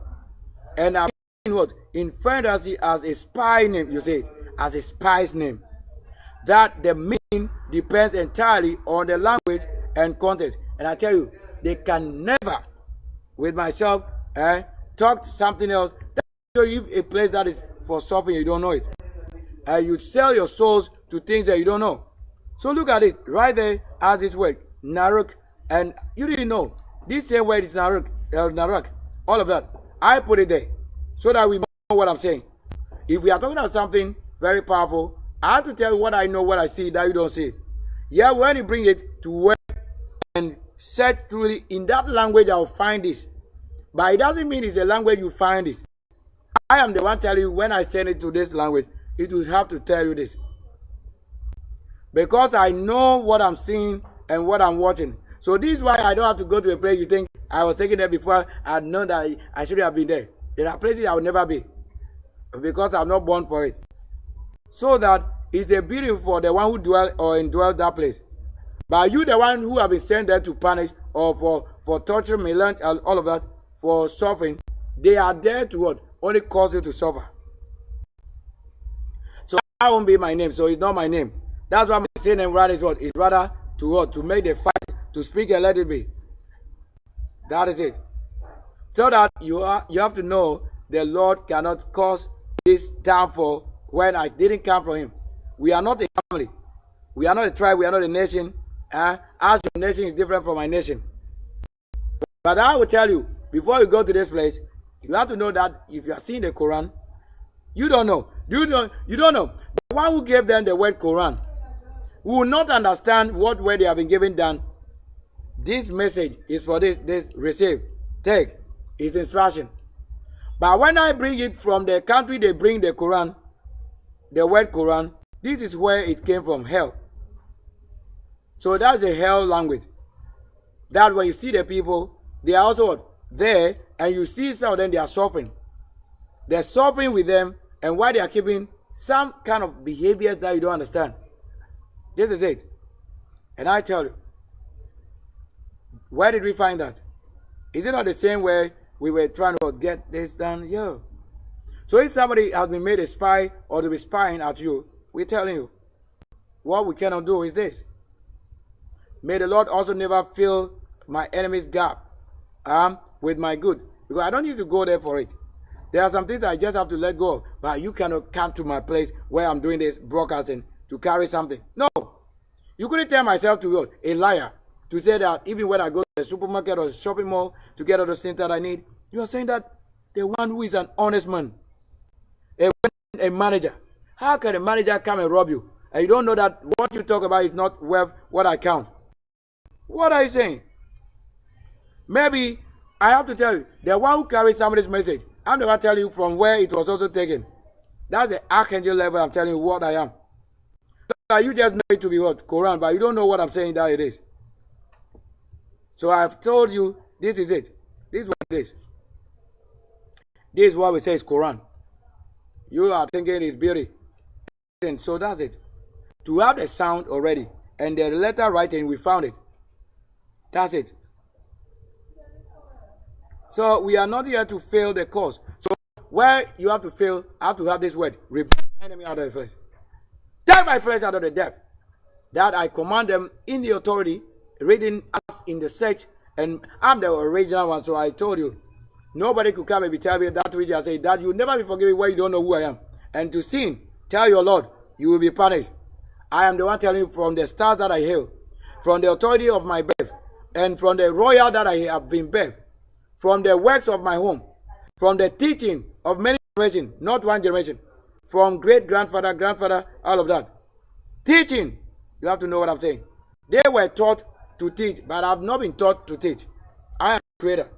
And I'm in what? In fantasy as a spy name, you say it, as a spy's name. That the meaning depends entirely on the language and context. And I tell you, they can never, with myself, talk something else. That's a place that is for suffering, you don't know it. You sell your souls to things that you don't know. So look at it, right there as this word, Naruk, and you didn't know. This same word is Naruk, Narak, all of that. I put it there so that we know what I'm saying. If we are talking about something very powerful, I have to tell you what I know, what I see, that you don't see it. Yeah, when you bring it to work and search truly in that language, I'll find this. But it doesn't mean it's a language you find this. I am the one telling you when I send it to this language, it will have to tell you this. Because I know what I'm seeing and what I'm watching. So this is why I don't have to go to a place you think I was taken there before. I know that I should have been there. There are places I will never be. Because I'm not born for it. So that it's a beauty for the one who dwell or indwells that place. But you, the one who have been sent there to punish or for torture, melange, and all of that, for suffering, they are there to what? Only cause you to suffer. So that won't be my name. So it's not my name. That's why my saying name rather is what? It's rather to what? To make the fight, to speak and let it be. That is it. So that you have to know the Lord cannot cause this downfall when I didn't come from him. We are not a family. We are not a tribe. We are not a nation. As your nation is different from my nation. But I will tell you, before you go to this place, you have to know that if you are seeing the Quran, you don't know. You don't know. The one who gave them the word Quran will not understand what word they have been given down. This message is for this receive, take, is instruction. But when I bring it from the country they bring the Quran, the word Quran, this is where it came from, hell. So that's a hell language. That when you see the people, they are also there, and you see some of them, they are suffering. They're suffering with them, and why they are keeping some kind of behaviors that you don't understand. This is it. And I tell you, where did we find that? Is it not the same way we were trying to get this done? Yeah. So if somebody has been made a spy or to be spying at you, we're telling you, what we cannot do is this. May the Lord also never fill my enemy's gap with my good. Because I don't need to go there for it. There are some things I just have to let go of. But you cannot come to my place where I'm doing this broadcasting to carry something. No. You couldn't tell myself to be a liar. To say that even when I go to the supermarket or the shopping mall to get all the things that I need, you are saying that the one who is an honest man, a manager. How can a manager come and rob you? And you don't know that what you talk about is not worth what I count. What are you saying? Maybe I have to tell you, the one who carries somebody's message, I'm the one telling you from where it was also taken. That's the archangel level. I'm telling you what I am. You just know it to be what? Quran, but you don't know what I'm saying that it is. So I've told you, this is it. This is what it is. This is what we say is Quran. You are thinking it's beauty. And so that's it. To have the sound already and the letter writing, we found it. That's it. So we are not here to fail the cause. So where you have to fail, I have to have this word. Rebuke my enemy out of the flesh. Take my flesh out of the depth. That I command them in the authority, reading us in the search, and I'm the original one. So I told you, nobody could come and be telling me that which I say, that you will never be forgiven where you don't know who I am. And to sin, tell your Lord, you will be punished. I am the one telling you from the stars that I hail, from the authority of my birth, and from the royal that I have been birthed, from the works of my home, from the teaching of many generations, not one generation, from great grandfather, grandfather, all of that. Teaching. You have to know what I'm saying. They were taught to teach, but I've not been taught to teach. I am a creator.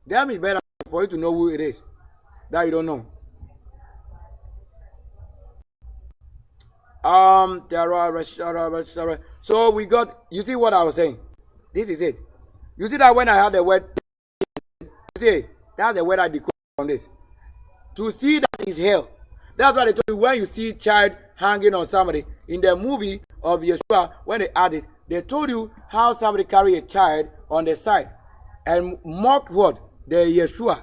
That is better for you to know who it is that you don't know. So we got, you see what I was saying? This is it. You see that when I had the word, you see it? That's the word I decode on this. To see that is hell. That's why they told you when you see child hanging on somebody in the movie of Yeshua, when they added, they told you how somebody carry a child on the side and mock what? The Yeshua.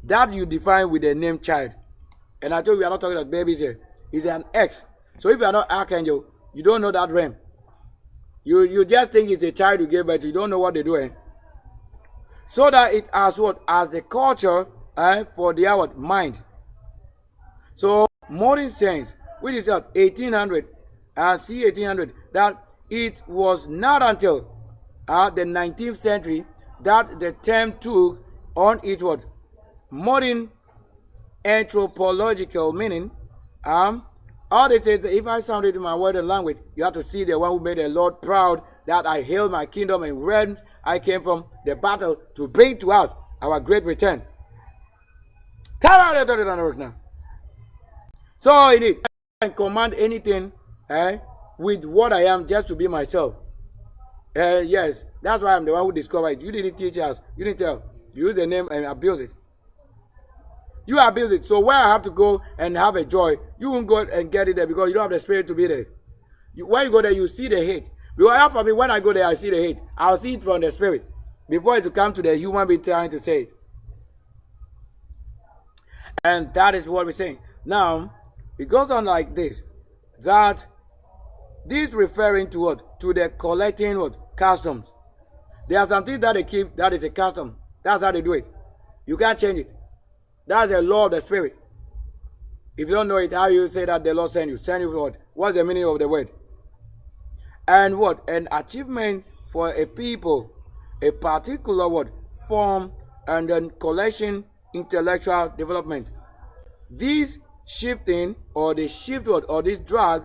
That you define with the name child. And I told you we are not talking about babies here. It's an X. So if you are not archangel, you don't know that realm. You just think it's a child you gave birth to. You don't know what they're doing. So that it as what? As the culture for their what? Mind. So modern science, which is at 1800, c 1800, that it was not until the 19th century that the term took on its what? Modern anthropological meaning. All they say is that if I sound it in my word and language, you have to see the one who made the Lord proud, that I hailed my kingdom and realms I came from the battle to bring to us our great return. Come on, let's turn it on the works now. So in it, I can command anything with what I am just to be myself. Yes, that's why I'm the one who discovered it. You didn't teach us. You didn't tell. You use the name and abuse it. You abuse it. So where I have to go and have a joy, you won't go and get it there because you don't have the spirit to be there. When you go there, you see the hate. Because for me, when I go there, I see the hate. I'll see it from the spirit before it to come to the human being trying to say it. And that is what we're saying. Now, it goes on like this. That this referring to what? To the collecting what? Customs. There are some things that they keep that is a custom. That's how they do it. You can't change it. That's a law of the spirit. If you don't know it, how you say that the Lord send you? Send you for what? What's the meaning of the word? And what? An achievement for a people, a particular word, form, and then collection, intellectual development. This shifting or the shift word or this drag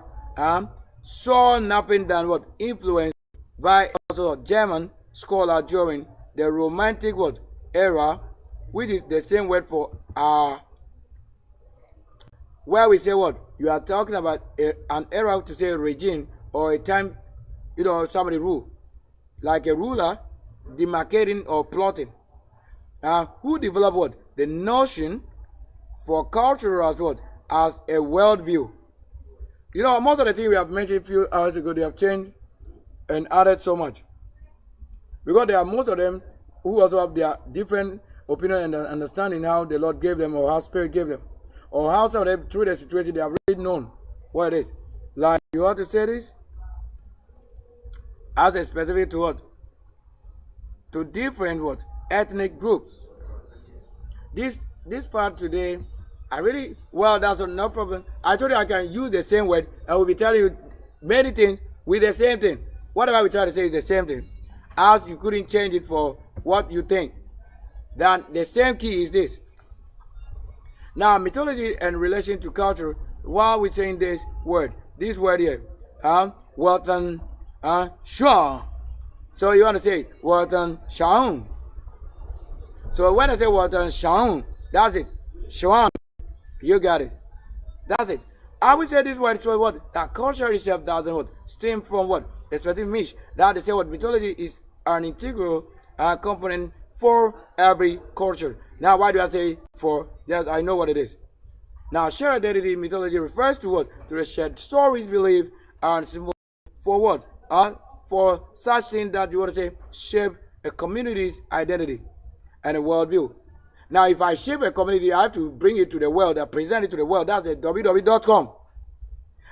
saw nothing than what? Influenced by also a German scholar during the Romantic word era, which is the same word for where we say what? You are talking about an era to say regime or a time, somebody rule. Like a ruler demarcating or plotting. Who developed what? The notion for culture as what? As a worldview. Most of the things we have mentioned a few hours ago, they have changed and added so much. Because there are most of them who also have their different opinion and understanding how the Lord gave them or how Spirit gave them. Or how some of them, through the situation, they have really known what it is. Like, you want to say this? As a specific to what? To different what? Ethnic groups. This part today, that's no problem. I told you I can use the same word. I will be telling you many things with the same thing. Whatever we try to say is the same thing. As you couldn't change it for what you think. Then the same key is this. Now, mythology and relation to culture, while we're saying this word here, Walton Shaw. So you want to say Walton Shaun. So when I say Walton Shaun, that's it. Shaun. You got it. That's it. I would say this word so what? That culture itself doesn't what? Stem from what? The specific niche. That they say what mythology is an integral component for every culture. Now, why do I say for? Yes, I know what it is. Now, shared identity mythology refers to what? To the shared stories, belief, and symbol for what? For such things that you want to say shape a community's identity and a worldview. Now, if I shape a community, I have to bring it to the world, I present it to the world. That's the www.com.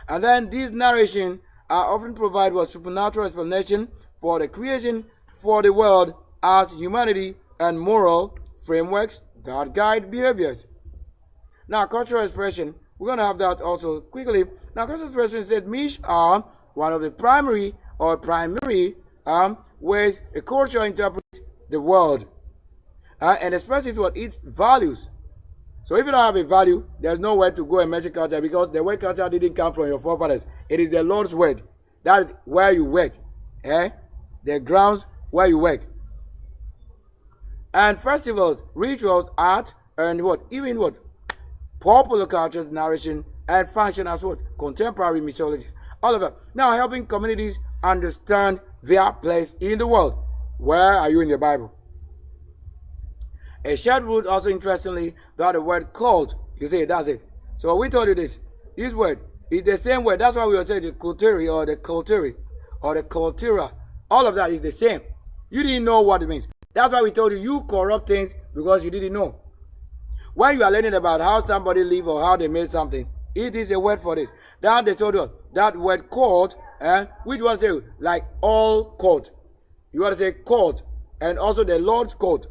And then these narrations often provide what supernatural explanation for the creation for the world as humanity and moral frameworks that guide behaviors. Now, cultural expression, we're going to have that also quickly. Now, cultural expression said Mish are one of the primary ways a culture interprets the world and expresses what its values. So if you don't have a value, there's nowhere to go and mention culture, because the word culture didn't come from your forefathers. It is the Lord's word. That is where you work. The grounds where you work. And festivals, rituals, art, and what? Even what? Popular culture, narration, and function as what? Contemporary mythology. All of that. Now helping communities understand their place in the world. Where are you in the Bible? A shared root also, interestingly, that the word cult. You see, that's it. So we told you this. This word is the same word. That's why we will say the culturi or the culturi or the cultura. All of that is the same. You didn't know what it means. That's why we told you, you corrupt things because you didn't know. When you are learning about how somebody live or how they made something, it is a word for this. That they told you, that word cult, which was say like all cult. You want to say cult, and also the Lord's cult.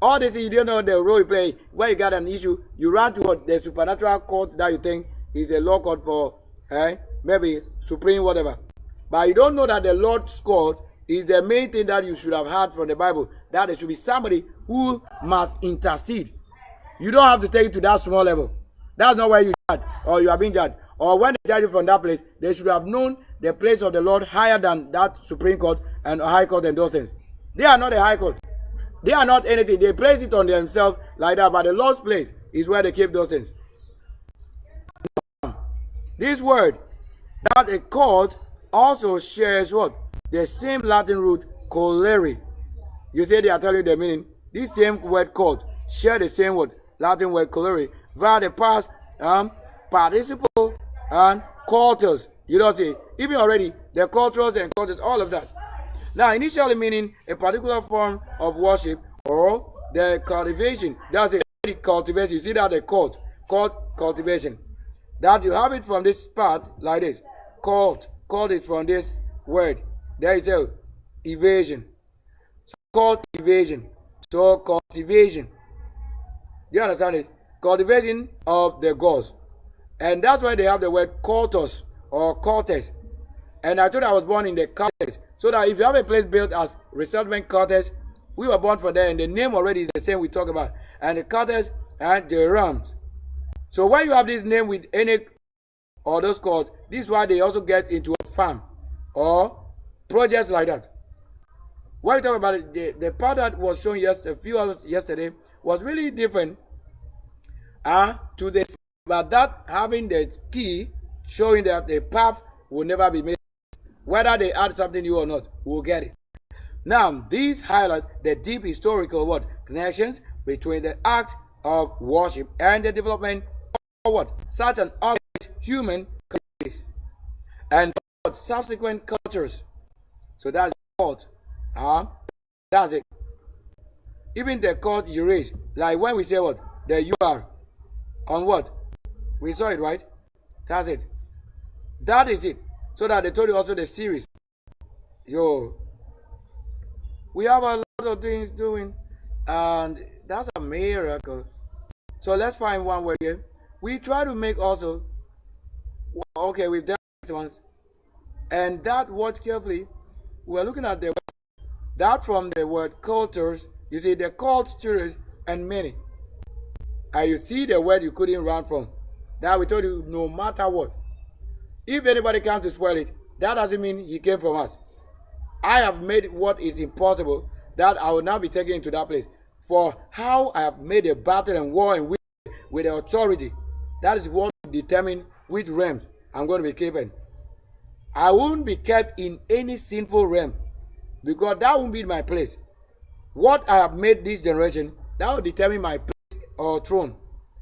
All this, you don't know the role you play. When you got an issue, you run to what, the supernatural court that you think is the law court for maybe supreme whatever. But you don't know that the Lord's court is the main thing that you should have heard from the Bible. That there should be somebody who must intercede. You don't have to take it to that small level. That's not where you judge or you are being judged. Or when they judge you from that place, they should have known the place of the Lord higher than that Supreme Court and High Court and those things. They are not a High Court. They are not anything. They place it on themselves like that. But the Lord's place is where they keep those things. This word, that a court, also shares what? The same Latin root, colere. You say they are telling you the meaning. This same word court share the same word, Latin word colere, via the past participle and cultures. You don't see, even already, the cultures and cultures, all of that. Now, initially meaning a particular form of worship or the cultivation. That's a cultivation. You see that the cult, cultivation. That you have it from this part like this. Cult it from this word. There is a evasion. So called evasion. So cultivation. Do you understand it? Cultivation of the gods. And that's why they have the word cultus or cultus. And I told you I was born in the cultus. So that if you have a place built as resettlement cultus, we were born for there, and the name already is the same we talk about. And the cultus and the realms. So when you have this name with any or those cults, this is why they also get into a farm or projects like that. When we talk about it, the part that was shown a few hours yesterday was really different to the, but that having the key showing that the path will never be made. Whether they add something new or not, we'll get it. Now, these highlight the deep historical connections between the act of worship and the development of such an organized human communities and subsequent cultures. So that's called. That's it. Even the cult you raise, like when we say the you are on what? We saw it, right? That's it. That is it. So that they told you also the series. We have a lot of things doing, and that's a miracle. So let's find one word here. We try to make also, okay, we've done this ones, and that watch carefully. We're looking at the that from the word cultures. You see the cultures and many, and you see the word you couldn't run from. That we told you no matter what. If anybody comes to spoil it, that doesn't mean he came from us. I have made what is impossible, that I will now be taken into that place. For how I have made a battle and war and with the authority, that is what will determine which realms I'm going to be kept in. I won't be kept in any sinful realm, because that won't be my place. What I have made this generation, that will determine my place or throne.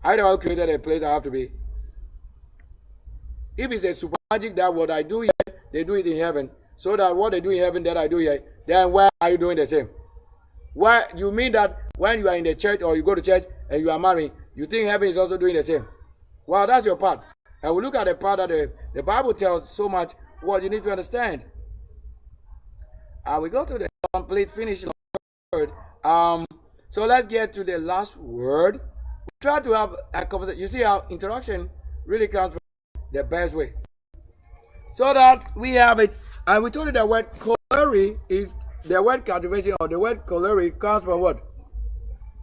I don't created a place I have to be. If it's a super magic that what I do here, they do it in heaven. So that what they do in heaven that I do here, then why are you doing the same? Why you mean that when you are in the church or you go to church and you are married, you think heaven is also doing the same? Well, that's your part. And we look at the part that the Bible tells so much what you need to understand. We go to the complete finish word. So let's get to the last word. We try to have a conversation. You see how interaction really comes from the best way. So that we have it. And we told you the word colere is the word cultivation, or the word colere comes from what?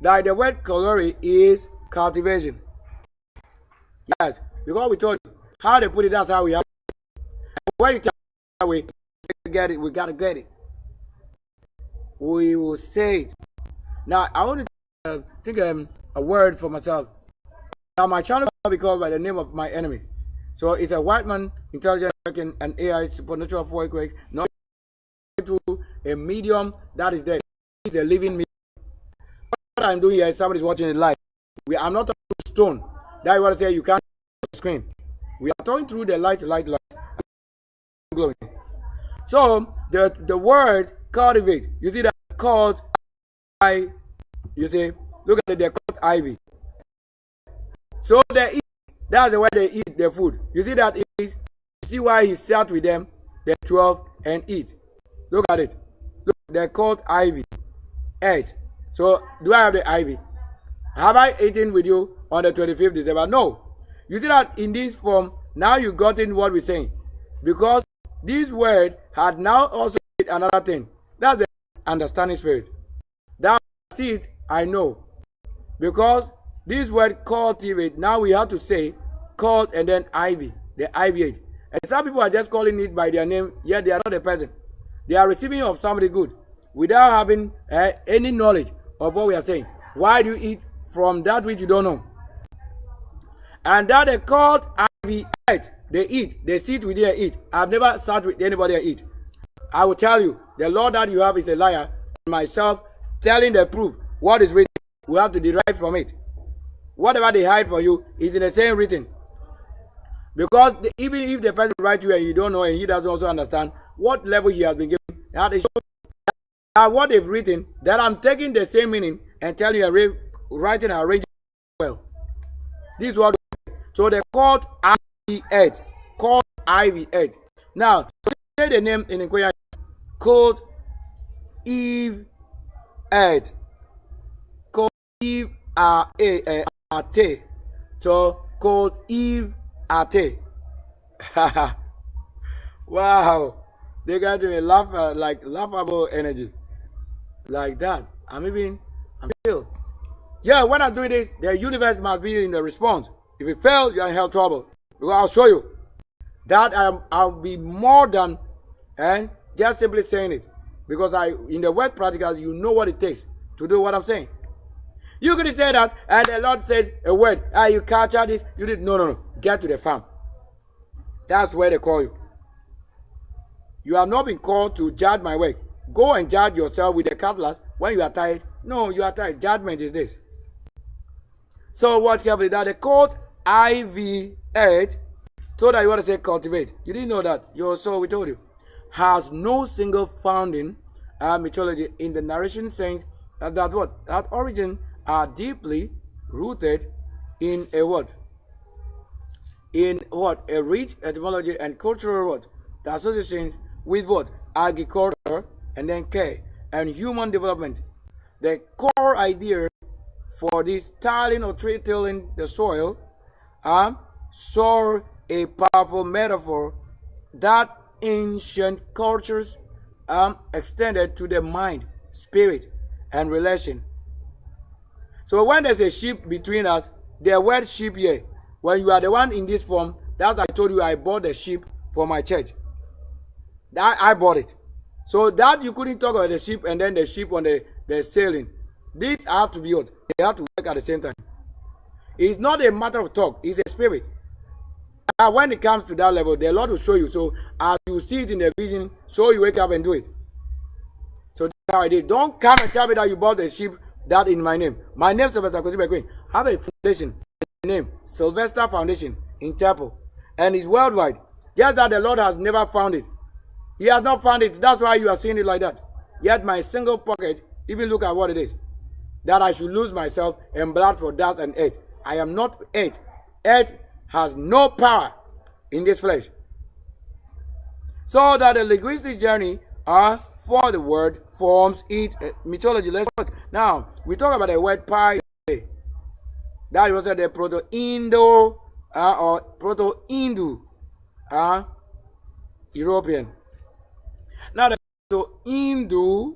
That the word colere is Cultivation. Yes, because we told you how they put it, that's how we have it. When you tell that way, get it, we gotta get it. We will say it. Now I want to think a word for myself. Now my channel will be called by the name of my enemy. So it's a white man, intelligent American, and AI supernatural voice, not through a medium that is dead. It's a living medium. What I'm doing here is somebody's watching it live. I'm not talking through stone. That is what I say. You can't see the screen. We are talking through the light, glowing. So the word cultivate. You see that called I. You see, look at it. They're called ivy. So they eat. That's the way they eat their food. You see that is. You see why he sat with them, the 12, and eat. Look at it. Look, they're called ivy. 8. So do I have the ivy? Have I eaten with you on the 25th December? No. You see that in this form, now you got in what we're saying. Because this word had now also another thing. That's the understanding spirit. That seed I know. Because this word cultivate, now we have to say called and then ivy. The ivy. And some people are just calling it by their name, yet they are not a person. They are receiving of somebody good without having any knowledge of what we are saying. Why do you eat from that which you don't know? And that they called ivy eat. They eat. They sit with their eat. I've never sat with anybody and eat. I will tell you, the Lord that you have is a liar. And myself telling the proof, what is written, we have to derive from it. Whatever they hide for you is in the same written. Because even if the person writes you and you don't know and he doesn't also understand what level he has been given, that is what they've written, that I'm taking the same meaning and telling you writing and arranging well. This is what. So they called Ivy Ed. Called Ivy Ed. Now, so say the name in Inquire. Called Eve Ed. Called Eve Ate. So called Eve Ate. Wow. They got me laugh like laughable energy. Like that. I'm still. Yeah, when I do this, the universe must be in the response. If it fails, you're in hell trouble. Because I'll show you that I'll be more than and just simply saying it. Because in the word practical, you know what it takes to do what I'm saying. You could say that, and the Lord says a word. You capture this. You did no. Get to the farm. That's where they call you. You have not been called to judge my work. Go and judge yourself with the cutlass when you are tired. No, you are tired. Judgment is this. So watch carefully that the called IV8, so that you want to say cultivate. You didn't know that. So we told you. Has no single founding mythology in the narration saying that what? That origin are deeply rooted in a what? In what? A rich etymology and cultural what? The associations with what? Agriculture and then care and human development. The core idea for this tilling or tilling the soil saw a powerful metaphor that ancient cultures extended to the mind, spirit, and relation. So when there's a sheep between us, the word sheep here, when you are the one in this form, that's I told you I bought the sheep for my church. That I bought it. So that you couldn't talk about the sheep and then the sheep on the sailing. These have to be what? They have to work at the same time. It's not a matter of talk, it's a spirit. And when it comes to that level, the Lord will show you. So as you see it in the vision, so you wake up and do it. So that's how I did. Don't come and tell me that you bought the sheep that in my name. My name is Sylvester Queen. I have a foundation. Name Sylvester Foundation in Temple. And it's worldwide. Just that the Lord has never found it. He has not found it. That's why you are seeing it like that. Yet my single pocket, even look at what it is. That I should lose myself and blood for that and earth. I am not earth. Earth has no power in this flesh. So that the linguistic journey for the word forms its mythology. Let's work. Now, we talk about the word pi. That was the Proto-Indo or Proto-Hindu European. Now, the Proto-Hindu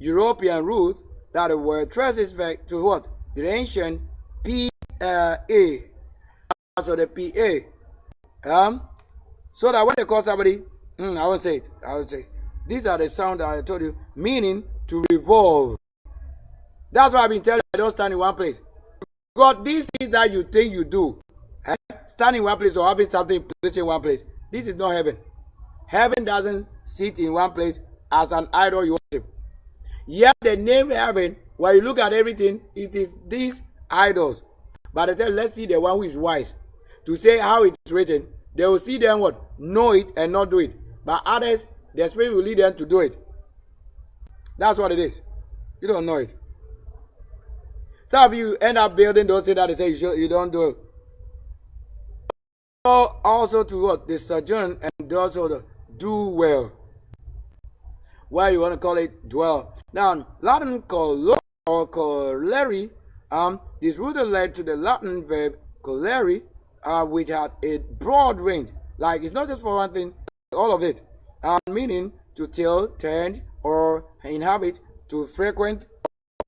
European root, that the word traces back to what? the ancient P-A, also the P-A. So that when they call somebody, I won't say it. I won't say it. These are the sound that I told you, meaning to revolve. That's why I've been telling you, I don't stand in one place. God, these things that you think you do, stand in one place or having something position in one place, this is not heaven. Heaven doesn't sit in one place as an idol you worship. Yet the name heaven, when you look at everything, it is these idols. But they tell, let's see the one who is wise to say how it is written. They will see them what? Know it and not do it. But others, the Spirit will lead them to do it. That's what it is. You don't know it. Some of you end up building those things that they say you don't do it. So also to what? The sojourn and also the do well. Why you want to call it dwell? Now, Latin colere, this root led to the Latin verb colere, which had a broad range. Like it's not just for one thing, all of it. Meaning to till, tend, or inhabit, to frequent,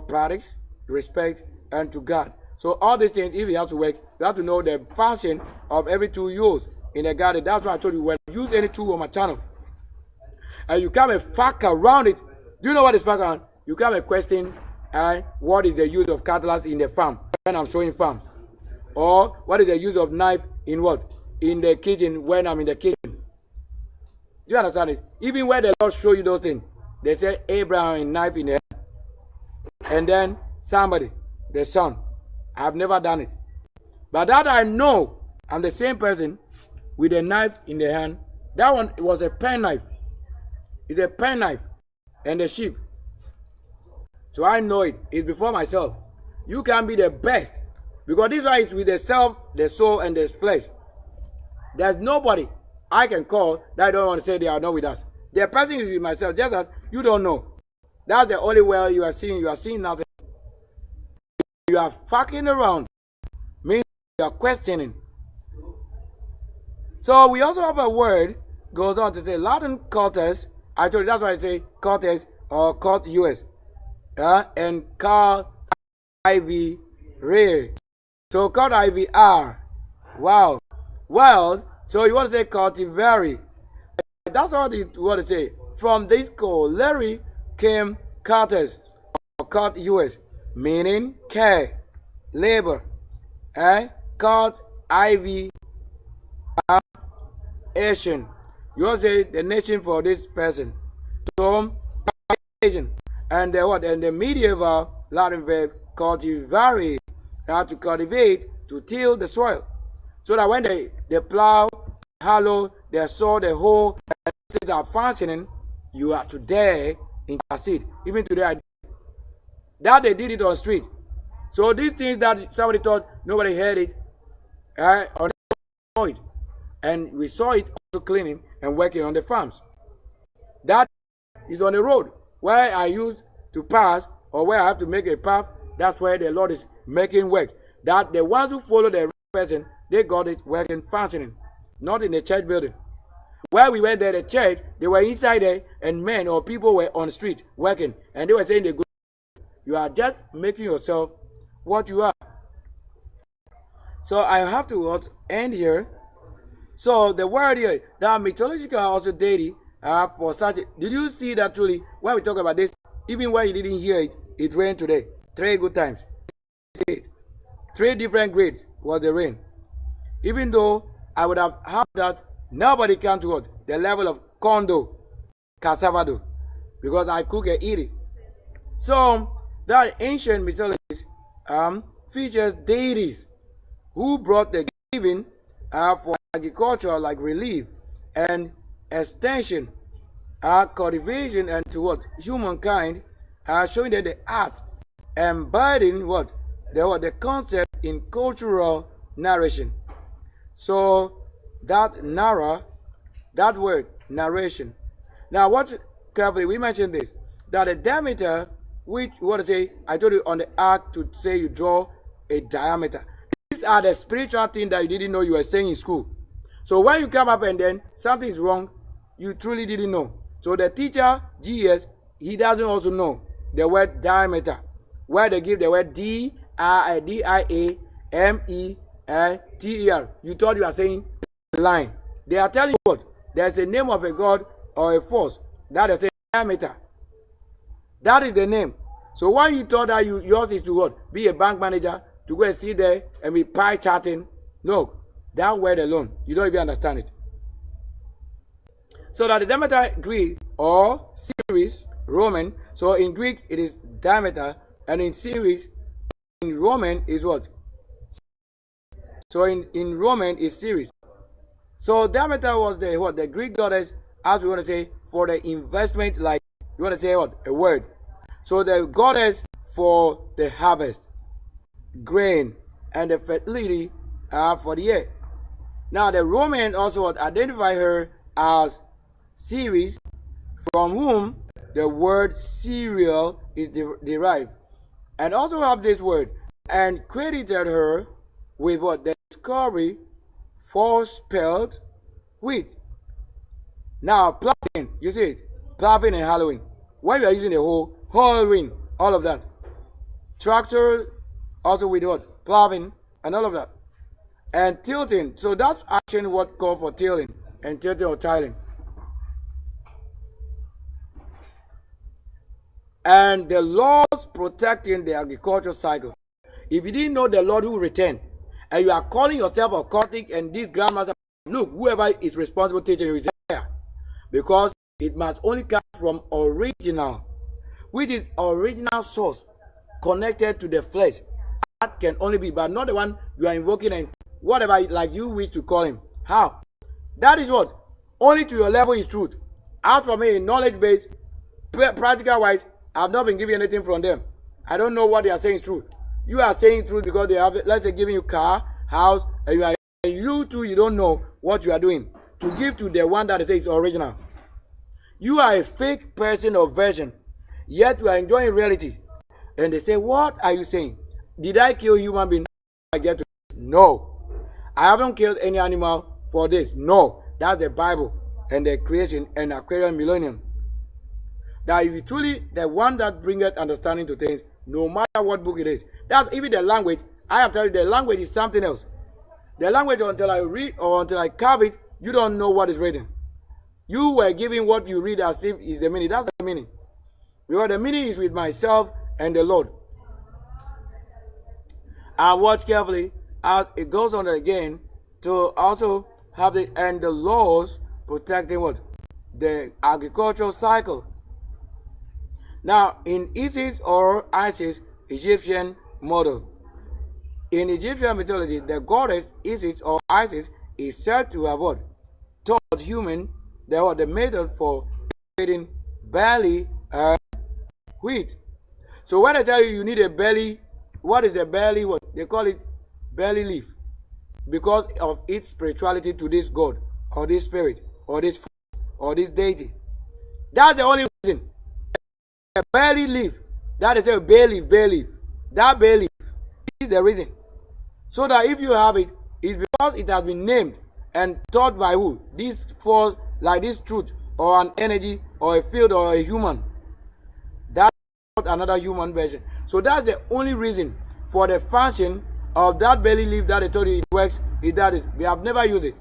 practice, respect, and to guard. So all these things, if you have to work, you have to know the function of every tool used in a garden. That's why I told you when you use any tool on my channel, and you come and fuck around it. Do you know what is fuck around? You come and question what is the use of cutlass in the farm when I'm showing farm, or what is the use of knife in what? In the kitchen when I'm in the kitchen. Do you understand it? Even where the Lord show you those things, they say Abraham and knife in the hand, and then somebody, the son. I've never done it, but that I know, I'm the same person with a knife in the hand. That one was a pen knife. It's a pen knife and a sheep. So I know it. It's before myself. You can be the best because this one is with the self, the soul, and the flesh. There's nobody I can call that I don't want to say they are not with us. The person is with myself, just that you don't know. That's the only way you are seeing. You are seeing nothing. You are fucking around. Means you are questioning. So we also have a word goes on to say Latin cultus. I told you that's why I say cultus or cult US. And call IV rare. So called IVR. Wow. Well, so you want to say cultivate. That's what you want to say. From this call, Larry came cultus or cult US, meaning care, labor. Cult IV Asian. You want to say the nation for this person. So Asian. And the what? And the medieval Latin verb cultivare, to cultivate, to till the soil. So that when they plow, hallow, they sow the hoe, and things are functioning, you are to there intercede. Even today, that they did it on the street. So these things that somebody thought nobody heard it, or saw it, and we saw it also cleaning and working on the farms. That is on the road where I used to pass or where I have to make a path. That's where the Lord is making work. That the ones who follow the person, they got it working, functioning, not in the church building. Where we went there, the church, they were inside there, and men or people were on the street working, and they were saying they go. You are just making yourself what you are. So I have to end here. So the word here, that mythological also deity for such. Did you see that truly? When we talk about this, even when you didn't hear it, it rained today 3 good times. 3 different grades was the rain. Even though I would have had that, nobody came to what? The level of condo, cassavado, because I cook and eat it. So that ancient mythologies features deities who brought the giving for agriculture, like relief and extension, cultivation, and to what? Humankind, showing that the art embodying what? The concept in cultural narration. So that word narration. Now watch carefully. We mentioned this, that the diameter, which what to say, I told you on the arc to say you draw a diameter. These are the spiritual things that you didn't know you were saying in school. So when you come up and then something is wrong, you truly didn't know. So the teacher, GS, he doesn't also know the word diameter, where they give the word DIAMETER. Diameter. You thought you are saying line. They are telling you what? There's a name of a god or a force that is a diameter. That is the name. So why you thought that yours is to what? Be a bank manager, to go and sit there and be pie charting? No, that word alone, you don't even understand it. So that the diameter Greek or series Roman. So in Greek it is diameter, and in series in Roman is what? So in Roman is series. So diameter was the what? The Greek goddess, as we want to say, for the investment, like you want to say what? A word. So the goddess for the harvest, grain, and the fertility for the year. Now the Roman also identify her as Ceres, from whom the word cereal is derived, and also have this word, and credited her with what? The discovery for spelled wheat. Now ploughing, you see it, ploughing and Halloween. When you are using the whole ring, all of that. Tractor also with what? Ploughing and all of that. And tilting. So that's actually what called for tilling and tilting or tiling. And the laws protecting the agricultural cycle. If you didn't know the Lord who returned, and you are calling yourself occultic, and this grandmaster, look, whoever is responsible teaching you is there. Because it must only come from original, which is original source connected to the flesh. That can only be, but not the one you are invoking and whatever like you wish to call him. How? That is what? Only to your level is truth. As for me, knowledge based, practical wise, I have not been given anything from them. I don't know what they are saying is true. You are saying truth because they have, let's say, giving you car, house, and you too, you don't know what you are doing to give to the one that they say is original. You are a fake person or version, yet you are enjoying reality. And they say, what are you saying? Did I kill human being? I get to no. I haven't killed any animal for this. No. That's the Bible and the creation and Aquarian millennium. That if you truly the one that bringeth understanding to things, no matter what book it is. That's even the language. I have told you the language is something else. The language, until I read or until I carve it, you don't know what is written. You were giving what you read as if is the meaning. That's the meaning. Because the meaning is with myself and the Lord. And watch carefully as it goes on again to also have the and the laws protecting what? The agricultural cycle. Now in Isis or Isis Egyptian model. In Egyptian mythology, the goddess Isis or Isis is said to have what? Taught human the method for creating barley and wheat. So when I tell you you need a belly, what is the belly? What they call it, belly leaf, because of its spirituality to this god or this spirit or this or this deity. That's the only reason. A belly leaf, that is a bay leaf. That bay leaf is the reason. So that if you have it, it's because it has been named and taught by who? This for like this truth or an energy or a field or a human. That's not another human version. So that's the only reason for the function of that belly leaf that I told you it works. Is that is we have never used it.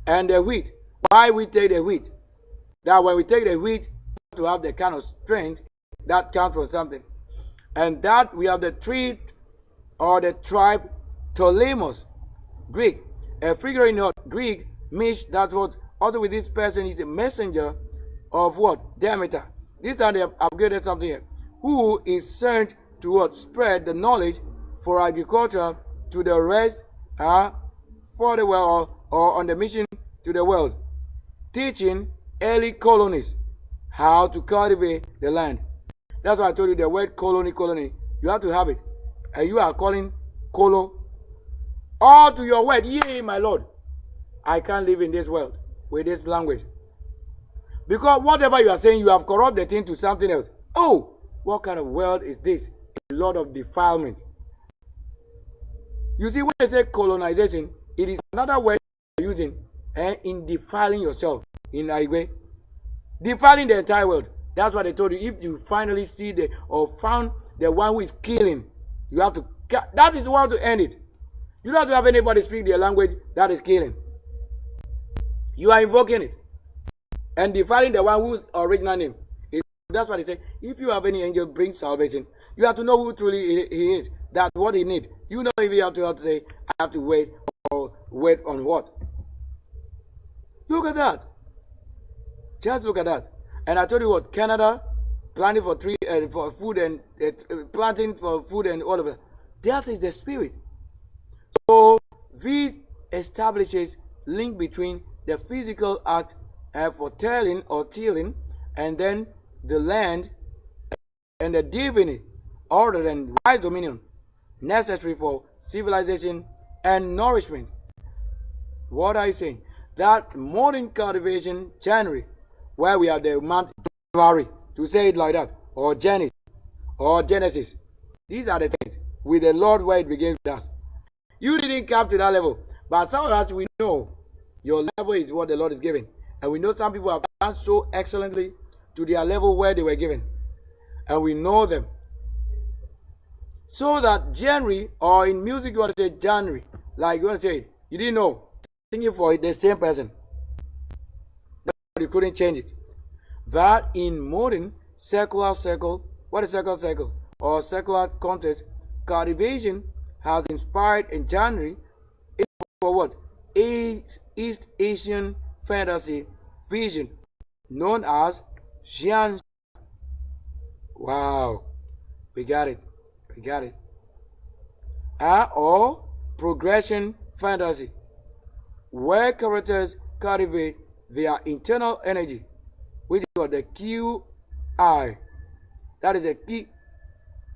And the wheat. Why we take the wheat? That when we take the wheat to have the kind of strength that comes from something. And that we have the tree or the tribe Ptolemus, Greek. A figure in Greek means that what also with this person is a messenger of what? Demeter. This time they have upgraded something here. Who is sent to what? Spread the knowledge for agriculture to the rest for the world or on the mission to the world. Teaching early colonists how to cultivate the land. That's why I told you the word colony, you have to have it. And you are calling colo all to your word. Yea, my Lord. I can't live in this world with this language. Because whatever you are saying, you have corrupted the thing to something else. Oh, what kind of world is this? A lot of defilement. You see, when they say colonization, it is another word you're using in defiling yourself in a way. Defiling the entire world. That's what they told you. If you finally see or found the one who is killing, You have to, that is how to end it. You don't have to have anybody speak their language that is killing. You are invoking it and defiling the one whose original name is. That's what he said. If you have any angel bring salvation, you have to know who truly he is. That's what he needs. You know, if you have to say, I have to wait, or wait on what? Look at that. Just look at that. And I told you what, Canada planting for tree for food and planting for food and all of that. That is the spirit. So this establishes link between the physical act for tilling or tilling, and then the land and the divinity, order and wise dominion necessary for civilization and nourishment. What are you saying? That modern cultivation January, where we have the month January, to say it like that, or Genesis, or Genesis. These are the things with the Lord where it begins with us. You didn't come to that level, but some of us we know your level is what the Lord is giving, and we know some people have done so excellently to their level where they were given, and we know them. So that January, or in music you want to say January, like you want to say it, you didn't know, singing for the same person, you couldn't change it. That in modern secular circle, what is secular circle or secular context, cultivation has inspired in January for what? East Asian fantasy vision known as Xian. Wow, we got it. We got it. Or progression fantasy, where characters cultivate their internal energy, which is called the QI. That is the key.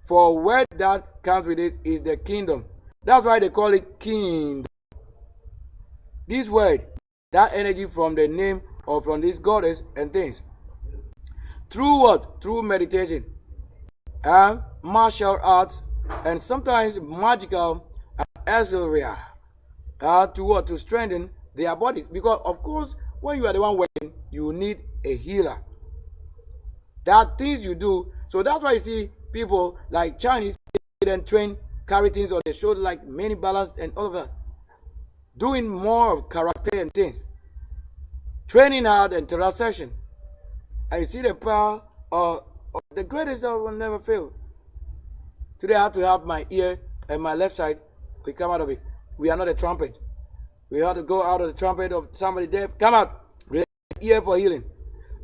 For where that comes with it is the kingdom. That's why they call it kingdom. This word, that energy from the name or from this goddess and things. Through what? Through meditation and martial arts and sometimes magical exoria to what? To strengthen their bodies. Because of course, when you are the one working, you need a healer. That things you do. So that's why you see people like Chinese and train, carry things on their shoulder like many balance and all of that. Doing more of character and things. Training hard and transaction. And you see the power of the greatest that will never fail. Today I have to have my ear and my left side. We come out of it. We are not a trumpet. We have to go out of the trumpet of somebody deaf. Come out. Ear for healing.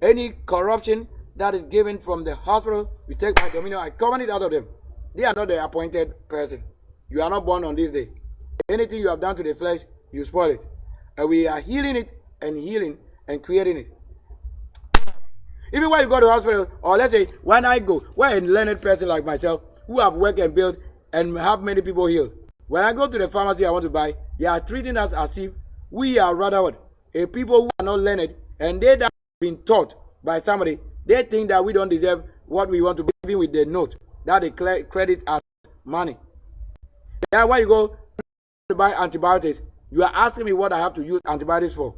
Any corruption that is given from the hospital, we take my dominion. I command it out of them. They are not the appointed person. You are not born on this day. Anything you have done to the flesh, you spoil it. And we are healing it and creating it. Even when you go to the hospital, or let's say when I go, when a learned person like myself, who have worked and built and have many people healed, when I go to the pharmacy I want to buy, they are treating us as if we are rather what? A people who are not learned, and they that have been taught by somebody, they think that we don't deserve what we want to be, even with the note that they credit as money. Then when you go to buy antibiotics, you are asking me what I have to use antibiotics for.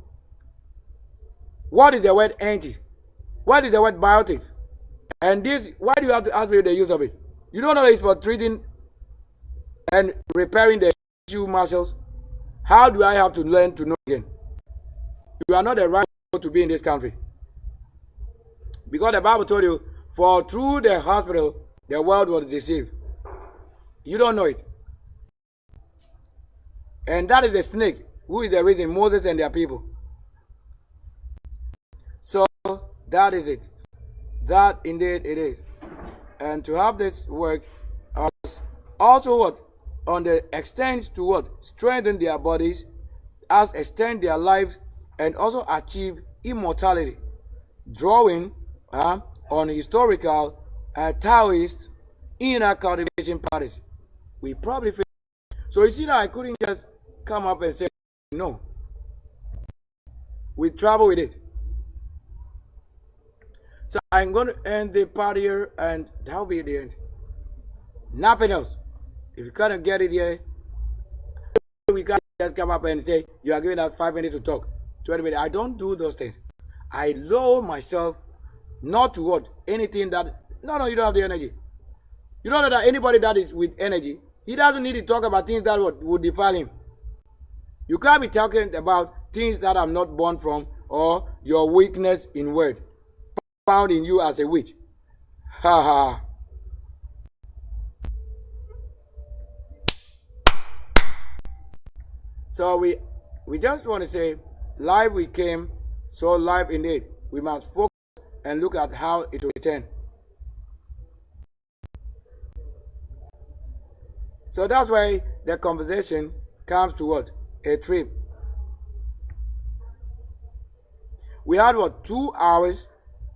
What is the word anti? What is the word biotics? And this, why do you have to ask me the use of it? You don't know it's for treating and repairing the tissue muscles. How do I have to learn to know again? You are not the right people to be in this country. Because the Bible told you, for through the hospital, the world was deceived. You don't know it. And that is the snake, who is the reason Moses and their people. So, that is it. That indeed it is. And to have this work, also what? On the extent to what? Strengthen their bodies, as extend their lives, and also achieve immortality. Drawing on historical Taoist inner cultivation parties. We probably feel. So you see that I couldn't just come up and say no. We travel with it. So I'm going to end the part here, and that'll be the end. Nothing else. If you can't get it here, we can't just come up and say you are giving us 5 minutes to talk. 20 minutes. I don't do those things. I lower myself not to what? Anything that, no, you don't have the energy. You don't know that anybody that is with energy, he doesn't need to talk about things that would defile him. You can't be talking about things that I'm not born from or your weakness in word found in you as a witch. Ha ha. So we just want to say, life we came, so life indeed. We must focus and look at how it will return. So that's why the conversation comes to what? A trip. We had what, 2 hours